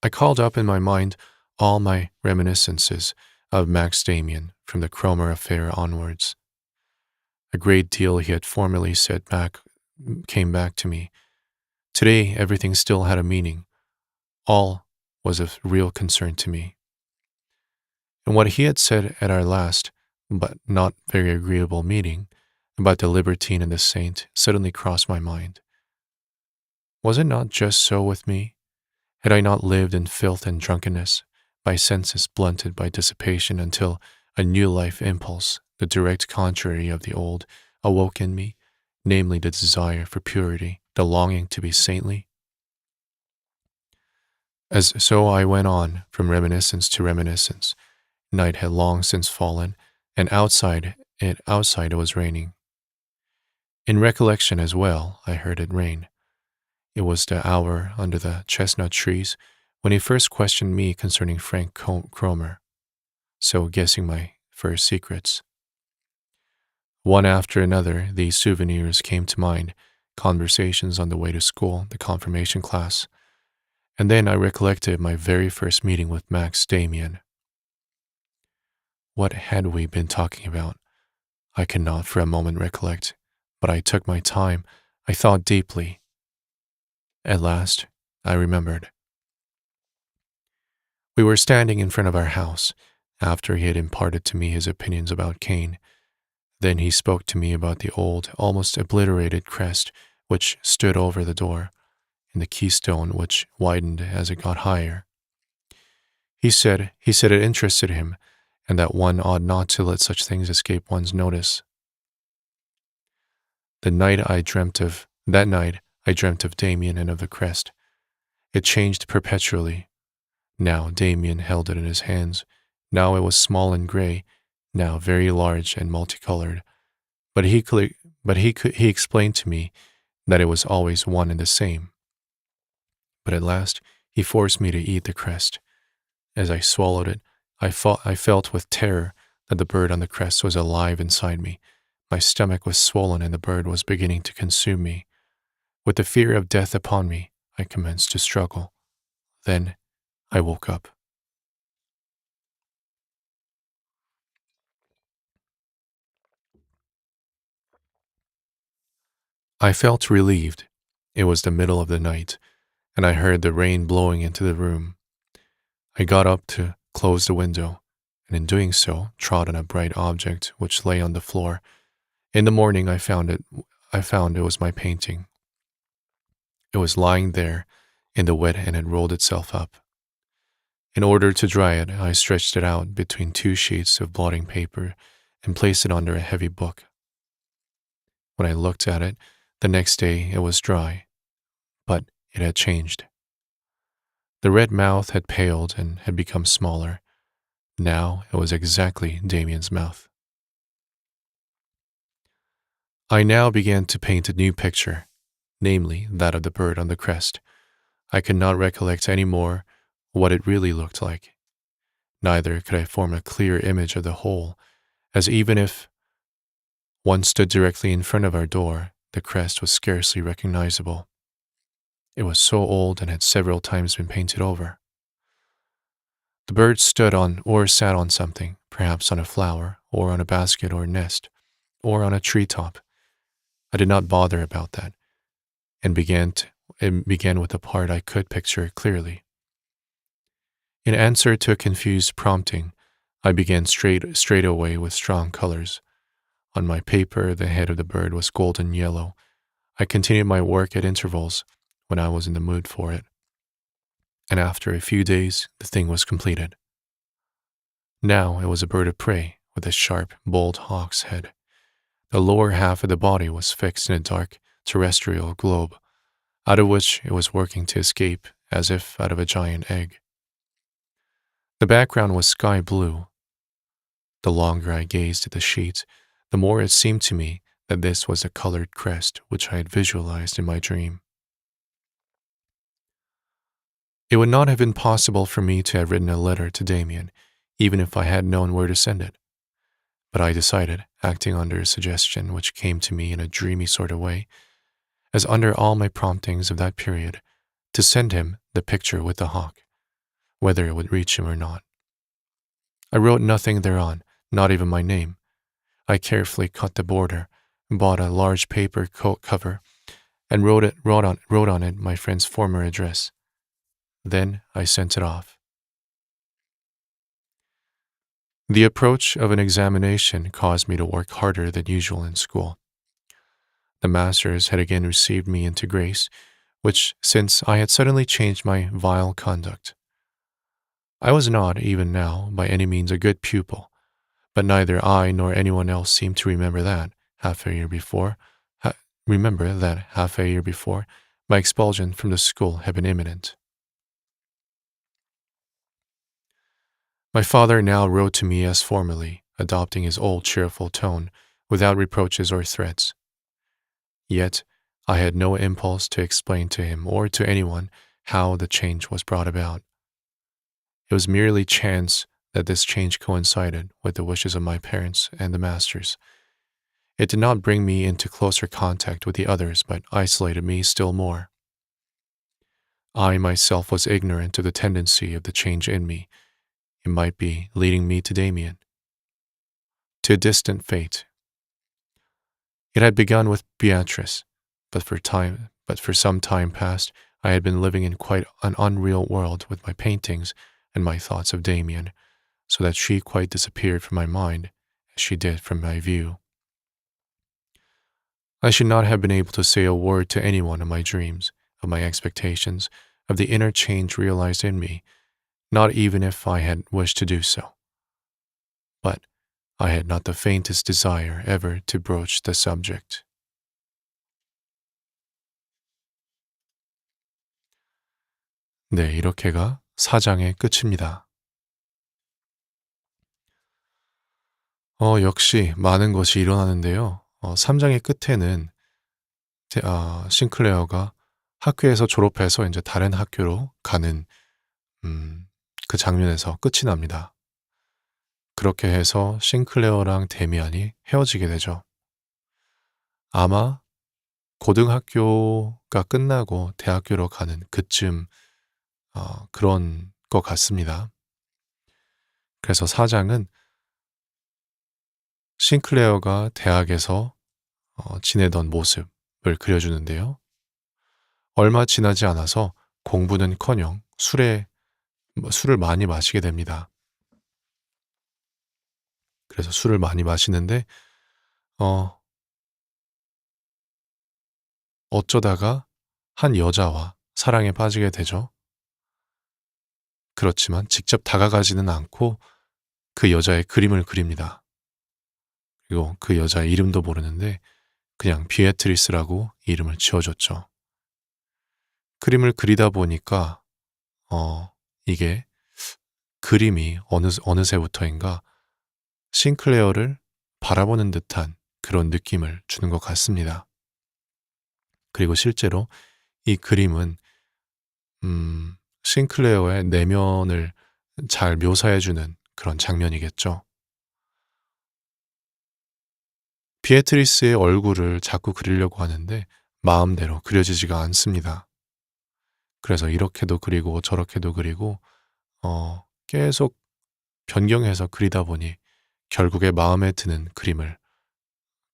I called up in my mind all my reminiscences of Max Demian from the Cromer affair onwards. A great deal he had formerly said came back to me. Today, everything still had a meaning. All was of real concern to me. And what he had said at our last, but not very agreeable meeting, about the libertine and the saint suddenly crossed my mind. Was it not just so with me? Had I not lived in filth and drunkenness, my senses blunted by dissipation until a new life impulse, the direct contrary of the old, awoke in me, namely the desire for purity, the longing to be saintly? As so I went on from reminiscence to reminiscence. Night had long since fallen, and outside it was raining. In recollection as well, I heard it rain. It was the hour under the chestnut trees when he first questioned me concerning Frank Cromer, so guessing my first secrets. One after another, these souvenirs came to mind, conversations on the way to school, the confirmation class, and then I recollected my very first meeting with Max Demian. What had we been talking about? I cannot for a moment recollect, but I took my time. I thought deeply. At last, I remembered. We were standing in front of our house, after he had imparted to me his opinions about Cain. Then he spoke to me about the old, almost obliterated crest which stood over the door, and the keystone which widened as it got higher. He said it interested him, and that one ought not to let such things escape one's notice. That night I dreamt of Demian and of the crest. It changed perpetually. Now Demian held it in his hands. Now it was small and gray, now very large and multicolored. But he explained to me that it was always one and the same. But at last he forced me to eat the crest. As I swallowed it, I felt with terror that the bird on the crest was alive inside me. My stomach was swollen and the bird was beginning to consume me. With the fear of death upon me, I commenced to struggle. Then I woke up. I felt relieved. It was the middle of the night, and I heard the rain blowing into the room. I got up to close the window, and in doing so, trod on a bright object which lay on the floor. In the morning, I found it was my painting. It was lying there in the wet and had rolled itself up. In order to dry it, I stretched it out between two sheets of blotting paper and placed it under a heavy book. When I looked at it, the next day it was dry, but it had changed. The red mouth had paled and had become smaller. Now it was exactly Damian's mouth. I now began to paint a new picture, namely that of the bird on the crest. I could not recollect any more what it really looked like. Neither could I form a clear image of the whole, as even if one stood directly in front of our door, the crest was scarcely recognizable. It was so old and had several times been painted over. The bird stood on or sat on something, perhaps on a flower, or on a basket or nest, or on a treetop. I did not bother about that, and began with the part I could picture clearly. In answer to a confused prompting, I began straight away with strong colors. On my paper, the head of the bird was golden yellow. I continued my work at intervals when I was in the mood for it, and after a few days, the thing was completed. Now it was a bird of prey with a sharp, bold hawk's head. The lower half of the body was fixed in a dark, terrestrial globe, out of which it was working to escape as if out of a giant egg. The background was sky blue. The longer I gazed at the sheet, the more it seemed to me that this was a colored crest which I had visualized in my dream. It would not have been possible for me to have written a letter to Demian, even if I had known where to send it. But I decided, acting under a suggestion which came to me in a dreamy sort of way, as under all my promptings of that period, to send him the picture with the hawk, whether it would reach him or not. I wrote nothing thereon, not even my name. I carefully cut the border, bought a large paper cover, and wrote on it my friend's former address. Then I sent it off. The approach of an examination caused me to work harder than usual in school. The masters had again received me into grace, which since I had suddenly changed my vile conduct. I was not, even now, by any means a good pupil, but neither I nor anyone else seemed to remember that, half a year before, my expulsion from the school had been imminent. My father now wrote to me as formerly, adopting his old cheerful tone, without reproaches or threats. Yet I had no impulse to explain to him or to anyone how the change was brought about. It was merely chance that this change coincided with the wishes of my parents and the masters. It did not bring me into closer contact with the others, but isolated me still more. I myself was ignorant of the tendency of the change in me. It might be leading me to Demian, to a distant fate. It had begun with Beatrice, but for some time past, I had been living in quite an unreal world with my paintings and my thoughts of Demian, so that she quite disappeared from my mind as she did from my view. I should not have been able to say a word to anyone of my dreams, of my expectations, of the inner change realized in me, not even if I had wished to do so. But I had not the faintest desire ever to broach the subject. 네, 이렇게가 4장의 끝입니다. 역시 많은 것이 일어나는데요. 3장의 끝에는 싱클레어가 학교에서 졸업해서 이제 다른 학교로 가는 그 장면에서 끝이 납니다. 그렇게 해서 싱클레어랑 데미안이 헤어지게 되죠. 아마 고등학교가 끝나고 대학교로 가는 그쯤 그런 것 같습니다. 그래서 4장은 싱클레어가 대학에서 지내던 모습을 그려주는데요. 얼마 지나지 않아서 공부는커녕 술을 많이 마시게 됩니다. 그래서 술을 많이 마시는데 어 어쩌다가 한 여자와 사랑에 빠지게 되죠. 그렇지만 직접 다가가지는 않고 그 여자의 그림을 그립니다. 그리고 그 여자의 이름도 모르는데 그냥 비에트리스라고 이름을 지어줬죠. 그림을 그리다 보니까 이게 그림이 어느새부터인가 싱클레어를 바라보는 듯한 그런 느낌을 주는 것 같습니다. 그리고 실제로 이 그림은 싱클레어의 내면을 잘 묘사해주는 그런 장면이겠죠. 비에트리스의 얼굴을 자꾸 그리려고 하는데 마음대로 그려지지가 않습니다. 그래서 이렇게도 그리고 저렇게도 그리고 계속 변경해서 그리다 보니 결국에 마음에 드는 그림을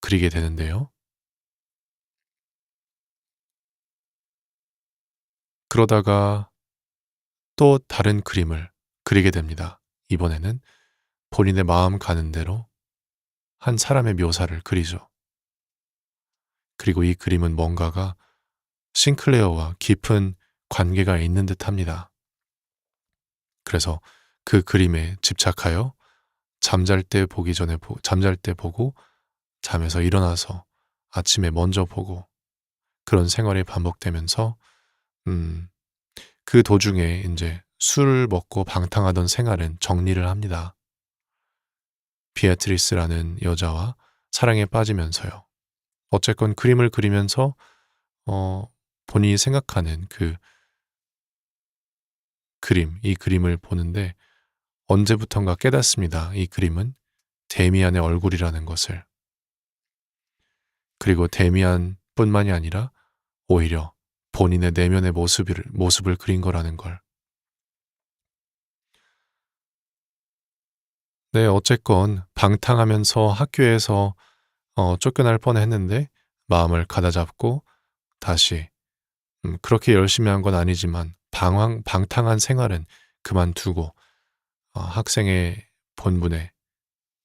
그리게 되는데요. 그러다가 또 다른 그림을 그리게 됩니다. 이번에는 본인의 마음 가는 대로 한 사람의 묘사를 그리죠. 그리고 이 그림은 뭔가가 싱클레어와 깊은 관계가 있는 듯합니다. 그래서 그 그림에 집착하여 잠잘 때 보고 잠에서 일어나서 아침에 먼저 보고 그런 생활이 반복되면서 음, 그 도중에 이제 술을 먹고 방탕하던 생활은 정리를 합니다. 비아트리스라는 여자와 사랑에 빠지면서요. 어쨌건 그림을 그리면서 어, 본인이 생각하는 그 그림, 이 그림을 보는데 언제부턴가 깨닫습니다. 이 그림은 데미안의 얼굴이라는 것을. 그리고 데미안뿐만이 아니라 오히려 본인의 내면의 모습을 그린 거라는 걸. 네, 어쨌건 방탕하면서 학교에서 쫓겨날 뻔했는데 마음을 가다잡고 다시 그렇게 열심히 한 건 아니지만 방탕한 생활은 그만두고 학생의 본분에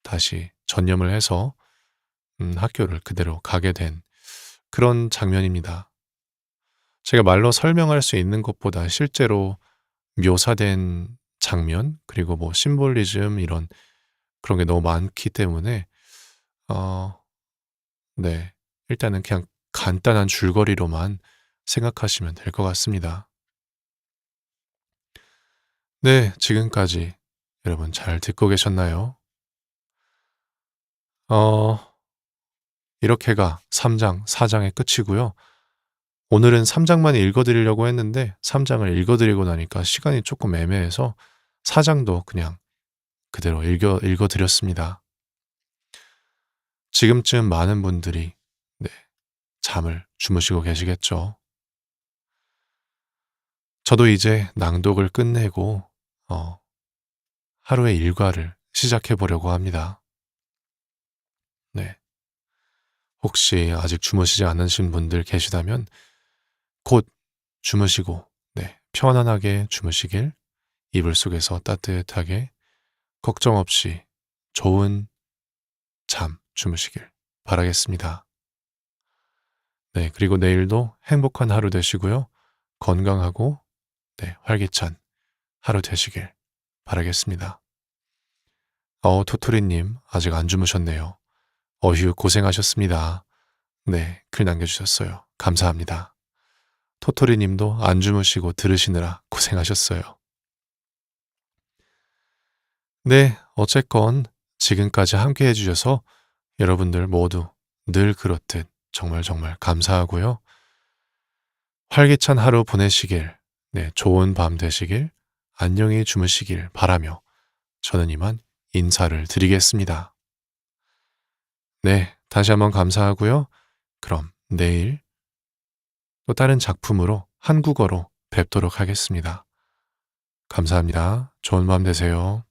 다시 전념을 해서 학교를 그대로 가게 된 그런 장면입니다. 제가 말로 설명할 수 있는 것보다 실제로 묘사된 장면, 그리고 뭐 심볼리즘 이런 그런 게 너무 많기 때문에 어 네. 일단은 그냥 간단한 줄거리로만 생각하시면 될 것 같습니다. 네. 지금까지 여러분 잘 듣고 계셨나요? 어 이렇게가 3 장, 4 장의 끝이고요. 오늘은 3 장만 읽어 드리려고 했는데 3 장을 읽어 드리고 나니까 시간이 쪼끔 애매해서 4 장도 그냥 그대로 읽어 드렸습니다. 지금쯤 많은 분들이 네 잠을 주무시고 계시겠죠. 저도 이제 낭독을 끝내고 어 하루의 일과를 시작해 보려고 합니다. 네. 혹시 아직 주무시지 않으신 분들 계시다면 곧 주무시고 네 편안하게 주무시길, 이불 속에서 따뜻하게 걱정 없이 좋은 잠 주무시길 바라겠습니다. 네, 그리고 내일도 행복한 하루 되시고요. 건강하고 네, 활기찬 하루 되시길 바라겠습니다. 토토리님 아직 안 주무셨네요. 어휴, 고생하셨습니다. 네, 글 남겨주셨어요. 감사합니다. 토토리님도 안 주무시고 들으시느라 고생하셨어요. 네, 어쨌건 지금까지 함께 해주셔서 여러분들 모두 늘 그렇듯 정말 정말 감사하고요. 활기찬 하루 보내시길, 네, 좋은 밤 되시길, 안녕히 주무시길 바라며 저는 이만 인사를 드리겠습니다. 네, 다시 한번 감사하고요. 그럼 내일 또 다른 작품으로 한국어로 뵙도록 하겠습니다. 감사합니다. 좋은 밤 되세요.